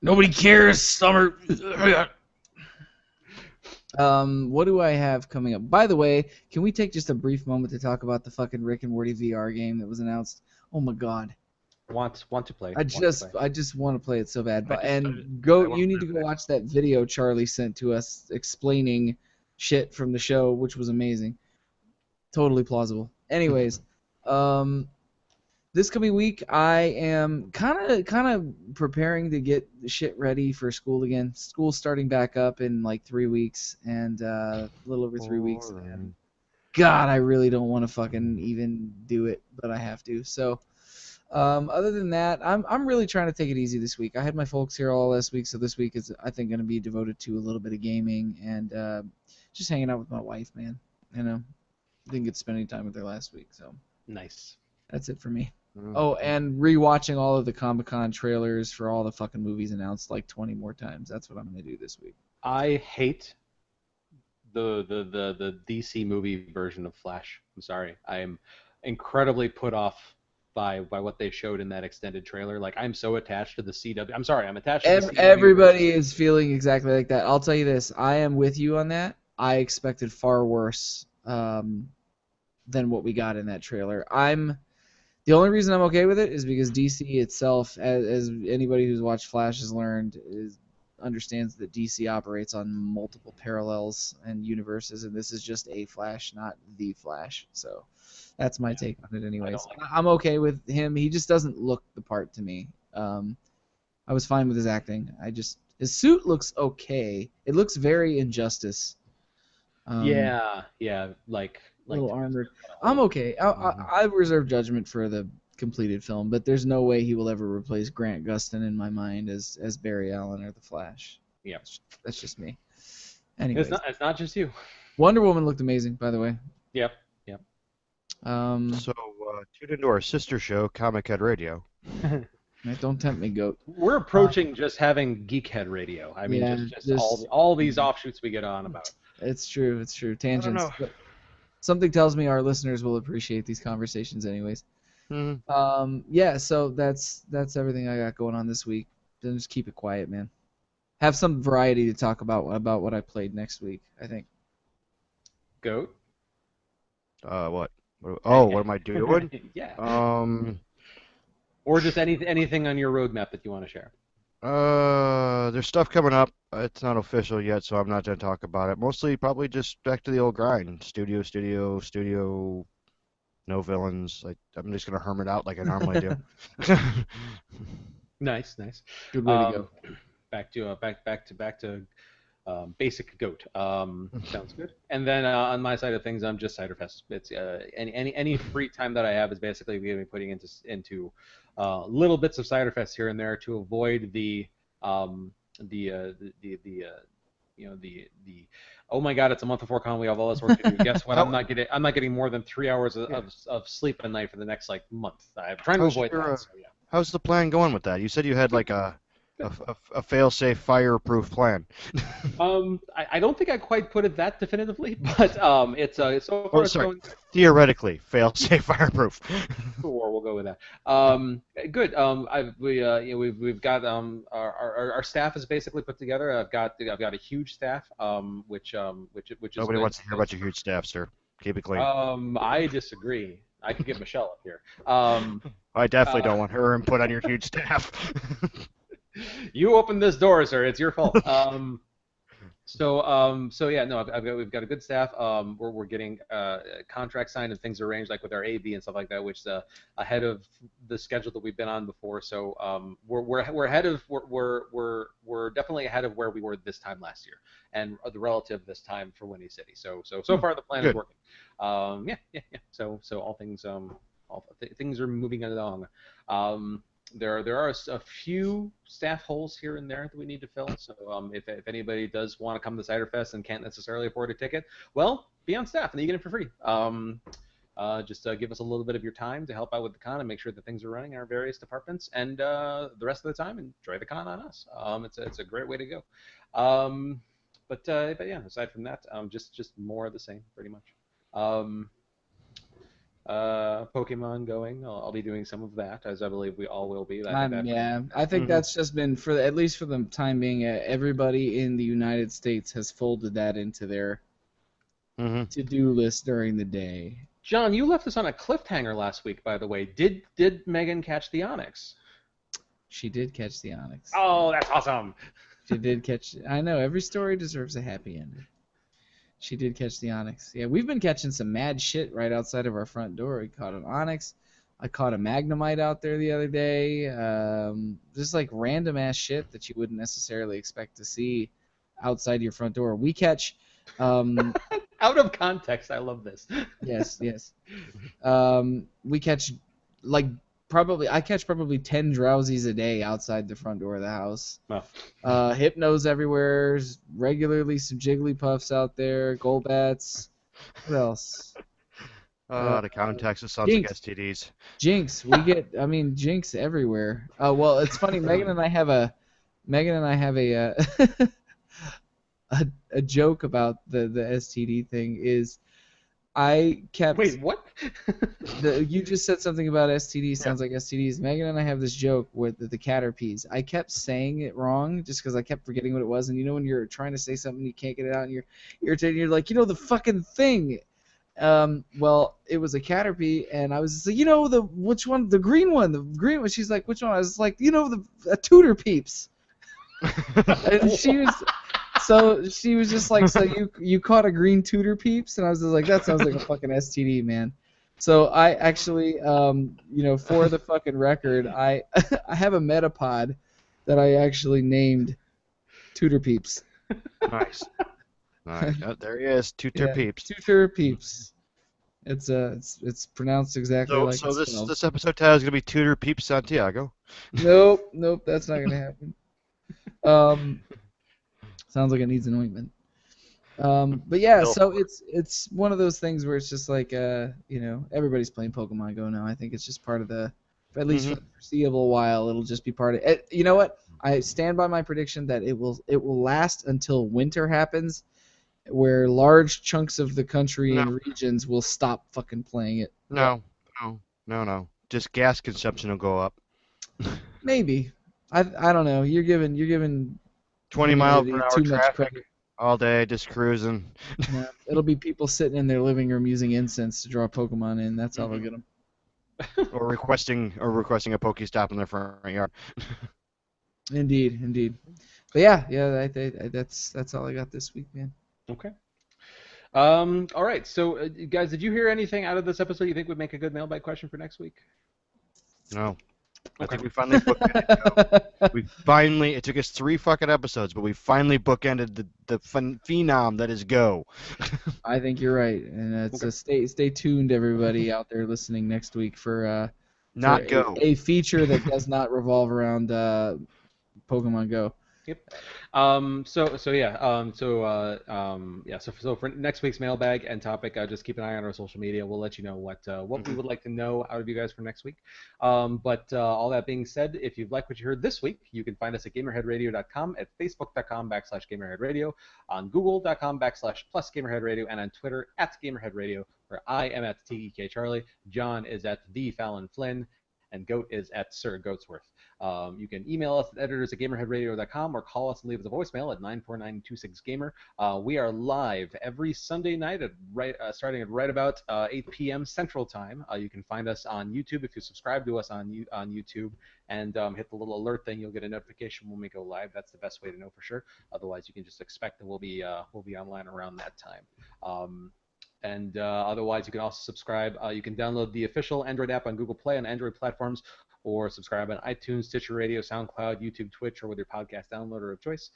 Nobody cares, Summer. What do I have coming up? By the way, can we take just a brief moment to talk about the fucking Rick and Morty VR game that was announced? Oh my god. Want to play? I Want to just play? I just want to play it so bad. I But just go I want you to need to go watch that video Charlie sent to us explaining shit from the show, which was amazing. Totally plausible. Anyways, um this coming week I am kind of preparing to get shit ready for school again. School's starting back up in like 3 weeks and a little over 3 weeks, and boring. God, I really don't want to fucking even do it, but I have to. So other than that, I'm really trying to take it easy this week. I had my folks here all last week, so this week is I think going to be devoted to a little bit of gaming and just hanging out with my wife, man. You know, didn't get to spend any time with her last week, so Nice. that's it for me. Mhm. Oh, and rewatching all of the Comic-Con trailers for all the fucking movies announced like 20 more times. That's what I'm going to do this week. I hate the DC movie version of Flash. I'm sorry. I am incredibly put off by what they showed in that extended trailer. Like I'm so attached to the CW. I'm sorry. I'm attached to the CW version. Everybody is feeling exactly like that. I'll tell you this. I am with you on that. I expected far worse than what we got in that trailer. The only reason I'm okay with it is because DC itself, as anybody who's watched Flash has learned, understands that DC operates on multiple parallels and universes, and this is just a Flash, not the Flash. So that's my take on it, I anyways. don't like I'm okay with him. He just doesn't look the part to me. I was fine with his acting. His suit looks okay. It looks very Injustice. Um, Yeah, yeah, a little to armored. kind of I'm hold. okay. Mhm. I reserve judgment for the completed film, but there's no way he will ever replace Grant Gustin in my mind as Barry Allen or the Flash. Yeah, That's just me. Anyways, it's not just you. Wonder Woman looked amazing, by the way. Yep, yep. Um, So tune into our sister show, Comic Head Radio. don't tempt me, goat. We're approaching just having Geekhead Radio. I mean, Yeah, just just all these offshoots we get on about. it's true. It's true. I don't Tangents. know. But something tells me our listeners will appreciate these conversations, anyways. Mhm. Yeah. So that's everything I got going on this week. then just keep it quiet, man. Have some variety to talk about what I played next week, I think. Goat. What? Oh, what am I doing? Yeah. Um, Or just anything on your roadmap that you want to share. there's stuff coming up. It's not official yet, so I'm not gonna talk about it. Mostly, probably just back to the old grind. Studio. No villains. I'm just gonna hermit out like I normally do. Nice. Good way to go. Back to basic goat. Sounds good. And then on my side of things, I'm just Ciderfest. It's any free time that I have is basically going to be putting into little bits of Ciderfest here and there to avoid the oh my god, it's a month before con, we have all this work to do. Guess what? I'm not getting more than 3 hours of sleep a night for the next month. I'm trying to avoid that. So, yeah. How's the plan going with that? You said you had like a fail-safe, fireproof plan. I don't think I quite put it that definitively, but it's so far it's going. Theoretically, fail-safe, fireproof. Sure, we'll go with that. Good. We've got our staff is basically put together. I've got a huge staff, which is Nobody good. wants to hear about your huge staff, sir. Keep it clean. I disagree. I could get Michelle up here. I definitely don't want her input on your huge staff. You opened this door, sir. It's your fault. So yeah, no, we've got a good staff. We're getting contracts signed and things arranged, like with our AV and stuff like that, which is ahead of the schedule that we've been on before. So we're ahead of we're definitely ahead of where we were this time last year, and the relative this time for Windy City. So far the plan is working. Yeah. So all things things are moving along. There are a few staff holes here and there that we need to fill. So if anybody does want to come to Ciderfest and can't necessarily afford a ticket, well, be on staff and you get it for free. Just give us a little bit of your time to help out with the con and make sure that things are running in our various departments. And the rest of the time, enjoy the con on us. It's a great way to go. But yeah, aside from that, just more of the same, pretty much. Pokemon going. I'll be doing some of that, as I believe we all will be. I think that's just been at least for the time being. Everybody in the United States has folded that into their to-do list during the day. John, you left us on a cliffhanger last week, by the way. Did Megan catch the Onyx? She did catch the Onyx. Oh, that's awesome. She did catch. I know every story deserves a happy ending. She did catch the Onyx. Yeah, we've been catching some mad shit right outside of our front door. We caught an Onyx. I caught a Magnemite out there the other day. Just like random ass shit that you wouldn't necessarily expect to see outside your front door. We catch. Out of context, I love this. Yes. We catch I catch probably 10 drowsies a day outside the front door of the house. Oh. Hypnos everywhere, regularly some Jigglypuffs out there, Golbats. What else? The context sounds like STDs. Jinx, we get Jinx everywhere. Well, it's funny. Megan and I have a a joke about the STD thing. Is I kept. Wait, what? You just said something about STDs. Sounds like STDs. Megan and I have this joke with the Caterpies. I kept saying it wrong just because I kept forgetting what it was. And you know when you're trying to say something and you can't get it out and you're irritated, you're like, the fucking thing. Well, it was a Caterpie, and I was just like, which one? The green one. The green one. She's like, which one? I was like, a Tooter Peeps. And she was. So she was just like, so you caught a green Tooter Peeps? And I was just like, that sounds like a fucking STD, man. So I actually, for the fucking record, I have a Metapod that I actually named Tooter Peeps. Nice. Oh, there he is, Tooter Peeps. Tooter Peeps. It's pronounced exactly like so this episode title is gonna be Tooter Peeps Santiago. Nope, that's not gonna happen. Sounds like it needs an ointment. But yeah, so it's one of those things where it's just like everybody's playing Pokemon Go now. I think it's just part of at least for the foreseeable while, it'll just be part of it. You know what? I stand by my prediction that it will last until winter happens, where large chunks of the country and regions will stop fucking playing it. No. Just gas consumption will go up. Maybe. I don't know. You're giving 20 mile per humanity hour too much traffic credit. all day, just cruising. No, it'll be people sitting in their living room using incense to draw Pokemon in. That's how they'll get them. Or requesting a Pokestop in their front yard. Indeed. But yeah, that's all I got this week, man. Okay. All right. So, guys, did you hear anything out of this episode you think would make a good mailbag question for next week? No. I Okay. think we finally bookended Go. It took us 3 fucking episodes, but we finally bookended the phenom that is Go. I think you're right, and it's stay tuned, everybody out there listening next week for Not Go. a feature that does not revolve around Pokemon Go. Yep. So for next week's mailbag and topic, just keep an eye on our social media. We'll let you know what we would like to know out of you guys for next week. But all that being said, if you've liked what you heard this week, you can find us at gamerheadradio.com, at facebook.com/gamerheadradio, on google.com/+gamerheadradio, and on Twitter @gamerheadradio, where I am at TEK Charlie, John is at the Fallon Flynn, and Goat is at Sir Goatsworth. You can email us at editors@gamerheadradio.com or call us and leave us a voicemail at 94926gamer. We are live every Sunday night starting at right about 8 p.m. Central Time. You can find us on YouTube if you subscribe to us on YouTube and hit the little alert thing. You'll get a notification when we go live. That's the best way to know for sure. Otherwise, you can just expect that we'll be online around that time. And otherwise, you can also subscribe. You can download the official Android app on Google Play on Android platforms, or subscribe on iTunes, Stitcher Radio, SoundCloud, YouTube, Twitch, or with your podcast downloader of choice.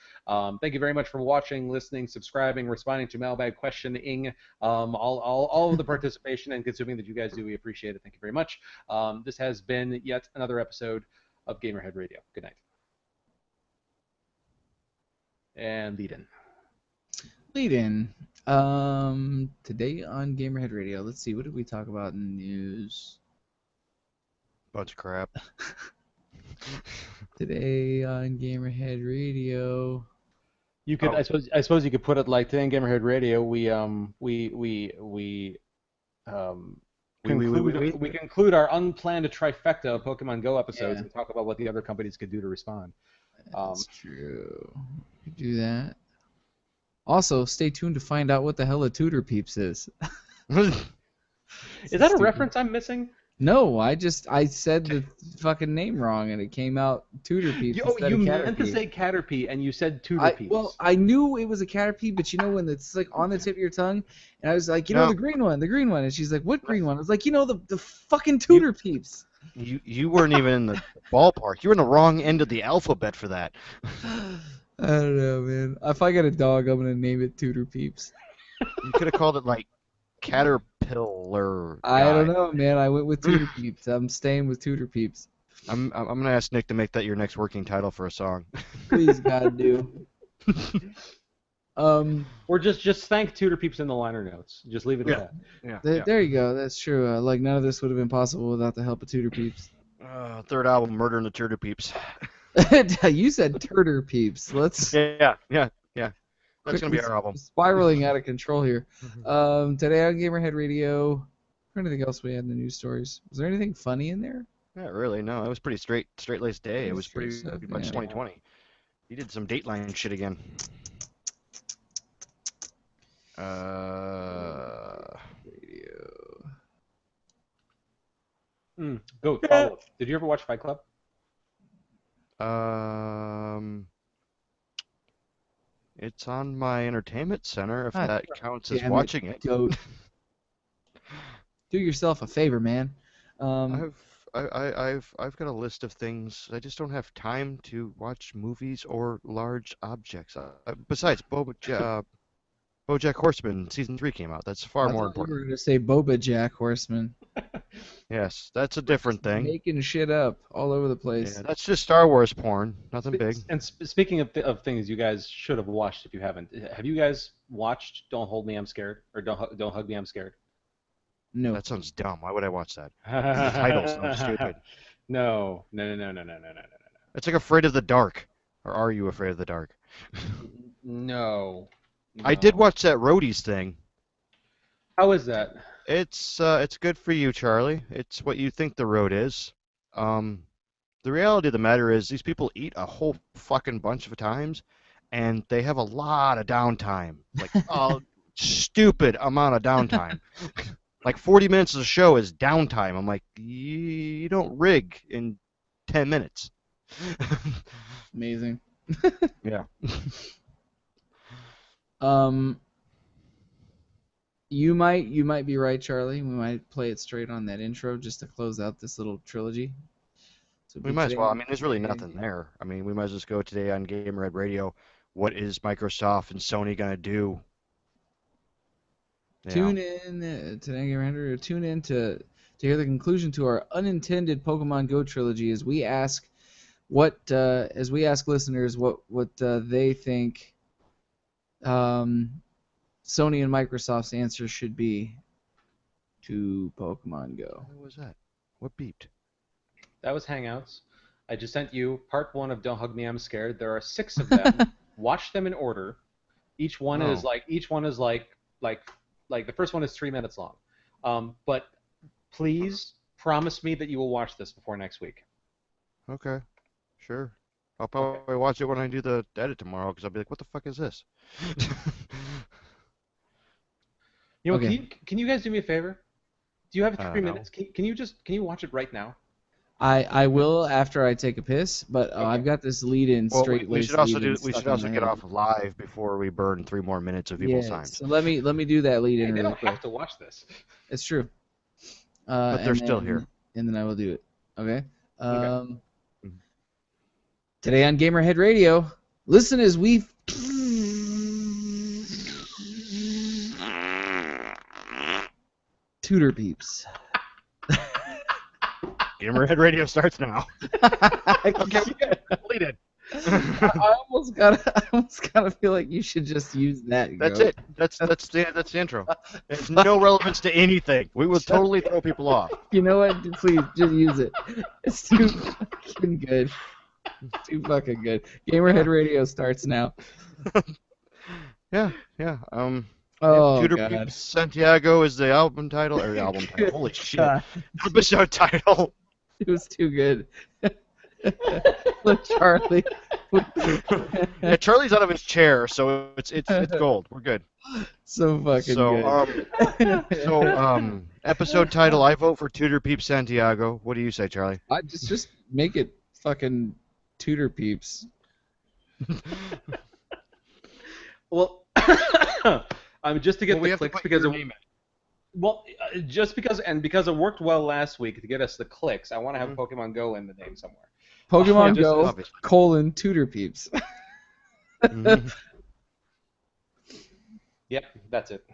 Thank you very much for watching, listening, subscribing, responding to mailbag questioning, all of the participation and consuming that you guys do. We appreciate it. Thank you very much. This has been yet another episode of Gamerhead Radio. Good night. And lead in. Today on Gamerhead Radio, let's see, what did we talk about in the news? Bunch of crap. Today on Gamerhead Radio, You could, I suppose you could put it like today on Gamerhead Radio. We conclude our unplanned trifecta of Pokemon Go episodes and talk about what the other companies could do to respond. That's true. We could do that. Also, stay tuned to find out what the hell a Tooter Peeps is. Is that a reference I'm missing? No, I said the fucking name wrong and it came out Tooter Peeps. You meant to say Caterpie and you said Tooter Peeps. Well, I knew it was a Caterpie, but you know when it's like on the tip of your tongue, and I was like, the green one, and she's like, what green one? I was like, the fucking Tooter Peeps. You weren't even in the ballpark. You were in the wrong end of the alphabet for that. I don't know, man. If I get a dog, I'm gonna name it Tooter Peeps. You could have called it like Caterpillar. I don't know, man. I went with Tooter Peeps. I'm staying with Tooter Peeps. I'm gonna ask Nick to make that your next working title for a song. Please, God, do. Or just thank Tooter Peeps in the liner notes. Just leave it at that. There you go. That's true. Like none of this would have been possible without the help of Tooter Peeps. Third album, Murder in the Tooter Peeps. You said Turter Peeps. Let's. Yeah. That's gonna be our album. Spiraling out of control here. Today on Gamerhead Radio. Anything else we had in the news stories? Was there anything funny in there? Not really. No, it was pretty straight-laced day. It was pretty stuff, much 2020. You did some Dateline shit again. Radio. Go follow up. Did you ever watch Fight Club? It's on my entertainment center if that counts as watching it. Do yourself a favor, man. I've got a list of things. I just don't have time to watch movies or large objects. Besides, BoJack Horseman season 3 came out. That's far more important. You were going to say Boba Jack Horseman. Yes, that's a different thing. Making shit up all over the place. Yeah, that's just Star Wars porn. Nothing big. And speaking of things you guys should have watched if you haven't, have you guys watched Don't Hold Me, I'm Scared? Or Don't Hug Me, I'm Scared? No. That sounds dumb. Why would I watch that? The title sounds stupid. No. It's like Afraid of the Dark. Or Are You Afraid of the Dark? No. I did watch that Roadies thing. How is that? It's good for you, Charlie. It's what you think the road is. The the reality of the matter is these people eat a whole fucking bunch of times, and they have a lot of downtime, like a stupid amount of downtime. Like 40 minutes of the show is downtime. I'm like, you don't rig in 10 minutes. Amazing. Yeah. You might be right, Charlie. We might play it straight on that intro just to close out this little trilogy. So We might as well. I mean, there's really nothing there. I mean, we might as well just go today on Gamerhead Radio. What is Microsoft and Sony gonna do? Tune in today, Gamerhead. Tune in to hear the conclusion to our unintended Pokemon Go trilogy as we ask listeners what they think Sony and Microsoft's answer should be to Pokemon Go. What was that? What beeped? That was Hangouts. I just sent you part 1 of Don't Hug Me, I'm Scared. There are 6 of them. Watch them in order. Each one is like the first one is 3 minutes long. But please promise me that you will watch this before next week. Okay, sure. I'll probably watch it when I do the edit tomorrow because I'll be like, what the fuck is this? You know, Okay. can you guys do me a favor? Do you have 3 No. minutes? Can you watch it right now? I will after I take a piss, but I've got this lead-in Well, straight. we should also get off live before we burn 3 more minutes of people's time. So let me do that lead-in. Hey, they really don't quick. have to watch this. It's true. But they're still here. And then I will do it. Okay. Okay. Today on Gamerhead Radio, listen as we Tooter Peeps. Gamerhead Radio starts now. Okay, Lead it. I almost gotta feel like you should just use that. That's Go. it. That's the intro. It's no relevance to anything. We will totally throw people off. You know what? Please, just use it. It's too fucking good. Too fucking good. Gamerhead Radio starts now. Yeah. Oh, Tooter God. Peeps Santiago is the album title. Holy shit. God. Episode title. It was too good. Look, Charlie. Yeah, Charlie's out of his chair, so it's gold. We're good. So fucking good. Episode title, I vote for Tooter Peeps Santiago. What do you say, Charlie? I just make it fucking Tooter Peeps. Well, just to get the clicks because because it worked well last week to get us the clicks. I want to have Pokemon Go in the name somewhere. Pokemon Go obviously. Tooter Peeps. Mm-hmm. Yep, that's it.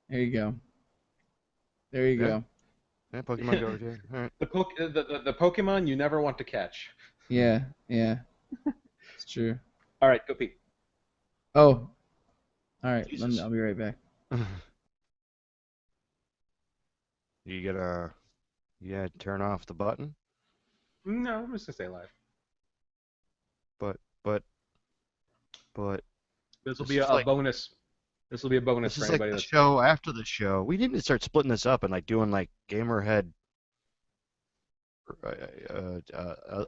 There you go. There you go. Yeah, Pokemon Go. Yeah. All right. The Pokemon you never want to catch. Yeah. It's true. All right, go Pete. Oh. All right. Jesus. I'll be right back. You gotta turn off the button. No, I'm just gonna stay live. But This will be a bonus. This will be a bonus this for is anybody like the show after the show. We need to start splitting this up and like doing like Gamerhead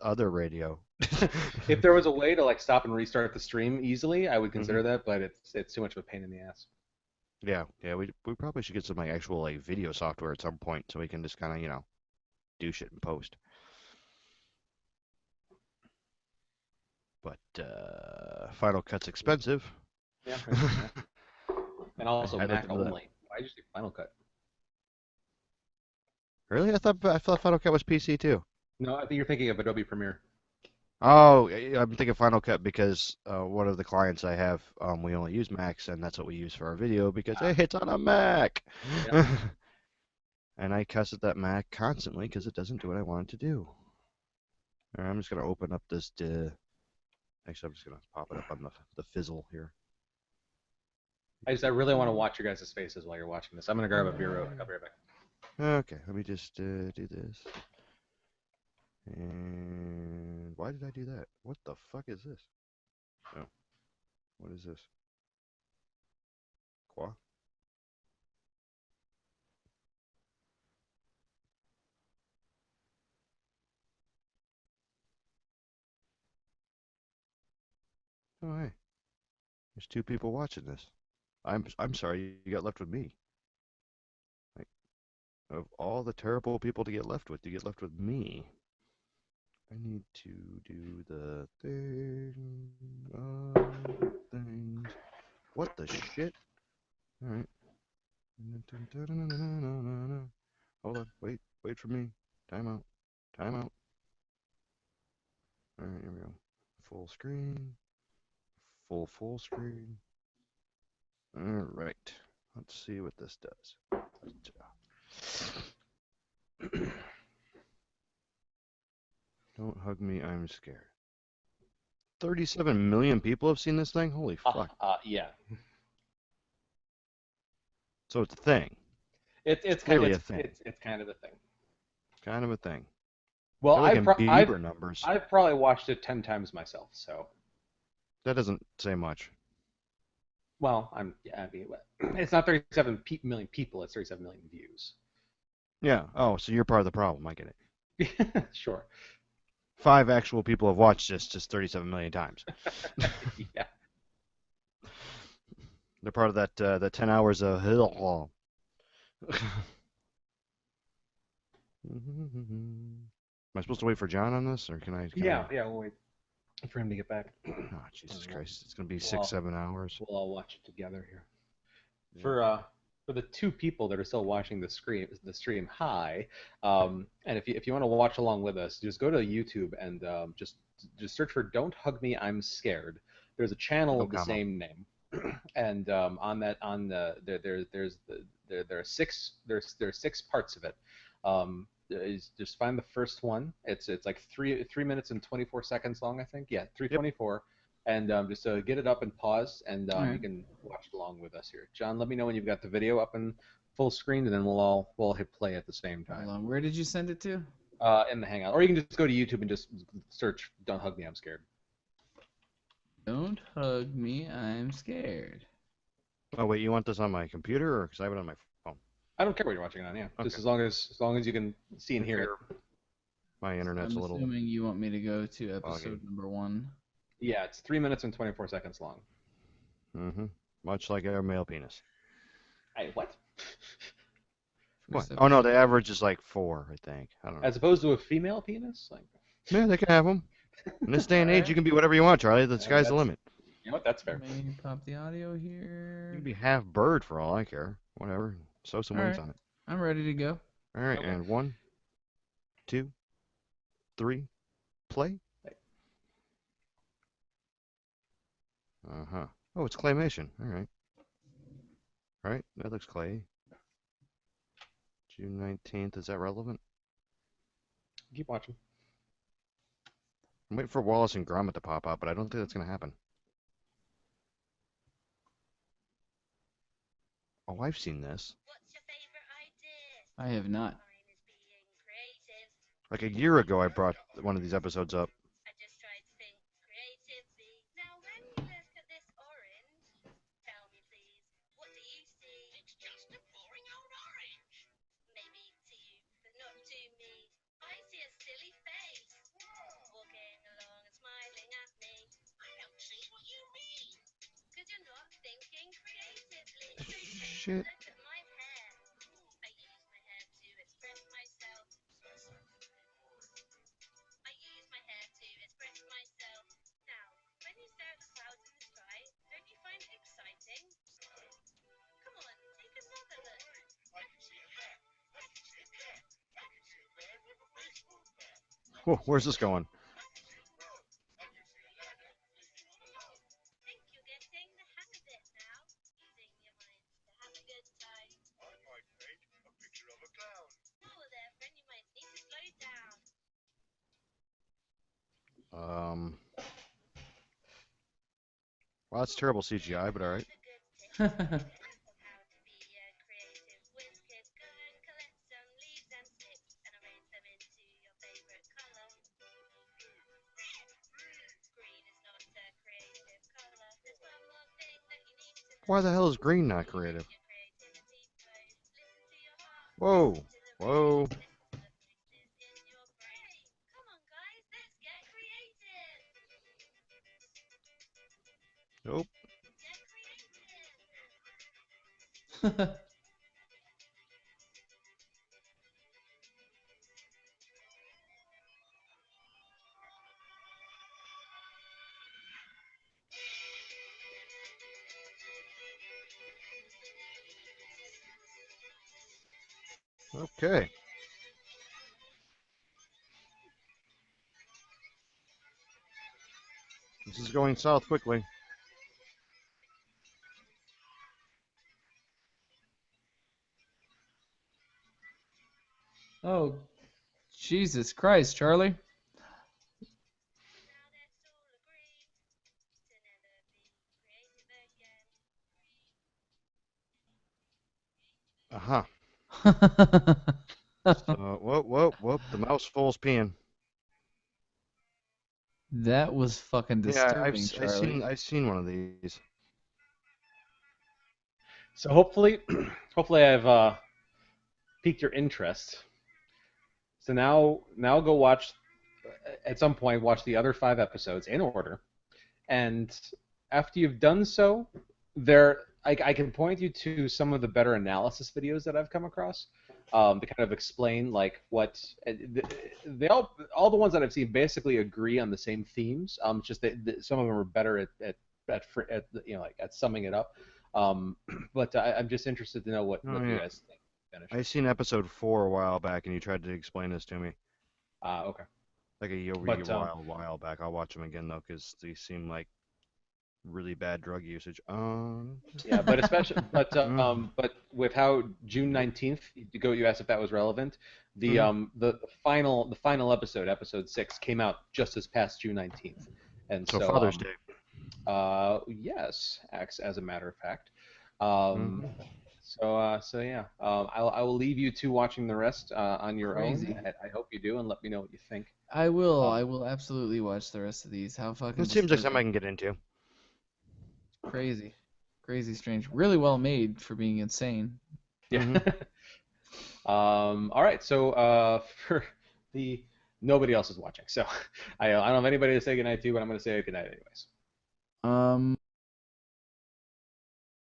other radio. If there was a way to like stop and restart the stream easily, I would consider that, but it's too much of a pain in the ass. Yeah, we probably should get some like actual like video software at some point so we can just kind of do shit in post. But Final Cut's expensive. Yeah. And also I Mac looked into that. only. Why did you say Final Cut? Really? I thought Final Cut was PC too. No, I think you're thinking of Adobe Premiere. Oh, I'm thinking Final Cut because one of the clients I have, we only use Macs, and that's what we use for our video because it's on a Mac. Yep. And I cuss at that Mac constantly because it doesn't do what I want it to do. All right, I'm just gonna open up this. Actually, I'm just gonna pop it up on the fizzle here. I really want to watch your guys' faces while you're watching this. I'm gonna grab a beer real quick. I'll be right back. Okay, let me just do this. And why did I do that? What the fuck is this? Oh, what is this? Qua? Oh, hey. There's 2 people watching this. I'm sorry you got left with me. Like, of all the terrible people to get left with, you get left with me. I need to do the thing of things. What the shit? Alright. Hold on. Wait for me. Time out. Time out. Alright, here we go. Full screen. Full screen. Alright. Let's see what this does. Don't hug me, I'm scared. 37 million people have seen this thing? Holy fuck. Yeah. So it's a thing. It's clearly kind a thing. It's kind of a thing. Kind of a thing. Well, They're like in Bieber numbers. I've probably watched it 10 times myself, so. That doesn't say much. Well, I mean, it's not 37 million people, it's 37 million views. Yeah. Oh, so you're part of the problem. I get it. Sure. 5 actual people have watched this just 37 million times. Yeah. They're part of that 10 hours of Am I supposed to wait for John on this, or can I? Yeah, we'll wait for him to get back. Oh, Jesus Christ! It's gonna be 6-7 hours. We'll all watch it together here. Yeah. For the 2 people that are still watching the stream, hi. And if you want to watch along with us, just go to YouTube and just search for "Don't Hug Me, I'm Scared." There's a channel of the same name, and there are 6 parts of it. Just find the first one. It's like 3 minutes and 24 seconds long, I think. Yeah, 3:24. And just get it up and pause, and you can watch along with us here. John, let me know when you've got the video up in full screen, and then we'll all hit play at the same time. Hold on. Where did you send it to? In the Hangout. Or you can just go to YouTube and just search "Don't Hug Me, I'm Scared." Don't hug me, I'm scared. Oh wait, you want this on my computer, or because I have it on my phone? I don't care what you're watching it on. Yeah, okay. Just as long as you can see and hear it. My internet's a little. I'm assuming you want me to go to episode number 1. Yeah, it's 3 minutes and 24 seconds long. Mm-hmm. Much like a male penis. Hey, what? What? Oh no, the average is like 4, I think. I don't know. As opposed to a female penis? Like. Yeah, they can have them. In this day and age, you can be whatever you want, Charlie. The sky's the limit. You know what? That's fair. Let me pop the audio here. You can be half bird for all I care. Whatever. Sew some wings on it. I'm ready to go. All right, and 1, 2, 3, play. Uh-huh. Oh, it's claymation. All right. All right, that looks clay. June 19th, is that relevant? Keep watching. I'm waiting for Wallace and Gromit to pop up, but I don't think that's going to happen. Oh, I've seen this. What's your favorite idea? I have not. Mine is being creative. Like a year ago, I brought one of these episodes up. I just tried to think creatively. Now, when you look at this orange, tell me please, what do you see? It's just a boring old orange. Maybe to you, but not to me. I see a silly face walking along and smiling at me. I don't see what you mean. Because you're not thinking creatively. Shit. Look at my hair. I use my hair to express myself. I use my hair to express myself. Now, when you stare at the clouds in the sky, don't you find it exciting? Come on, take another look. I can see a hair. I can see a cat. I can see a man with a baseball bat. Whoa, where's this going? Think you're getting the hang of it now, using your mind to have a good time. I might paint a picture of a clown. Oh, well, there, friend, you might need to slow down. Well, that's terrible CGI, but all right. The good tips on how to be a creative whiz kid. Go and collect some leaves and sticks and arrange them into your favorite color. Green is not a creative color. There's one more thing that you need to know. Why the hell is green not creative? Your creativity flows. Listen to your heart. Whoa, whoa. Listen to the voices in your brain. Come on, guys, let's get creative. Okay. This is going south quickly. Oh, Jesus Christ, Charlie. Now let's all agree to never be creative again. Aha. So, whoop. The mouthful's peeing. That was fucking Yeah, disturbing, Charlie. I've seen one of these. So hopefully, hopefully I've piqued your interest. So now go watch at some point watch the other 5 episodes in order, and after you've done so, I can point you to some of the better analysis videos that I've come across to kind of explain like what they all the ones that I've seen basically agree on the same themes. It's just that some of them are better at like at summing it up. But I'm just interested to know what Oh, you yeah. guys think. I seen episode 4 a while back, and you tried to explain this to me. Okay. Like a But, while back. I'll watch them again though, because they seem like really bad drug usage. Yeah, but especially, but with how June 19th, you asked if that was relevant. The final episode 6, came out just this past June 19th, and So so Father's Day. yes, as a matter of fact. Mhm. So yeah, I will leave you to watching the rest on your Crazy. own. I hope you do, and let me know what you think. I will absolutely watch the rest of these. How fucking It seems like something I disturbing. can get into. Crazy. Crazy strange. Really well made for being insane. Yeah. Mhm. All right. So for the nobody else is watching, so I don't have anybody to say goodnight to, but I'm going to say goodnight anyways.